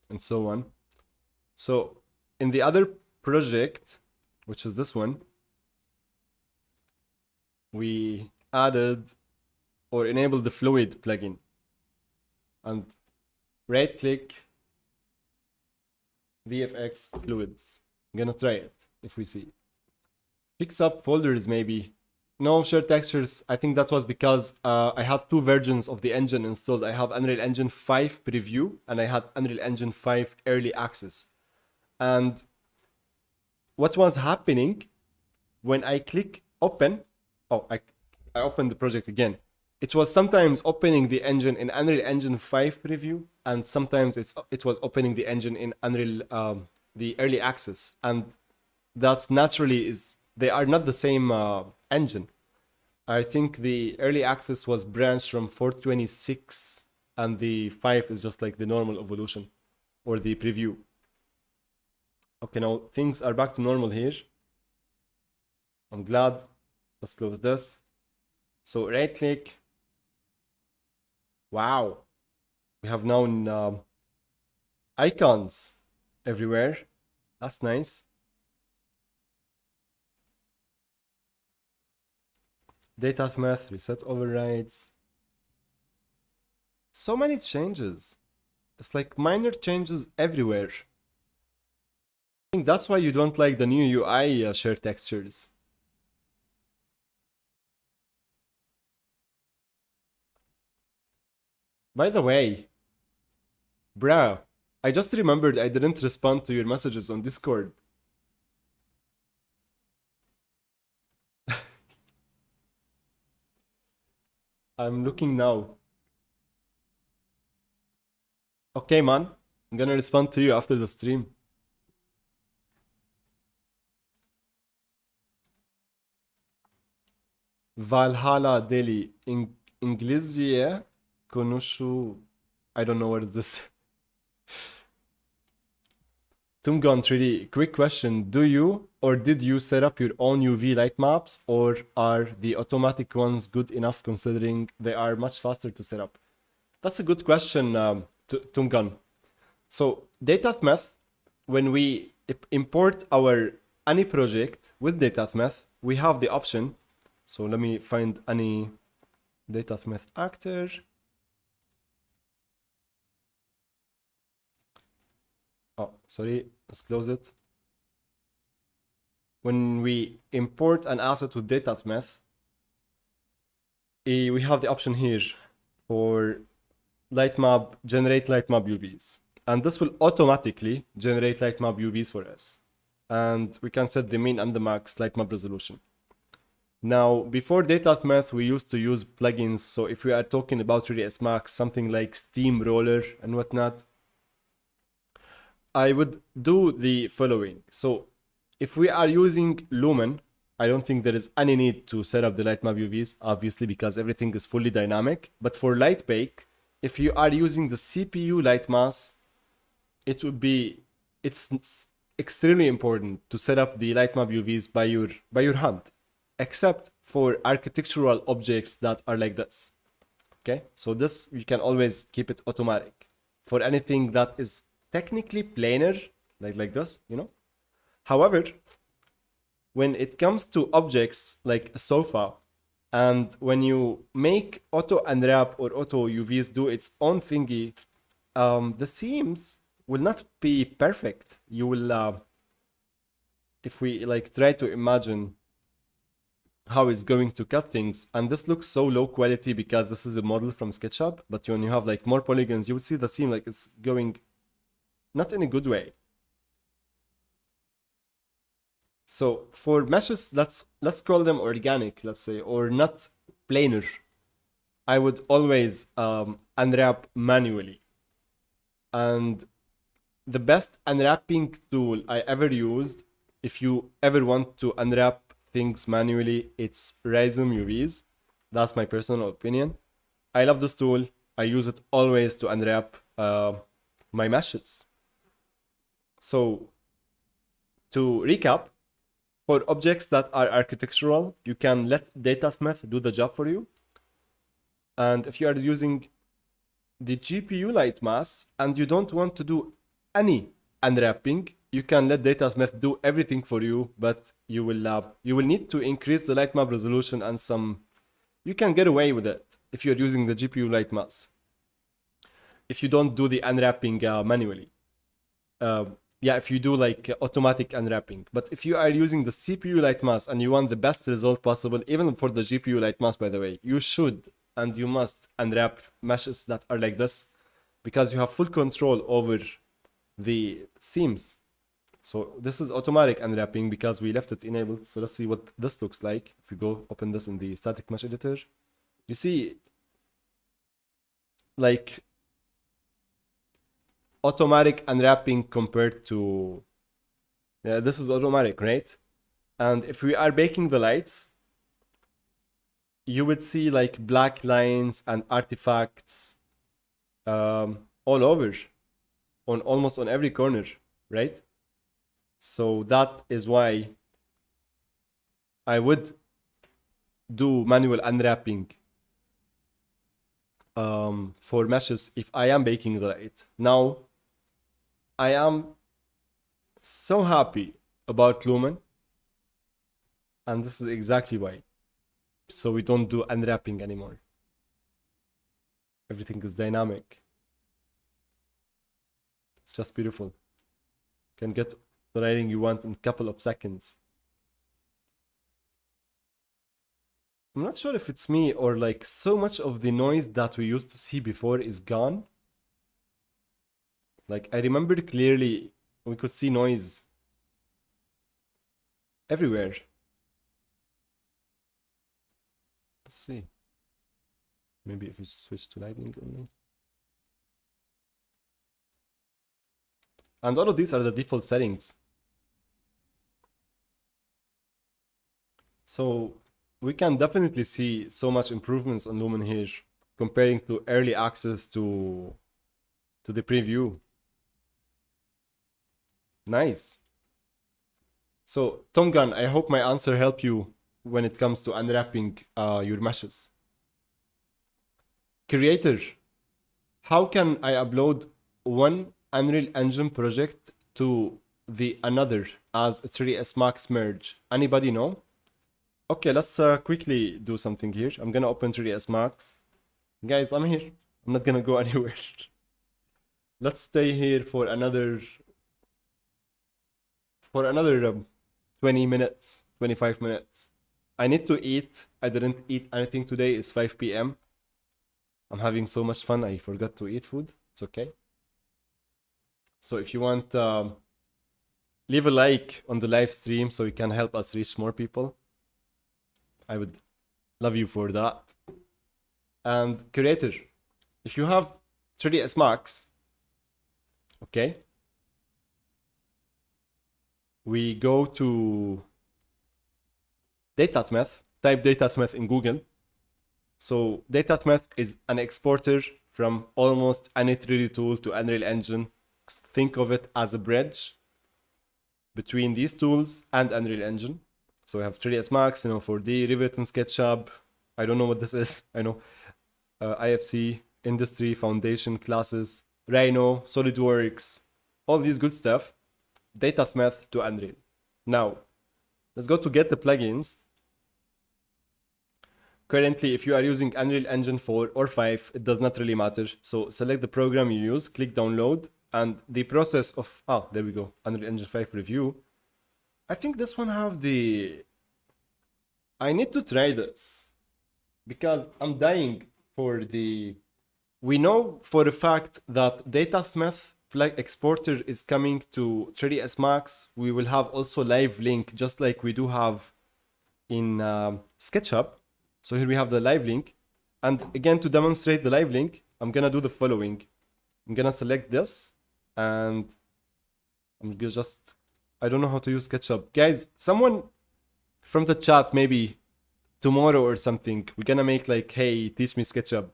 and so on. So in the other project, which is this one, we added or enabled the fluid plugin. And right click VFX fluids. I'm gonna try it if we see. Fix up folders maybe. No, share textures. I think that was because I had two versions of the engine installed. I have Unreal Engine 5 preview and I had Unreal Engine 5 early access. And what was happening when I click open, I opened the project again. It was sometimes opening the engine in Unreal Engine 5 preview, and sometimes it was opening the engine in Unreal the early access, and that's naturally they are not the same engine. I think the early access was branched from 426, and the 5 is just like the normal evolution or the preview. Okay, now things are back to normal here. I'm glad. Let's close this. So right click. Wow. We have now icons everywhere. That's nice. Data math, reset overrides. So many changes. It's like minor changes everywhere. I think that's why you don't like the new UI share textures. By the way, bruh, I just remembered I didn't respond to your messages on Discord. I'm looking now. Okay, man. I'm gonna respond to you after the stream. Valhalla Delhi. İngilizce konuşu. I don't know what is this. Tumgon 3D, quick question. Do you or did you set up your own UV light maps, or are the automatic ones good enough considering they are much faster to set up? That's a good question, Tumgon. So DataMath, when we import any project with DataMath, we have the option. So let me find any DataMath actor. Oh, sorry, let's close it. when we import an asset with data.meth, we have the option here for lightmap, generate lightmap UVs. And this will automatically generate lightmap UVs for us. And we can set the min and the max lightmap resolution. Now, before data.meth, we used to use plugins. So if we are talking about 3ds Max, something like Steamroller and whatnot, I would do the following. So if we are using Lumen, I don't think there is any need to set up the lightmap UVs, obviously, because everything is fully dynamic. But for Lightbake, if you are using the CPU light mass, it's extremely important to set up the lightmap UVs by your hand, except for architectural objects that are like this. Okay, so this you can always keep it automatic. For anything that is technically planar, like this, you know. However, when it comes to objects like a sofa, and when you make auto unwrap or auto UVs do its own thingy, the seams will not be perfect. You will, if we like try to imagine how it's going to cut things, and this looks so low quality because this is a model from SketchUp, but when you have like more polygons, you would see the seam like it's going not in a good way. So for meshes, let's call them organic, let's say, or not planar, I would always unwrap manually. And the best unwrapping tool I ever used, if you ever want to unwrap things manually, it's Rhizome UVs. That's my personal opinion. I love this tool. I use it always to unwrap my meshes. So to recap, for objects that are architectural, you can let data.meth do the job for you. And if you are using the GPU light mass and you don't want to do any unwrapping, you can let data.meth do everything for you, but you will need to increase the light map resolution and you can get away with it if you're using the GPU light mass, if you don't do the unwrapping manually. Yeah, if you do like automatic unwrapping. But if you are using the CPU light mass and you want the best result possible, even for the GPU light mass, by the way, you should and you must unwrap meshes that are like this, because you have full control over the seams. So this is automatic unwrapping because we left it enabled. So let's see what this looks like. If we go open this in the static mesh editor, you see like automatic unwrapping compared to, yeah, this is automatic, right? And if we are baking the lights, you would see like black lines and artifacts all over, almost on every corner, right? So that is why I would do manual unwrapping for meshes if I am baking the light. Now, I am so happy about Lumen, and this is exactly why. So we don't do unwrapping anymore. Everything is dynamic. It's just beautiful. You can get the lighting you want in a couple of seconds. I'm not sure if it's me or like so much of the noise that we used to see before is gone. Like I remember clearly we could see noise everywhere. Let's see. Maybe if we switch to lighting only. And all of these are the default settings. So we can definitely see so much improvements on Lumen here comparing to early access to the preview. Nice. So Tongan, I hope my answer helped you when it comes to unwrapping your meshes. Creator, how can I upload one Unreal Engine project to the another as a 3ds Max merge? Anybody know? Okay, let's quickly do something here. I'm gonna open 3ds Max. Guys, I'm here. I'm not gonna go anywhere. Let's stay here for another 20 minutes, 25 minutes. I need to eat. I didn't eat anything today. It's 5 p.m. I'm having so much fun. I forgot to eat food. It's okay. So if you want, leave a like on the live stream so you can help us reach more people. I would love you for that. And creator, if you have 3ds Max, okay, we go to DataTmeth, type DataTmeth in Google. So DataTmeth is an exporter from almost any 3D tool to Unreal Engine. Think of it as a bridge between these tools and Unreal Engine. So we have 3ds Max, 4D, Revit and SketchUp. I don't know what this is. I know IFC, Industry, Foundation, Classes, Rhino, SolidWorks, all these good stuff. DataTmeth to Unreal. Now, let's go to get the plugins. Currently, if you are using Unreal Engine 4 or 5, it does not really matter. So select the program you use, click download, and the process of, there we go, Unreal Engine 5 preview. I think this one have the, I need to try this because I'm dying for the, we know for a fact that DataTmeth exporter is coming to 3ds Max. We will have also live link, just like we do have in SketchUp. So here we have the live link. And again, to demonstrate the live link, I'm gonna do the following. I'm gonna select this and I'm gonna just, I don't know how to use SketchUp. Guys, someone from the chat, maybe tomorrow or something, we're gonna make like, hey, teach me SketchUp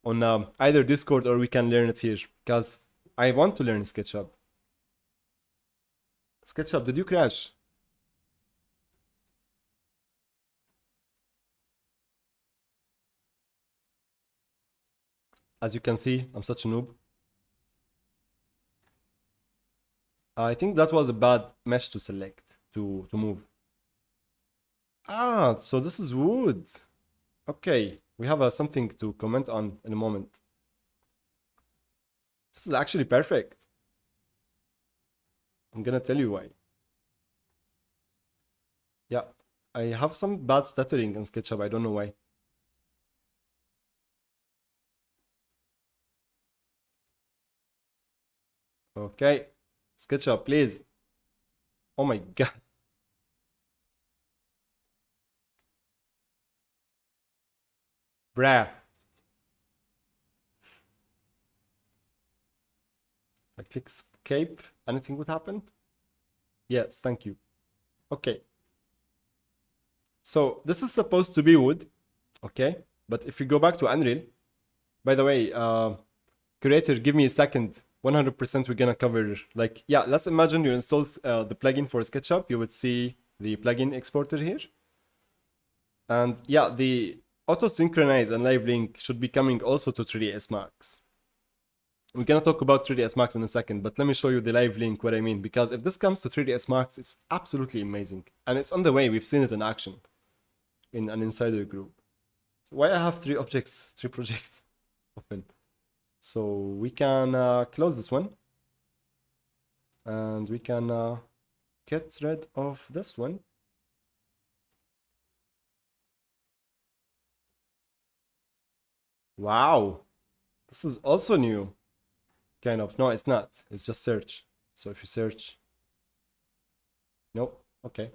on either Discord or we can learn it here because I want to learn SketchUp. SketchUp, did you crash? As you can see, I'm such a noob. I think that was a bad mesh to select, to move. So this is wood. Okay, we have something to comment on in a moment. This is actually perfect. I'm gonna tell you why. Yeah, I have some bad stuttering in SketchUp, I don't know why. Okay, SketchUp, please. Oh my god. Bruh. I click escape, anything would happen? Yes, thank you. Okay. So this is supposed to be wood, okay? But if you go back to Unreal, by the way, creator, give me a second. 100% we're gonna cover, like, yeah, let's imagine you install the plugin for SketchUp. You would see the plugin exporter here. And yeah, the auto synchronize and live link should be coming also to 3ds Max. We're gonna talk about 3ds Max in a second, but let me show you the live link, what I mean, because if this comes to 3ds Max, it's absolutely amazing. And it's on the way, we've seen it in action in an insider group. So why I have 3 projects open? So we can close this one. And we can get rid of this one. Wow, this is also new. Kind of. No, it's not. It's just search. So if you search, no, okay.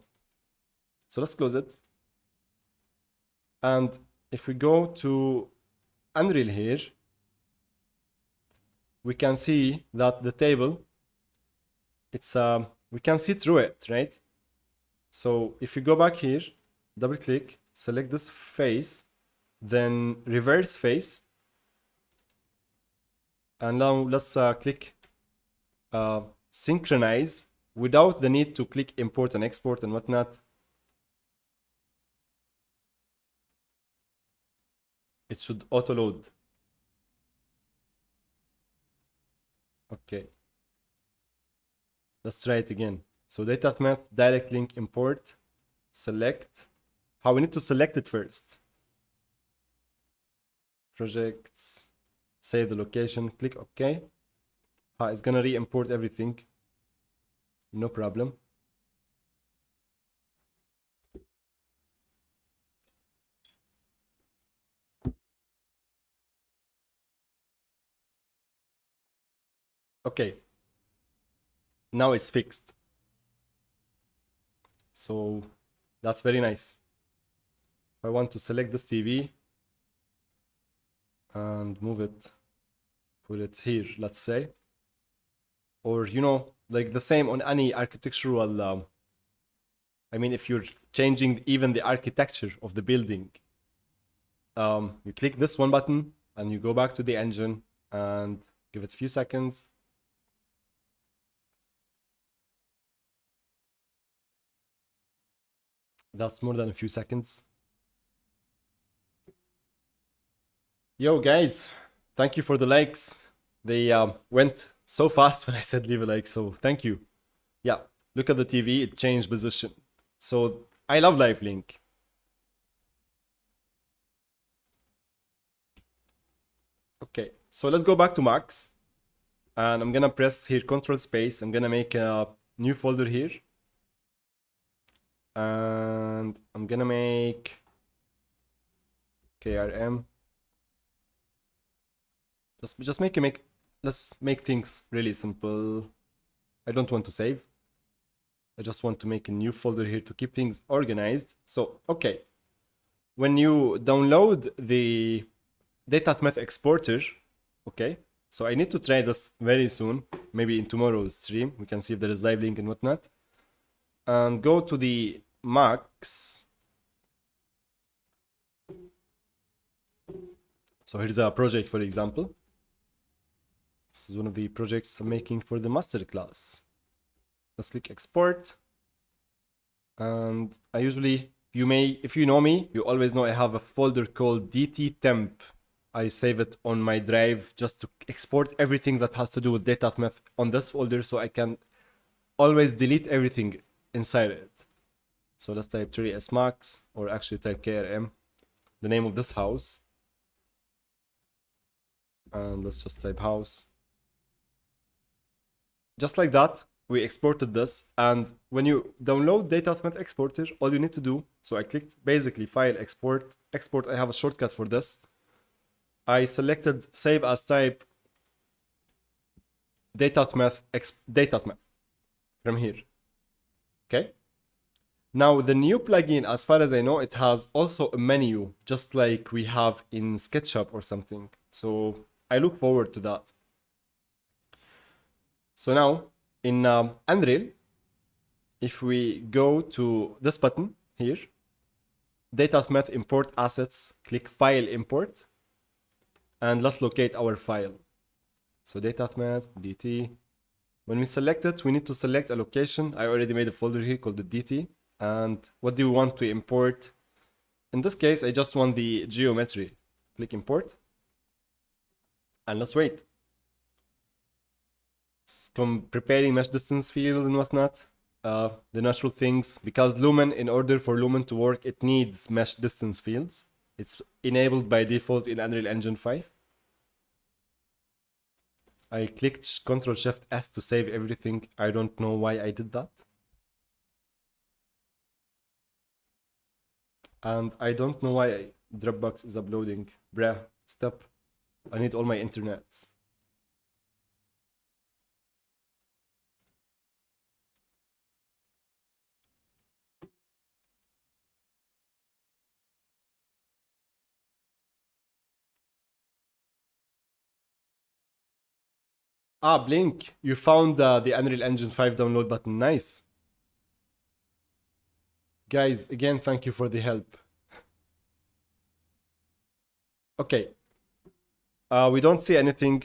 So let's close it. And if we go to Unreal here, we can see that the table, it's we can see through it, right? So if you go back here, double click, select this face, then reverse face, and now let's click synchronize without the need to click import and export and whatnot. It should auto load. Okay, let's try it again. So DataTmeth, direct link import, select. How we need to select it first. Projects, save the location, click OK. It's gonna re-import everything. No problem. Okay. Now it's fixed. So that's very nice. If I want to select this TV and move it, put it here, let's say. Or, you know, like the same on any architectural, I mean, if you're changing even the architecture of the building, you click this one button and you go back to the engine and give it a few seconds. That's more than a few seconds. Yo, guys, thank you for the likes. They went so fast when I said leave a like, so thank you. Yeah, look at the TV, it changed position. So I love Live Link. Okay, so let's go back to Max. And I'm gonna press here Control Space. I'm gonna make a new folder here. And I'm gonna make KRM. Let's make things really simple. I don't want to save. I just want to make a new folder here to keep things organized. So, okay. When you download the DataThmeth exporter, okay, so I need to try this very soon, maybe in tomorrow's stream. We can see if there is live link and whatnot. And go to the Max. So here's a project, for example. This is one of the projects I'm making for the masterclass. Let's click export. And I usually, if you know me, you always know I have a folder called DT temp. I save it on my drive just to export everything that has to do with DataThmeth on this folder so I can always delete everything inside it. So let's type 3S Max, or actually type KRM, the name of this house. And let's just type house. Just like that, we exported this. And when you download DataThmeth exporter, all you need to do, so I clicked basically file, export. I have a shortcut for this. I selected save as type DataThmeth from here. Okay. Now the new plugin, as far as I know, it has also a menu, just like we have in SketchUp or something. So I look forward to that. So now in Unreal, if we go to this button here, DataThmeth import assets, click file import, and let's locate our file. So DataThmeth, DT. When we select it, we need to select a location. I already made a folder here called the DT. And what do we want to import? In this case, I just want the geometry. Click import. And let's wait. Preparing mesh distance field and whatnot. The natural things. Because Lumen, in order for Lumen to work, it needs mesh distance fields. It's enabled by default in Unreal Engine 5. I clicked Ctrl-Shift-S to save everything. I don't know why I did that. And I don't know why Dropbox is uploading. Bruh, stop. I need all my internets. Ah, Blink, you found the Unreal Engine 5 download button. Nice. Guys, again, thank you for the help. Okay. We don't see anything.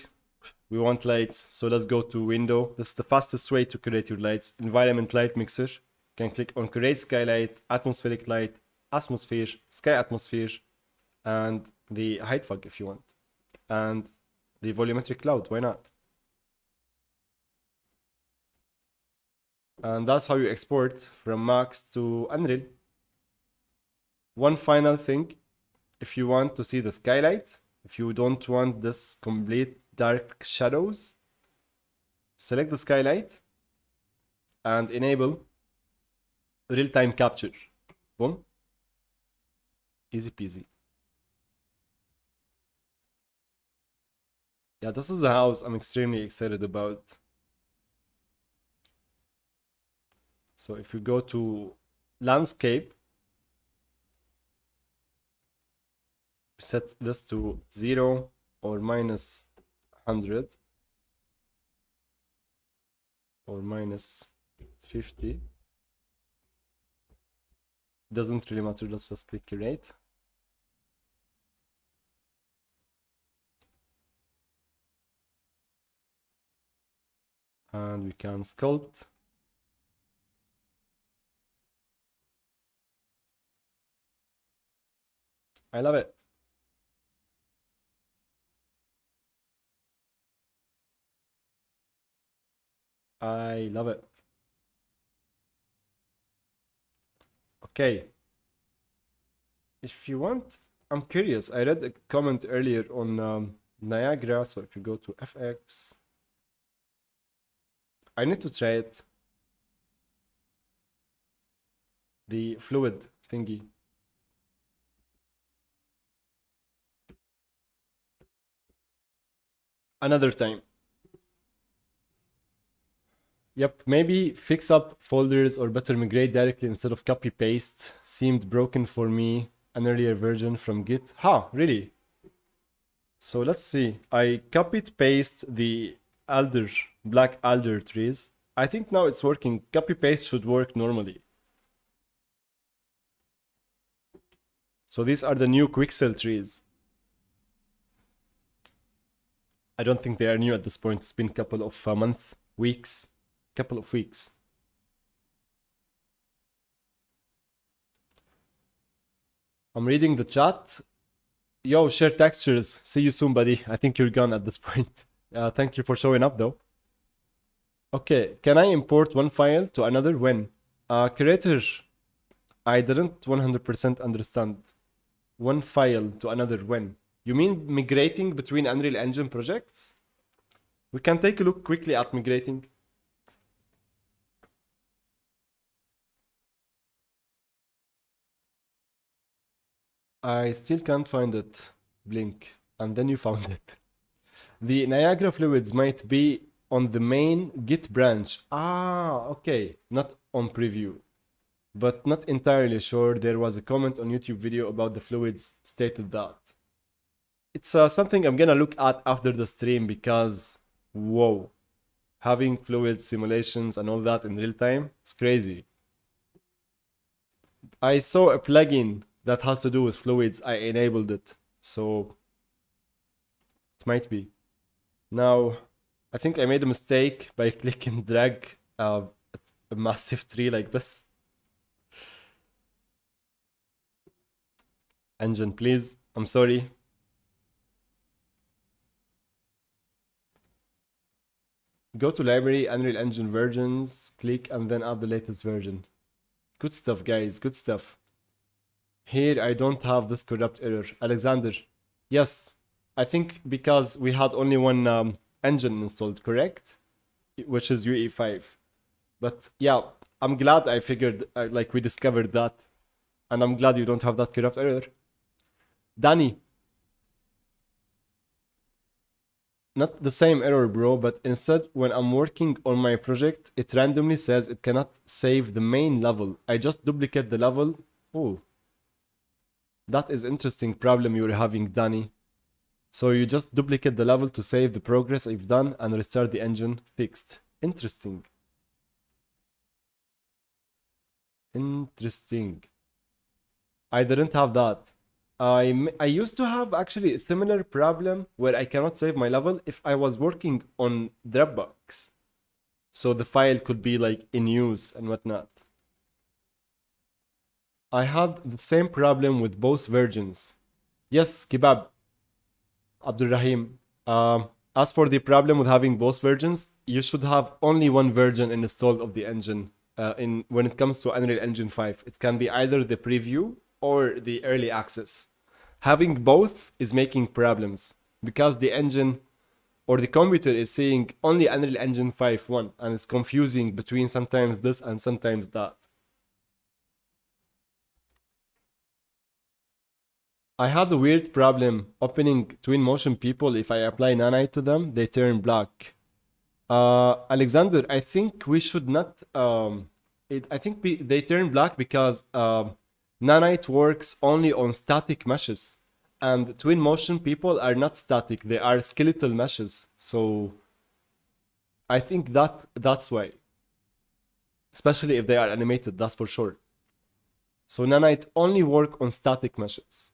We want lights, so let's go to window. This is the fastest way to create your lights. Environment light mixer. You can click on create skylight, atmospheric light, atmosphere, sky atmosphere, and the height fog if you want. And the volumetric cloud, why not? And that's how you export from Max to Unreal. One final thing, if you want to see the skylight, if you don't want this complete dark shadows, select the skylight and enable real-time capture. Boom. Easy peasy. Yeah, this is a house I'm extremely excited about. So if we go to landscape, set this to 0 or minus 100 or minus 50. Doesn't really matter, let's just click create. And we can sculpt. I love it. I love it. Okay. If you want, I'm curious. I read a comment earlier on Niagara. So if you go to FX, I need to try it. The fluid thingy. Another time. Yep, maybe fix up folders or better migrate directly instead of copy paste. Seemed broken for me. An earlier version from Git. Huh, really? So let's see. I copied paste the alder, black alder trees. I think now it's working. Copy paste should work normally. So these are the new Quixel trees. I don't think they are new at this point. It's been a couple of months, weeks, couple of weeks. I'm reading the chat. Yo, share textures. See you soon, buddy. I think you're gone at this point. Thank you for showing up, though. Okay, can I import one file to another when? Creator, I didn't 100% understand. One file to another when? You mean migrating between Unreal Engine projects? We can take a look quickly at migrating. I still can't find it. Blink. And then you found it. The Niagara fluids might be on the main Git branch. Ah, okay. Not on preview. But not entirely sure. There was a comment on YouTube video about the fluids stated that. It's something I'm gonna look at after the stream because, whoa. Having fluid simulations and all that in real time, it's crazy. I saw a plugin that has to do with fluids. I enabled it, so it might be. Now, I think I made a mistake by clicking drag a massive tree like this. Engine, please. I'm sorry. Go to library, Unreal Engine versions, click and then add the latest version. Good stuff, guys, good stuff. Here, I don't have this corrupt error. Alexander, yes, I think because we had only one engine installed, correct? Which is UE5. But yeah, I'm glad I figured, like we discovered that. And I'm glad you don't have that corrupt error. Danny. Not the same error, bro, but instead, when I'm working on my project, it randomly says it cannot save the main level. I just duplicate the level. Oh. That is interesting problem you're having, Danny. So you just duplicate the level to save the progress you've done and restart the engine fixed. Interesting. Interesting. I didn't have that. I used to have actually a similar problem where I cannot save my level if I was working on Dropbox. So the file could be like in use and whatnot. I had the same problem with both versions. Yes, Kebab, Abdulrahim. As for the problem with having both versions, you should have only one version installed of the engine. When it comes to Unreal Engine 5, it can be either the preview or the early access. Having both is making problems because the engine or the computer is seeing only Unreal Engine 5.1 and it's confusing between sometimes this and sometimes that. I had a weird problem opening twin motion people. If I apply nanite to them, they turn black. Alexander, I think we should not. I think they turn black because nanite works only on static meshes, and twin motion people are not static; they are skeletal meshes. So I think that's why, especially if they are animated. That's for sure. So nanite only work on static meshes.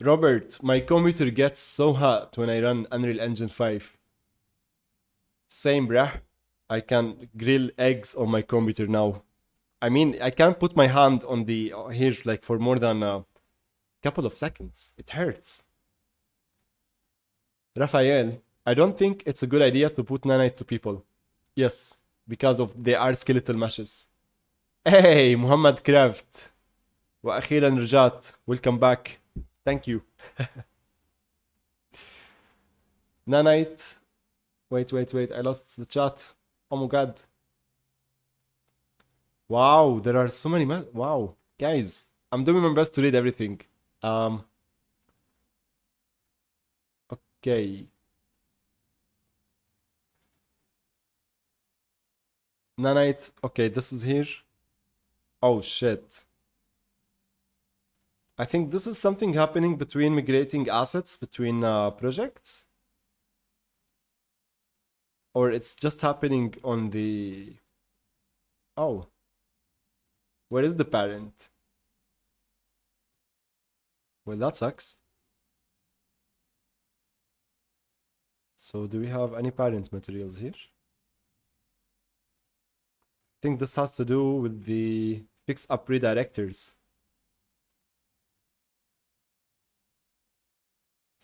Robert, my computer gets so hot when I run Unreal Engine 5. Same, bruh. I can grill eggs on my computer now. I mean, I can't put my hand on the here like for more than a couple of seconds. It hurts. Raphael, I don't think it's a good idea to put nanite to people. Yes, because of they are skeletal meshes. Hey, Muhammad Craft. وأخيرا رجعت. Welcome back. Thank you. Nanite. Wait. I lost the chat. Oh my god. Wow, there are so many. Wow, guys, I'm doing my best to read everything. Okay. Nanite. Okay, this is here. Oh shit. I think this is something happening between migrating assets between projects. Or it's just happening on the... Oh. Where is the parent? Well, that sucks. So do we have any parent materials here? I think this has to do with the fix up redirectors.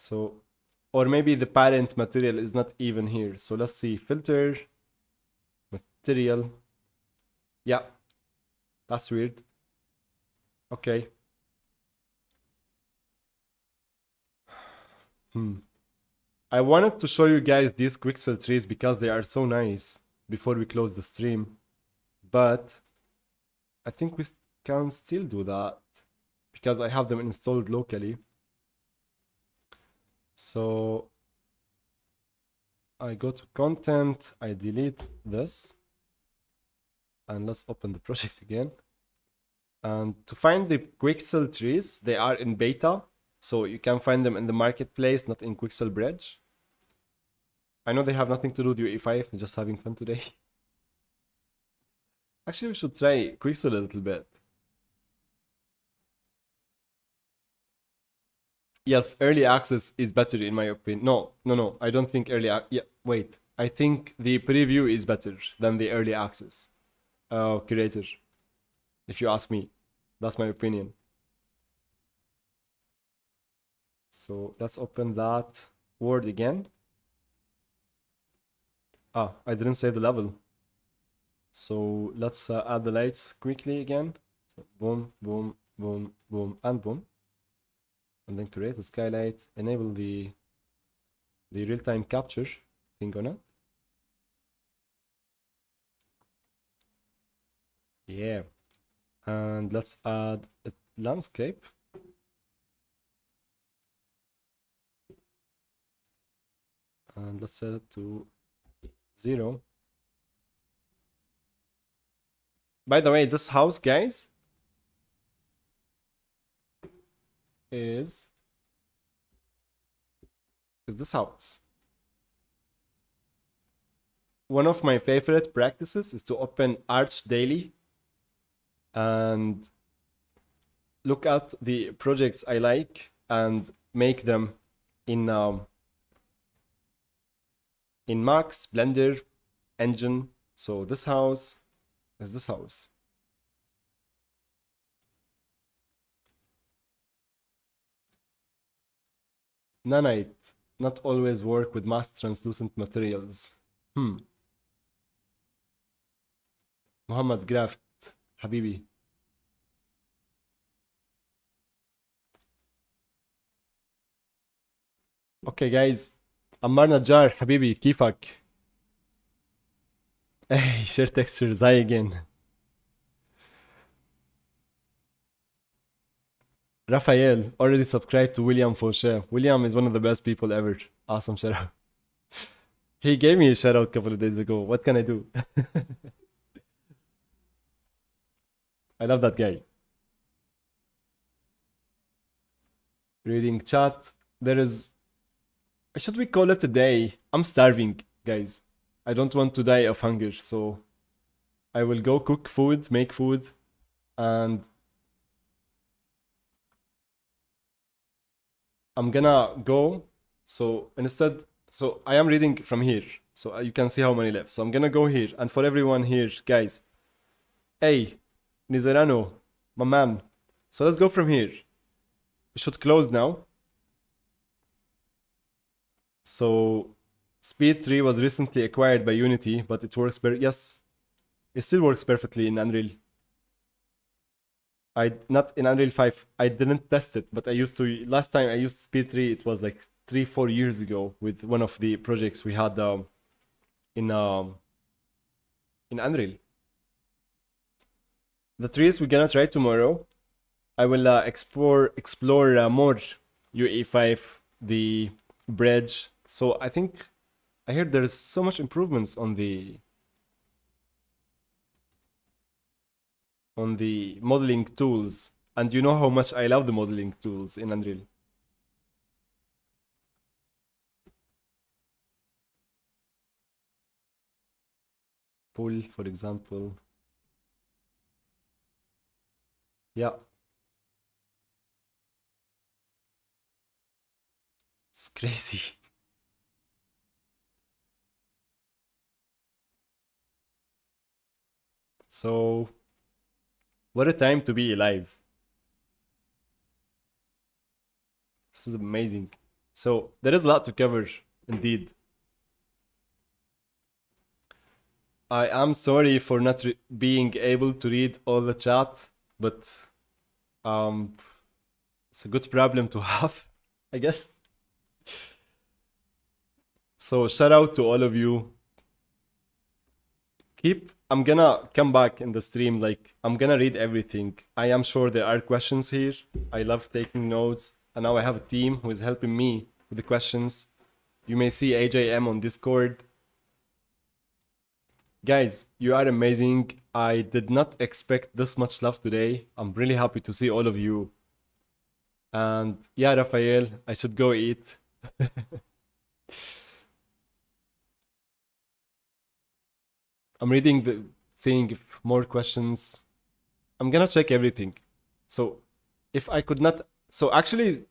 So, or maybe the parent material is not even here. So let's see, filter, material. Yeah, that's weird. Okay. I wanted to show you guys these Quixel trees because they are so nice before we close the stream. But I think we can still do that because I have them installed locally. So I go to content, I delete this, and let's open the project again. And to find the Quixel trees, they are in beta, so you can find them in the marketplace, not in Quixel Bridge. I know they have nothing to do with UE5, I'm just having fun today. Actually, we should try Quixel a little bit. Yes, early access is better in my opinion. No, I don't think yeah, wait. I think the preview is better than the early access. Creator. If you ask me. That's my opinion. So let's open that word again. Ah, I didn't save the level. So let's add the lights quickly again. So boom, boom, boom, boom, and boom. And then create a skylight, enable the real-time capture thing on it. Yeah. And let's add a landscape. And let's set it to 0. By the way, this house, guys, is this house. One of my favorite practices is to open Arch daily and look at the projects I like and make them in Max, Blender, Engine. So this house is this house. Nanite not always work with mass translucent materials. Muhammad Graft, Habibi. Okay guys, عمار نجار حبيبي كيفك؟ اي شير تكستشر زي again. Raphael already subscribed to William Fauché. William is one of the best people ever. Awesome shout out. He gave me a shout out a couple of days ago. What can I do? I love that guy. Reading chat. There is. Should we call it a day? I'm starving, guys. I don't want to die of hunger, so I will go cook food, make food, and I'm gonna go. So instead, so I am reading from here, so you can see how many left. So I'm gonna go here, and for everyone here, guys, hey, Nizarano, my man. So let's go from here. We should close now. So Speed 3 was recently acquired by Unity, but it works yes, it still works perfectly in Unreal. Not in Unreal 5. I didn't test it, but I used to. Last time I used Speed 3, it was like 3-4 years ago with one of the projects we had in Unreal. The trees we're gonna try tomorrow. I will explore more UE5, the bridge. So I think I heard there's so much improvements on the modeling tools, and you know how much I love the modeling tools in Unreal. Pull, for example. Yeah. It's crazy. So, what a time to be alive. This is amazing. So, there is a lot to cover, indeed. I am sorry for not being able to read all the chat, but it's a good problem to have, I guess. So shout out to all of you. I'm gonna come back in the stream, like I'm gonna read everything. I am sure there are questions here. I love taking notes, and now I have a team who is helping me with the questions. You may see AJM on Discord. Guys, you are amazing. I did not expect this much love today. I'm really happy to see all of you. And yeah, Raphael, I should go eat. I'm seeing if more questions. I'm gonna check everything. So if I could not, so actually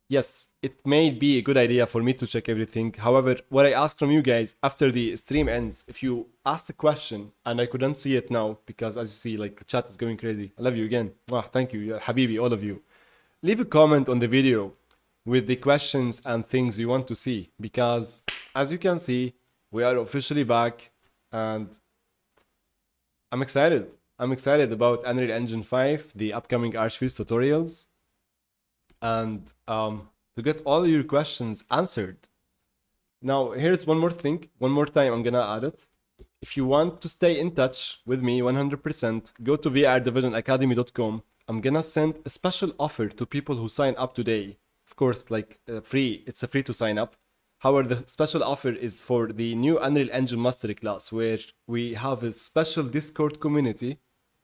yes, it may be a good idea for me to check everything. However, what I ask from you guys after the stream ends, if you asked a question and I couldn't see it now, because as you see, like the chat is going crazy. I love you again. Wow, thank you, Habibi, all of you. Leave a comment on the video with the questions and things you want to see, because as you can see, we are officially back, and I'm excited. I'm excited about Unreal Engine 5, the upcoming Archviz tutorials, and to get all your questions answered. Now, here's one more thing. One more time, I'm gonna add it. If you want to stay in touch with me 100%, go to vrdivisionacademy.com. I'm gonna send a special offer to people who sign up today. Of course, like free. It's a free to sign up. However, the special offer is for the new Unreal Engine Mastery class, where we have a special Discord community.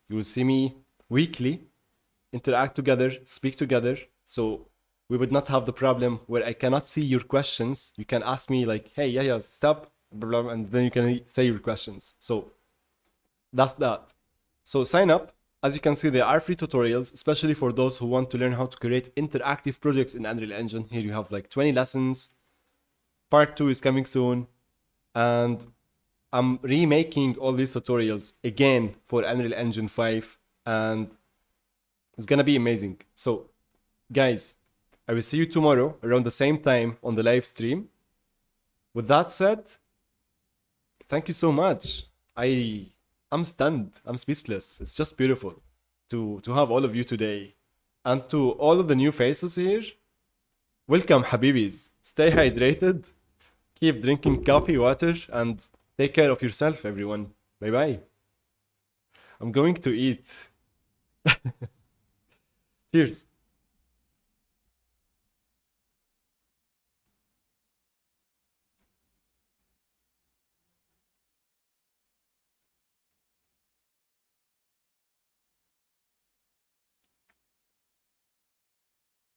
You will see me weekly, interact together, speak together. So we would not have the problem where I cannot see your questions. You can ask me like, hey, yeah, stop, blah, blah, and then you can say your questions. So that's that. So sign up. As you can see, there are free tutorials, especially for those who want to learn how to create interactive projects in Unreal Engine. Here you have like 20 lessons. Part 2 is coming soon, and I'm remaking all these tutorials again for Unreal Engine 5, and it's gonna be amazing. So guys, I will see you tomorrow around the same time on the live stream. With that said, thank you so much. I'm stunned. I'm speechless. It's just beautiful to have all of you today. And to all of the new faces here, welcome, Habibis. Stay hydrated, keep drinking coffee, water, and take care of yourself, everyone. Bye-bye. I'm going to eat. Cheers.